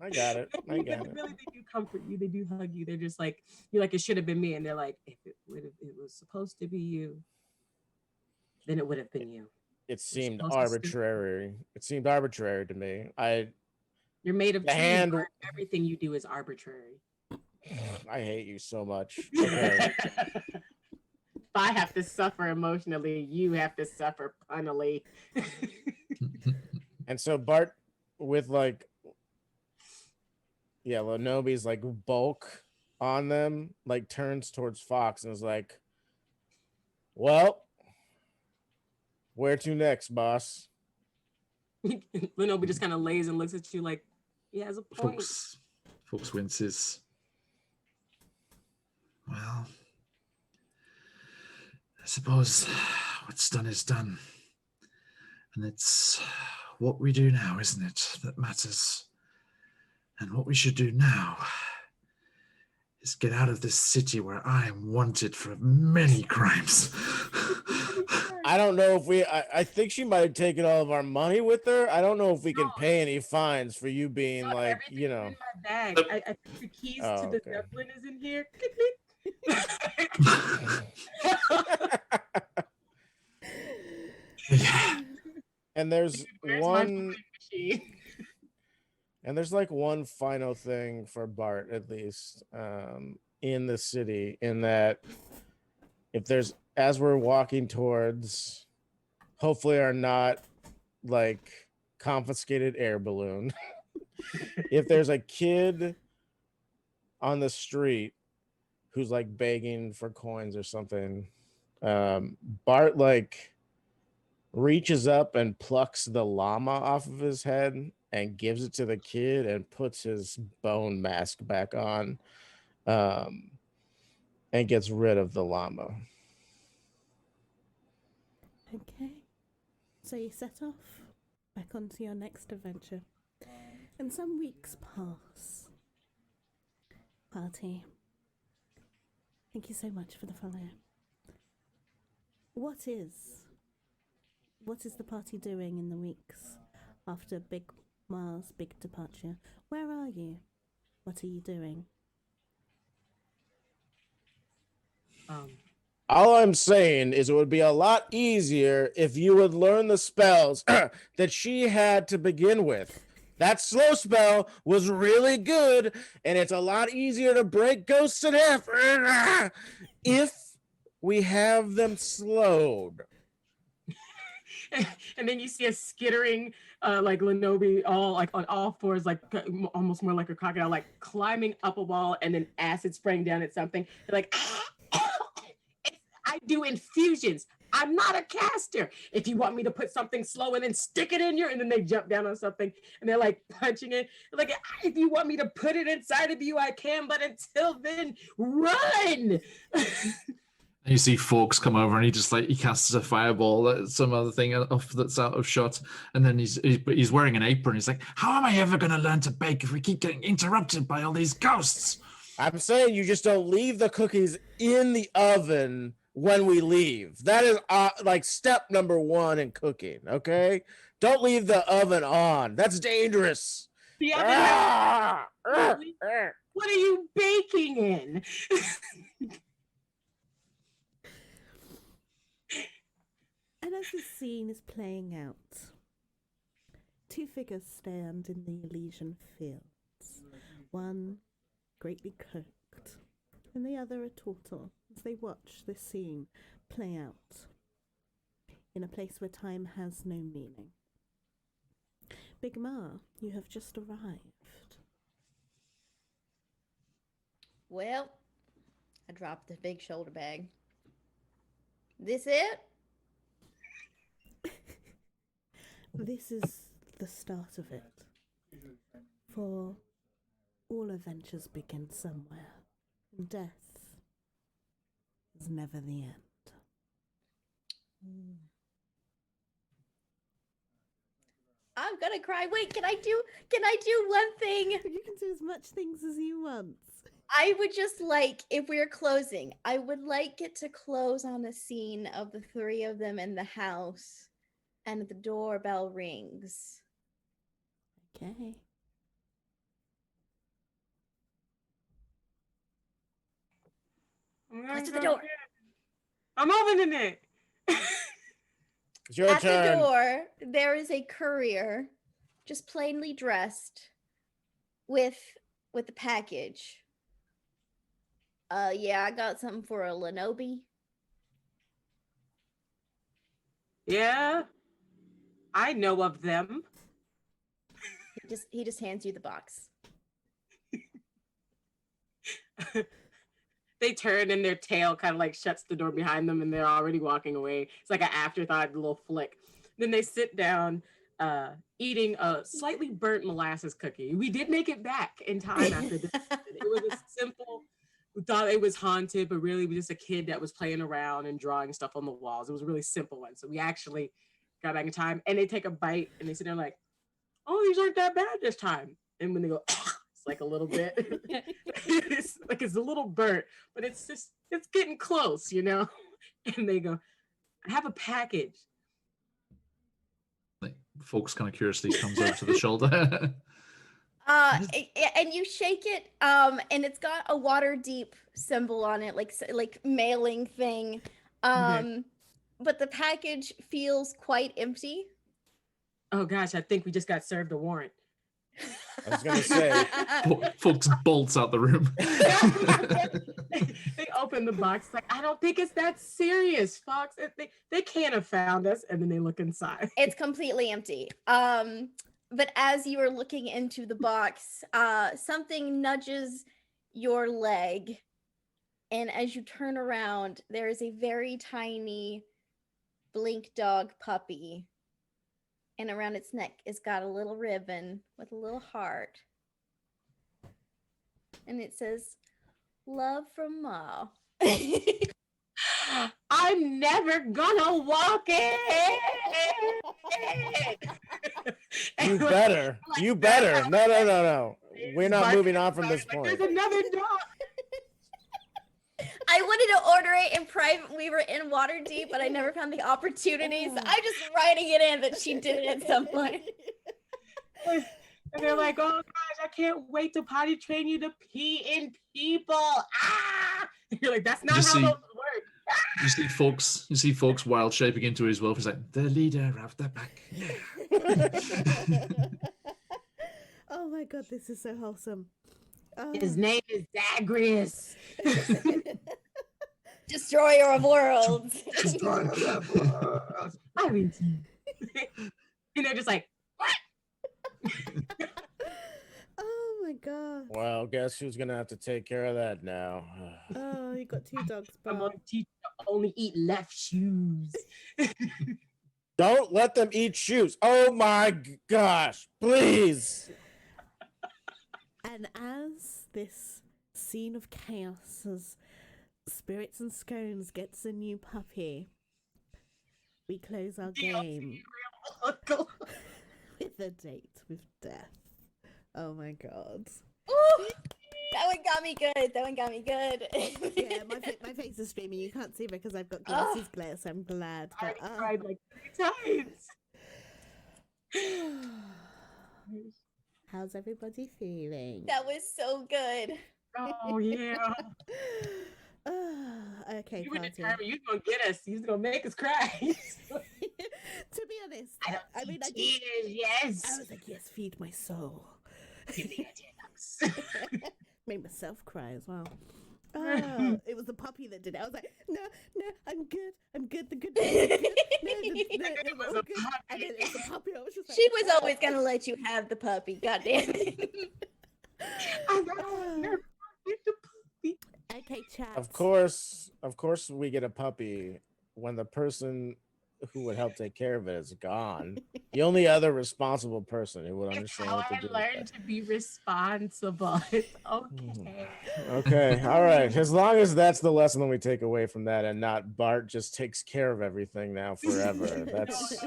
I got it. I got it. Really, they do comfort you. They do hug you. They're just like, you're like, it should have been me. And they're like, if it was supposed to be you, then it would have been you. It seemed arbitrary. It seemed arbitrary to me. You're made of The trees. hand- Bart. Everything you do is arbitrary. I hate you so much. Okay. If I have to suffer emotionally, you have to suffer punnily. And so Bart, with like, yeah, Lenobi's like bulk on them, like turns towards Fox and is like, well, where to next, boss? Lenobi just kind of lays and looks at you like he has a point. Fox winces. Well, I suppose what's done is done. And it's what we do now, isn't it, that matters. And what we should do now is get out of this city where I am wanted for many crimes. I don't know if I think she might have taken all of our money with her. I don't know if we can pay any fines for you being like, you know. In my bag. I think the keys to the Dublin is in here. And there's Where's one my machine? and there's like one final thing for Bart, at least, in the city, in that if there's, as we're walking towards hopefully our not like confiscated air balloon, if there's a kid on the street who's like begging for coins or something, Bart like reaches up and plucks the llama off of his head and gives it to the kid and puts his bone mask back on, and gets rid of the llama. Okay. So you set off back onto your next adventure. And some weeks pass. Party. Thank you so much for the follow. What is the party doing in the weeks after Big Miles' big departure? Where are you? What are you doing? All I'm saying is it would be a lot easier if you would learn the spells that she had to begin with. That slow spell was really good, and it's a lot easier to break ghosts in half if we have them slowed. And then you see a skittering, like Lenobi, all like on all fours, like almost more like a crocodile, like climbing up a wall and then acid spraying down at something. They're like, I do infusions. I'm not a caster. If you want me to put something slow and then stick it in you, and then they jump down on something and they're like punching it. Like, if you want me to put it inside of you, I can, but until then, run. And you see Forks come over and he casts a fireball at some other thing off that's out of shot. And then he's wearing an apron. He's like, how am I ever going to learn to bake if we keep getting interrupted by all these ghosts? I'm saying you just don't leave the cookies in the oven when we leave. That is like step number 1 in cooking, okay? Don't leave the oven on. That's dangerous. The oven what are you baking in? And as the scene is playing out, 2 figures stand in the Elysian fields. One greatly cooked, and the other a turtle, as they watch this scene play out in a place where time has no meaning. Big Ma, you have just arrived. Well, I dropped the big shoulder bag. This it? This is the start of it. For all adventures begin somewhere, and death is never the end. I'm gonna cry. Wait, can I do one thing? You can do as much things as you want. I would just like, if we're closing, I would like it to close on a scene of the three of them in the house and the doorbell rings. Okay. Close to the door. I'm opening it. It's your At turn. the door, there is a courier, just plainly dressed, with the package. Yeah, I got something for a Lenobi. Yeah, I know of them. He just hands you the box. They turn and their tail kind of like shuts the door behind them and they're already walking away. It's like an afterthought, a little flick. Then they sit down eating a slightly burnt molasses cookie. We did make it back in time after this. It was a simple, we thought it was haunted, but really it was just a kid that was playing around and drawing stuff on the walls. It was a really simple one. So we actually got back in time and they take a bite and they sit there like, oh, these aren't that bad this time. And when they go, it's like a little bit, it's a little burnt, but it's getting close, you know? And they go, I have a package. Like, folks kind of curiously comes over to the shoulder. And you shake it, and it's got a water deep symbol on it, like mailing thing. But the package feels quite empty. Oh gosh, I think we just got served a warrant. I was gonna say, folks bolts out the room. They open the box like, I don't think it's that serious, Fox. They can't have found us. And then they look inside. It's completely empty. But as you are looking into the box, something nudges your leg, and as you turn around, there is a very tiny blink dog puppy. And around its neck, it's got a little ribbon with a little heart. And it says, "Love from Ma." I'm never gonna walk it. you better. No. We're not moving on from this point. There's another dog. I wanted to order it in private. We were in Waterdeep, but I never found the opportunity. So I'm just writing it in that she did it at some point. And they're like, oh gosh, I can't wait to potty train you to pee in people. Ah! And you're like, that's not how those work. You see folks wild shaping into his wolf. He's like, the leader of the pack. Oh my god, this is so wholesome. His name is Zagreus. Destroyer of worlds. I mean, and they're just like, what? Oh my god. Well, guess who's gonna have to take care of that now? Oh, you got two dogs. I'm Bob. gonna teach you to only eat left shoes. Don't let them eat shoes. Oh my gosh, please. And as this scene of chaos, as Spirits and Scones gets a new puppy, we close our game with a date with death. Oh my god. Ooh, that one got me good. Yeah, my face is streaming. You can't see because I've got glasses glare, so I'm glad. I But, cried like 3 times. how's everybody feeling? That was so good. Oh yeah. Okay, You were party. determined. You was gonna get us. You was gonna make us cry. To be honest, I mean, I tears. Yes. was like, yes, feed my soul. Give me a tear. Made myself cry as well. Oh, it was the puppy that did it. I was like, no, I'm good. The good. It was all good. And then it was the puppy. I was just like, She was always gonna let you have the puppy. God damn it. Okay, chat. Of course, we get a puppy when the person who would help take care of it is gone. The only other responsible person who would It's understand how what to I do with learned that. to be responsible. It's okay. Okay, all right. As long as that's the lesson that we take away from that, and not Bart just takes care of everything now forever.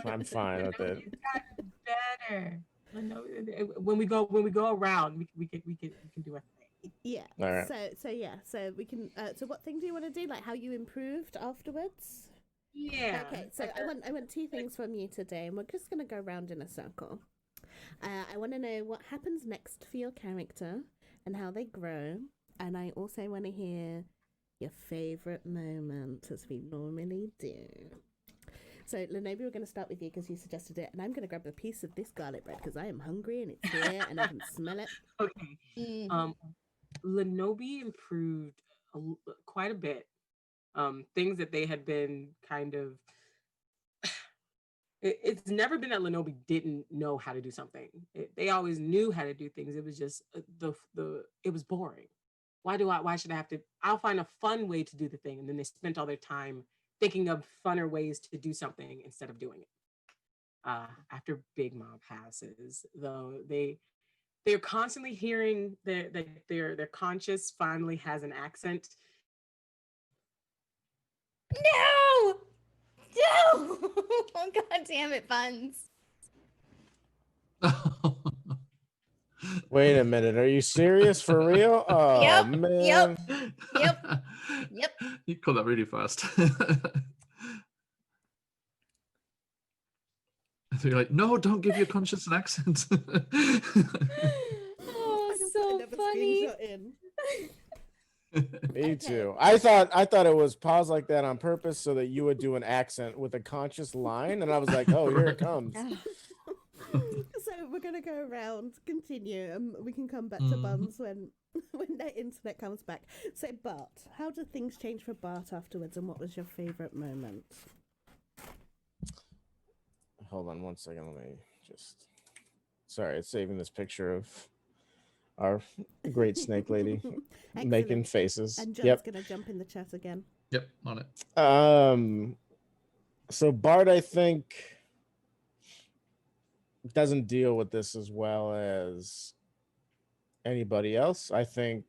I'm fine with it. It's gotten better. I know when we go around, we can do a thing. Yeah. All right. So we can. So what thing do you want to do? Like how you improved afterwards? Yeah. Okay. So I want two things from you today, and we're just gonna go round in a circle. I want to know what happens next for your character and how they grow, and I also want to hear your favorite moment, as we normally do. So, Lenobi, we're going to start with you because you suggested it, and I'm going to grab a piece of this garlic bread because I am hungry and it's here and I can smell it. Okay. Lenobi improved quite a bit. Things that they had been kind of. It's never been that Lenobi didn't know how to do something. They always knew how to do things. It was just it was boring. Why should I have to? I'll find a fun way to do the thing, and then they spent all their time thinking of funner ways to do something instead of doing it. After Big Mom passes, though, they're constantly hearing that their conscious finally has an accent. No! No! Oh, God damn it, Buns. Wait a minute. Are you serious for real? Oh Yep, man. Yep. You caught that really fast. So you're like, no, don't give your conscious an accent. Oh, I just so put another funny. screenshot in. Me too. I thought it was paused like that on purpose so that you would do an accent with a conscious line, and I was like, oh, here it comes. So we're gonna go around, continue, and we can come back to Buns when the internet comes back. So Bart, how did things change for Bart afterwards, and what was your favorite moment? Hold on one second. Let me just. Sorry, it's saving this picture of our great snake lady making faces. And John's gonna jump in the chat again. Yep, on it. So Bart, I think, doesn't deal with this as well as anybody else. I think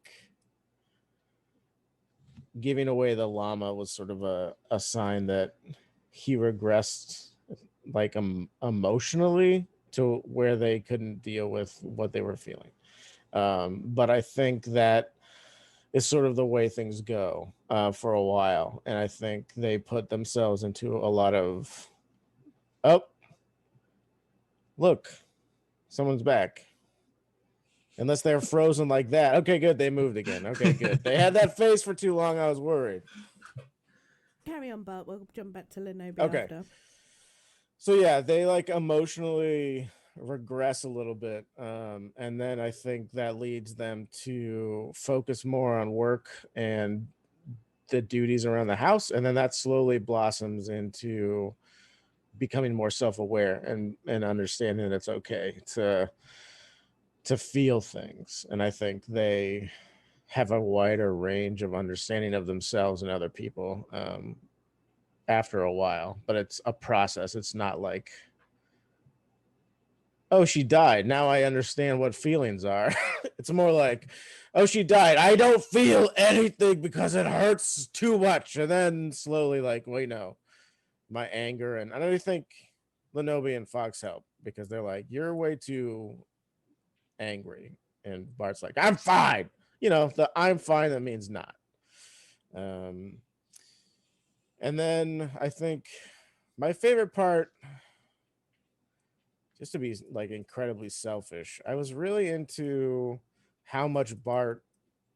giving away the llama was sort of a sign that he regressed, like, emotionally to where they couldn't deal with what they were feeling. But I think that is sort of the way things go for a while. And I think they put themselves into a lot of, oh, look, someone's back. Unless they're frozen like that. Okay, good. They moved again. Okay, good. They had that face for too long. I was worried. Carry on, Bart. We'll jump back to Lenobi after. So yeah, they like emotionally regress a little bit. And then I think that leads them to focus more on work and the duties around the house. And then that slowly blossoms into becoming more self-aware and understanding that it's okay to feel things. And I think they have a wider range of understanding of themselves and other people after a while, but it's a process. It's not like, oh, she died, now I understand what feelings are. It's more like, oh, she died, I don't feel anything because it hurts too much. And then slowly, like, wait, no, my anger. And I don't think Lenobi and Fox help because they're like, you're way too angry. And Bart's like, I'm fine. You know, the I'm fine, that means not. And then I think my favorite part, just to be like incredibly selfish, I was really into how much Bart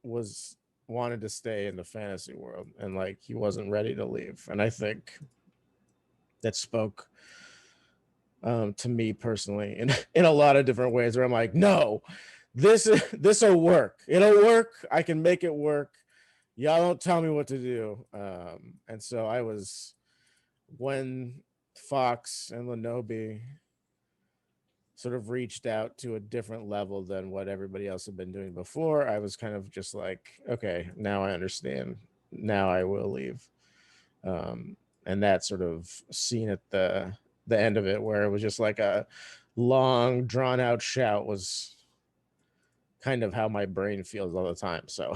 wanted to stay in the fantasy world and like he wasn't ready to leave. And I think that spoke to me personally in a lot of different ways where I'm like, no, this will work. It'll work. I can make it work. Y'all don't tell me what to do. And so I was, when Fox and Lenobi sort of reached out to a different level than what everybody else had been doing before, I was kind of just like, okay, now I understand. Now I will leave. and that sort of scene at the end of it, where it was just like a long, drawn out shout, was kind of how my brain feels all the time. So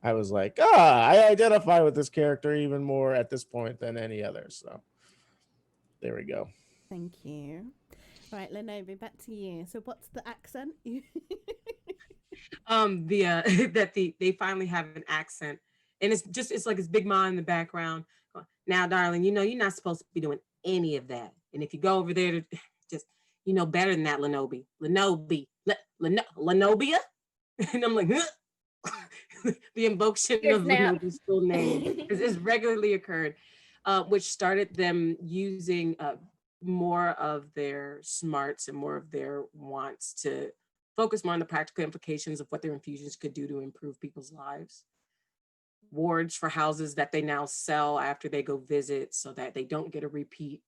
I was like, I identify with this character even more at this point than any other. So there we go. Thank you. Right, Lenobi, back to you. So what's the accent? They finally have an accent, and it's like his big ma in the background. Now, darling, you know you're not supposed to be doing any of that, and if you go over there to just, you know better than that, Lenobia, and I'm like, the invocation of Lenobia's full name is regularly occurred, which started them using more of their smarts and more of their wants to focus more on the practical implications of what their infusions could do to improve people's lives. Wards for houses that they now sell after they go visit, so that they don't get a repeat.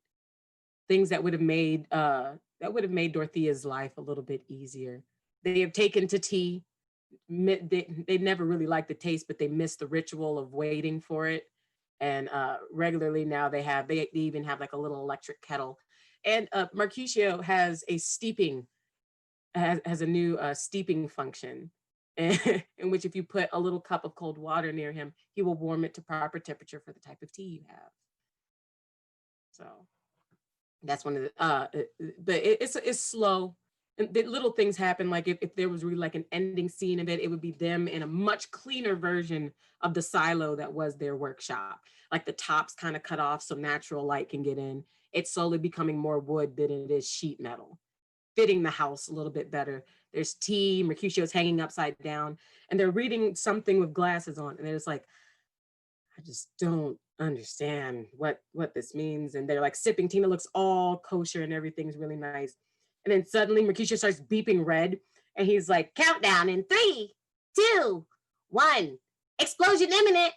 Things that would have made Dorothea's life a little bit easier. They have taken to tea. They never really liked the taste, but they miss the ritual of waiting for it. And regularly now they even have like a little electric kettle. And Mercutio has a steeping, has a new steeping function, in which if you put a little cup of cold water near him, he will warm it to proper temperature for the type of tea you have. So that's one of the, but it's slow. And the little things happen, like if there was really like an ending scene of it, it would be them in a much cleaner version of the silo that was their workshop. Like the top's kind of cut off so natural light can get in. It's slowly becoming more wood than it is sheet metal, fitting the house a little bit better. There's tea, Mercutio's hanging upside down, and they're reading something with glasses on, and they're just like, I just don't understand what this means. And they're like sipping. Tina looks all kosher and everything's really nice. And then suddenly Mercutio starts beeping red, and he's like, countdown in 3, 2, 1, explosion imminent.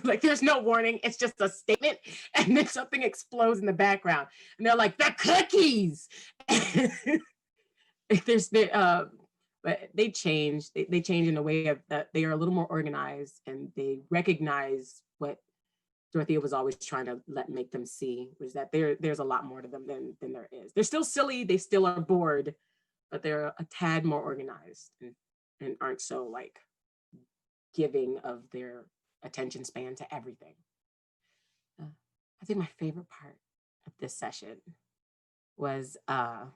Like there's no warning, it's just a statement, and then something explodes in the background, and they're like, the cookies. But they change. They change in a way of that they are a little more organized, and they recognize what Dorothea was always trying to make them see, was that there's a lot more to them than there is. They're still silly, they still are bored, but they're a tad more organized and aren't so like giving of their attention span to everything. I think my favorite part of this session was how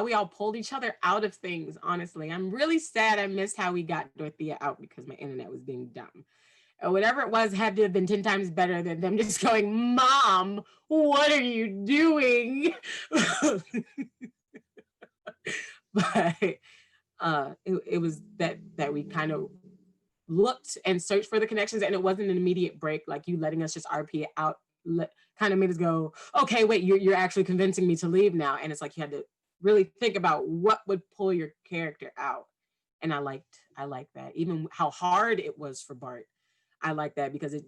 we all pulled each other out of things, honestly. I'm really sad I missed how we got Dorothea out because my internet was being dumb. Or whatever it was had to have been 10 times better than them just going, Mom, what are you doing? But it was that we kind of looked and searched for the connections, and it wasn't an immediate break, like you letting us just RP it out, kind of made us go, okay, wait, you're actually convincing me to leave now. And it's like you had to really think about what would pull your character out. And I liked that. Even how hard it was for Bart, I like that, because it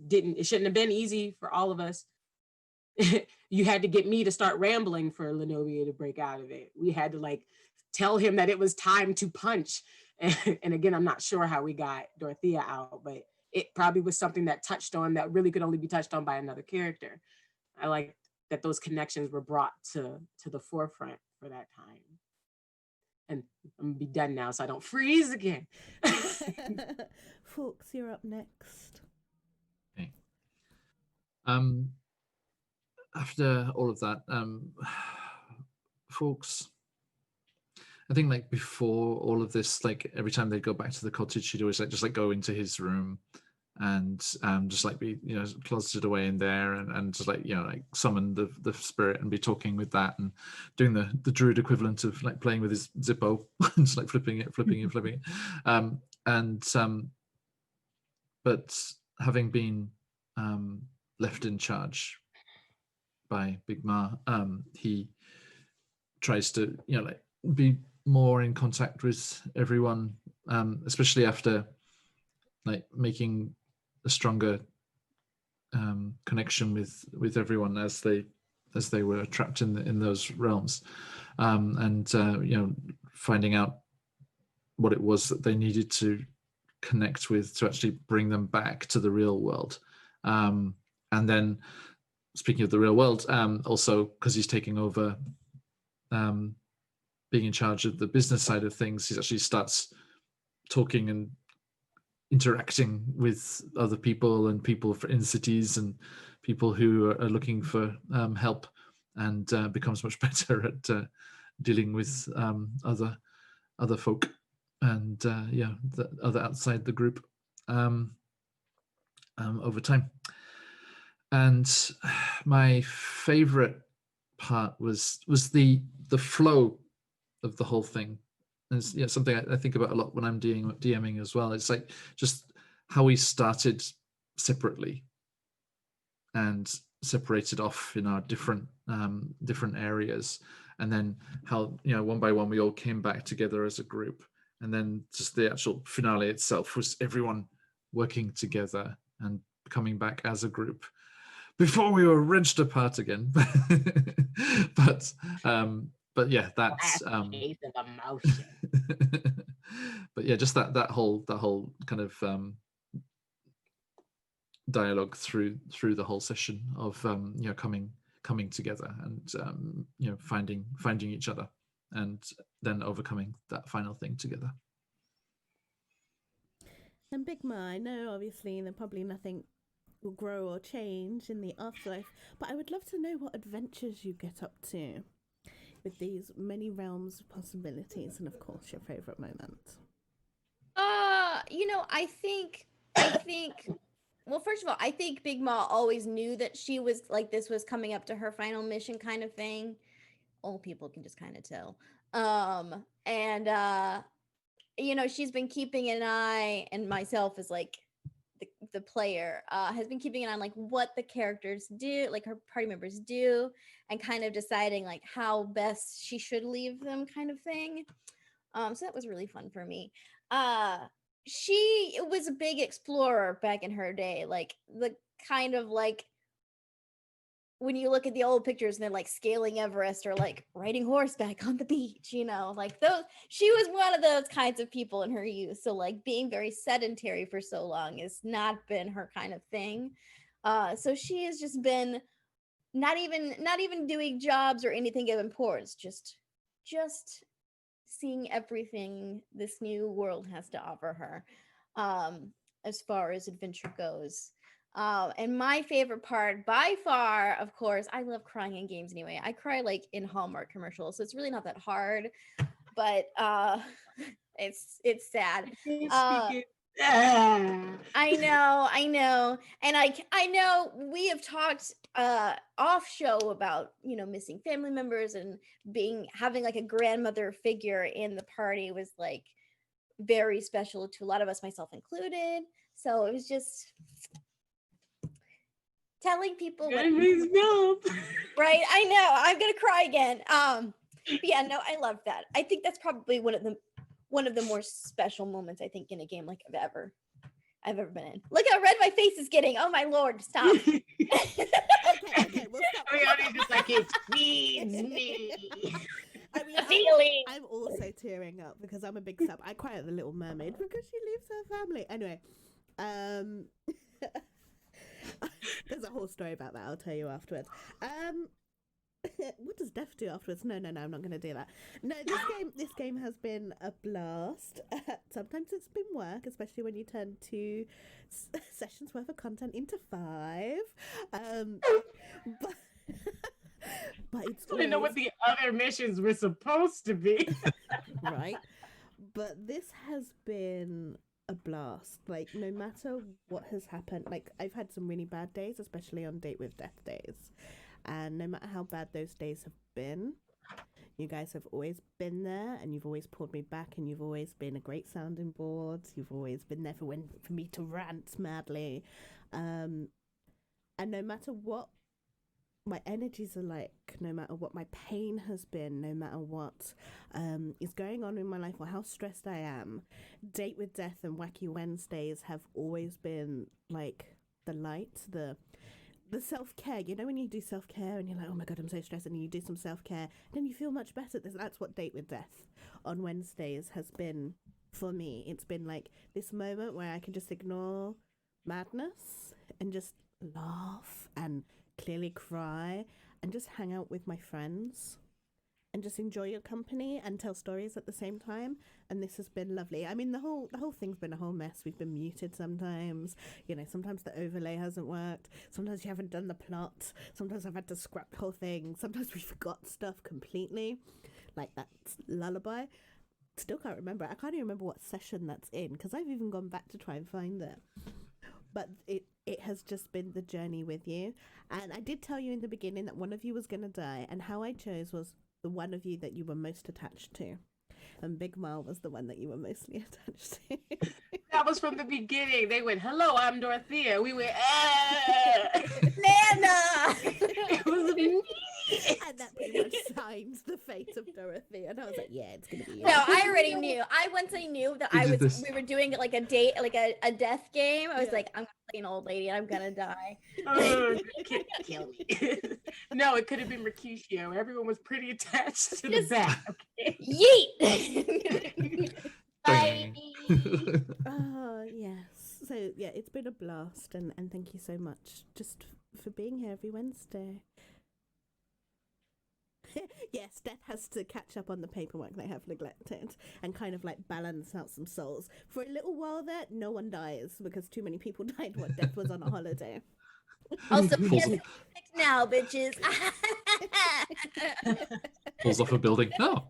shouldn't have been easy for all of us. You had to get me to start rambling for Lenobia to break out of it. We had to like tell him that it was time to punch. And again, I'm not sure how we got Dorothea out, but it probably was something that touched on that really could only be touched on by another character. I like that those connections were brought to the forefront for that time. And I'm gonna be done now so I don't freeze again. Fawkes, you're up next. Okay. After all of that, Fawkes, I think like before all of this, like every time they go back to the cottage, she'd always like just like go into his room and just like be, you know, closeted away in there and just like, you know, like summon the spirit and be talking with that and doing the druid equivalent of like playing with his Zippo and just like flipping it. But having been left in charge by Big Ma, he tries to, you know, like be more in contact with everyone, especially after like making a stronger connection with everyone as they were trapped in those realms, and you know, finding out what it was that they needed to connect with to actually bring them back to the real world. And then, speaking of the real world, also because he's taking over being in charge of the business side of things, he actually starts talking and interacting with other people and people in cities and people who are looking for help, and becomes much better at dealing with other folk and the other outside the group over time. And my favorite part was the flow of the whole thing. And it's something I think about a lot when I'm DMing as well. It's like just how we started separately and separated off in our different areas, and then how one by one we all came back together as a group, and then just the actual finale itself was everyone working together and coming back as a group before we were wrenched apart again. But yeah, that's Case of emotion. but yeah, just that whole kind of dialogue through the whole session of coming together and finding each other and then overcoming that final thing together. And Big Ma, I know obviously that probably nothing will grow or change in the afterlife, but I would love to know what adventures you get up to with these many realms of possibilities, and of course your favorite moment. I think well, first of all, I think Big Ma always knew that she was like, this was coming up to her final mission kind of thing. Old people can just kind of tell. She's been keeping an eye, and myself as like the player has been keeping an eye on like what the characters do, like her party members do, and kind of deciding like how best she should leave them kind of thing. So that was really fun for me. She was a big explorer back in her day, like the kind of like when you look at the old pictures and they're like scaling Everest or like riding horseback on the beach, like those. She was one of those kinds of people in her youth. So like being very sedentary for so long has not been her kind of thing. So she has just been not even doing jobs or anything of importance, just seeing everything this new world has to offer her, as far as adventure goes. And my favorite part by far, of course, I love crying in games anyway. I cry like in Hallmark commercials, so it's really not that hard, but it's sad. I know. And I know we have talked off show about, missing family members, and having like a grandmother figure in the party was like very special to a lot of us, myself included. So it was just telling people right. I know, I'm gonna cry again. But yeah, no, I love that. I think that's probably one of the more special moments I think in a game like I've ever been in. Look how red my face is getting. Oh my lord, stop. Okay, we'll stop. Everybody's just like, it feeds me. I mean, feeling. I'm also tearing up because I'm a big sub. I cry at the Little Mermaid because she leaves her family. Anyway, there's a whole story about that. I'll tell you afterwards. What does Death do afterwards? No, I'm not going to do that. No, this game has been a blast. Sometimes it's been work, especially when you turn 2 sessions worth of content into 5. But it's I didn't know what the other missions were supposed to be. Right. But this has been a blast. Like, no matter what has happened, like, I've had some really bad days, especially on Date with Death days. And no matter how bad those days have been, you guys have always been there, and you've always pulled me back, and you've always been a great sounding board. You've always been there for me to rant madly. And no matter what my energies are like, no matter what my pain has been, no matter what is going on in my life or how stressed I am, Date with Death and Wacky Wednesdays have always been like the light, the self-care. When you do self-care and you're like, oh my god, I'm so stressed, and you do some self-care, then you feel much better. That's what Date with Death on Wednesdays has been for me. It's been like this moment where I can just ignore madness, and just laugh and clearly cry and just hang out with my friends and just enjoy your company and tell stories at the same time. And this has been lovely. I mean, the whole thing's been a whole mess. We've been muted sometimes. You know, sometimes the overlay hasn't worked. Sometimes you haven't done the plot. Sometimes I've had to scrap the whole thing. Sometimes we forgot stuff completely, like that lullaby. Still can't remember. I can't even remember what session that's in because I've even gone back to try and find it. But it has just been the journey with you. And I did tell you in the beginning that one of you was going to die, and how I chose was the one of you that you were most attached to. And Big Mal was the one that you were mostly attached to. That was from the beginning. They went, "Hello, I'm Dorothea." We went, "Ah, Nana. it was me." And that pretty much signed the fate of Dorothea. And I was like, yeah, it's going to be you. No, I already knew. Once I knew that we were doing like a date, like a death game. I was like, I'm gonna play an old lady and I'm gonna die. Oh, you can't kill me. No, it could have been Mercutio. Everyone was pretty attached to the back. Okay? Yeet. Bye. Oh, yes. So, yeah, it's been a blast. And thank you so much just for being here every Wednesday. Yes, Death has to catch up on the paperwork they have neglected and kind of like balance out some souls. For a little while there, no one dies because too many people died when Death was on a holiday. Also, yes, now, bitches. Pulls off a building. Oh.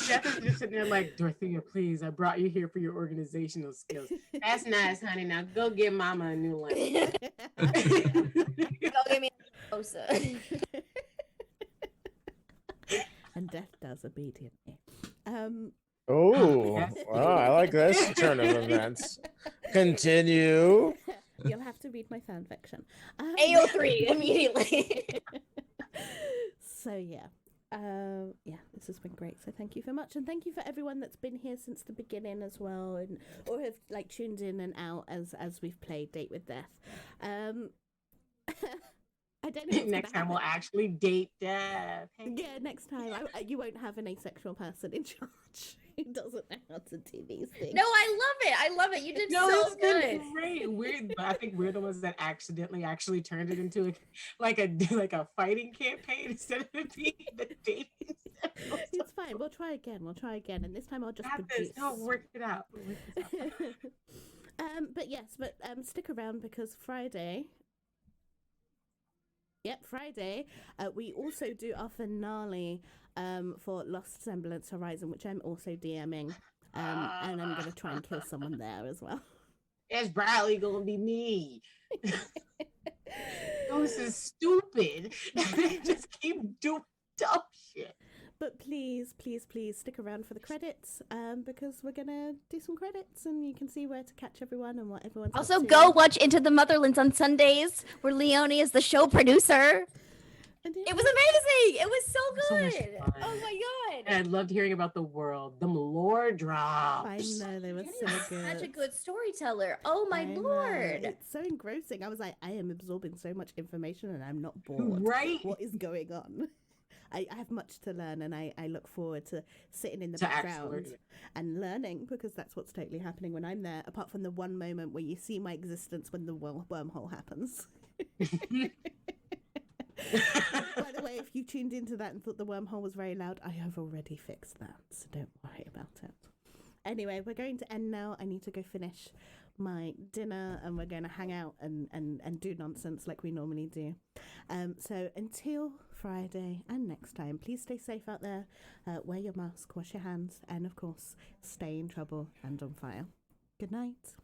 Death is just sitting there like, "Dorothea, please, I brought you here for your organizational skills." "That's nice, honey. Now go give mama a new lamp." Go give me a Rosa. And Death does obediently. Oh, Yes. wow, I like this turn of events. Continue. You'll have to read my fan fiction. AO3 immediately. So yeah. Yeah, this has been great. So thank you so much, and thank you for everyone that's been here since the beginning as well, and or have like tuned in and out as we've played Date with Death. I don't know. What's Next gonna time we'll happen. actually date Death. Yeah, next time you won't have an asexual person in charge who doesn't know how to do these things. No, I love it. I love it. You did No, so it's been good. great. I think we're the ones that accidentally actually turned it into like a fighting campaign instead of it being the dating. It's fine. We'll try again, and this time I'll just Got produce. this. No, work it out. We'll work this out. Stick around because Friday. Yep, Friday. We also do our finale for Lost Semblance Horizon, which I'm also DMing, and I'm gonna try and kill someone there as well. It's probably gonna be me. Oh, this is stupid. They just keep doing dumb shit. But please stick around for the credits, because we're gonna do some credits, and you can see where to catch everyone and what everyone's Also, up to. go watch Into the Motherlands on Sundays, where Leone is the show producer. And It was amazing. It was so So much good. fun. Oh my god. And I loved hearing about the world. Them lore I drops. know they were Jenny so was good. such a good storyteller. Oh my I know. lord. It's so engrossing. I was like, I am absorbing so much information and I'm not bored. Right? What is going on? I have much to learn, and I look forward to sitting in the To background actually- and learning, because that's what's totally happening when I'm there, apart from the one moment where you see my existence when the wormhole happens. By the way, if you tuned into that and thought the wormhole was very loud, I have already fixed that, so don't worry about it. Anyway, we're going to end now. I need to go finish my dinner, and we're going to hang out and do nonsense like we normally do. So until Friday and next time, please stay safe out there, wear your mask, wash your hands, and of course, stay in trouble and on fire. Good night.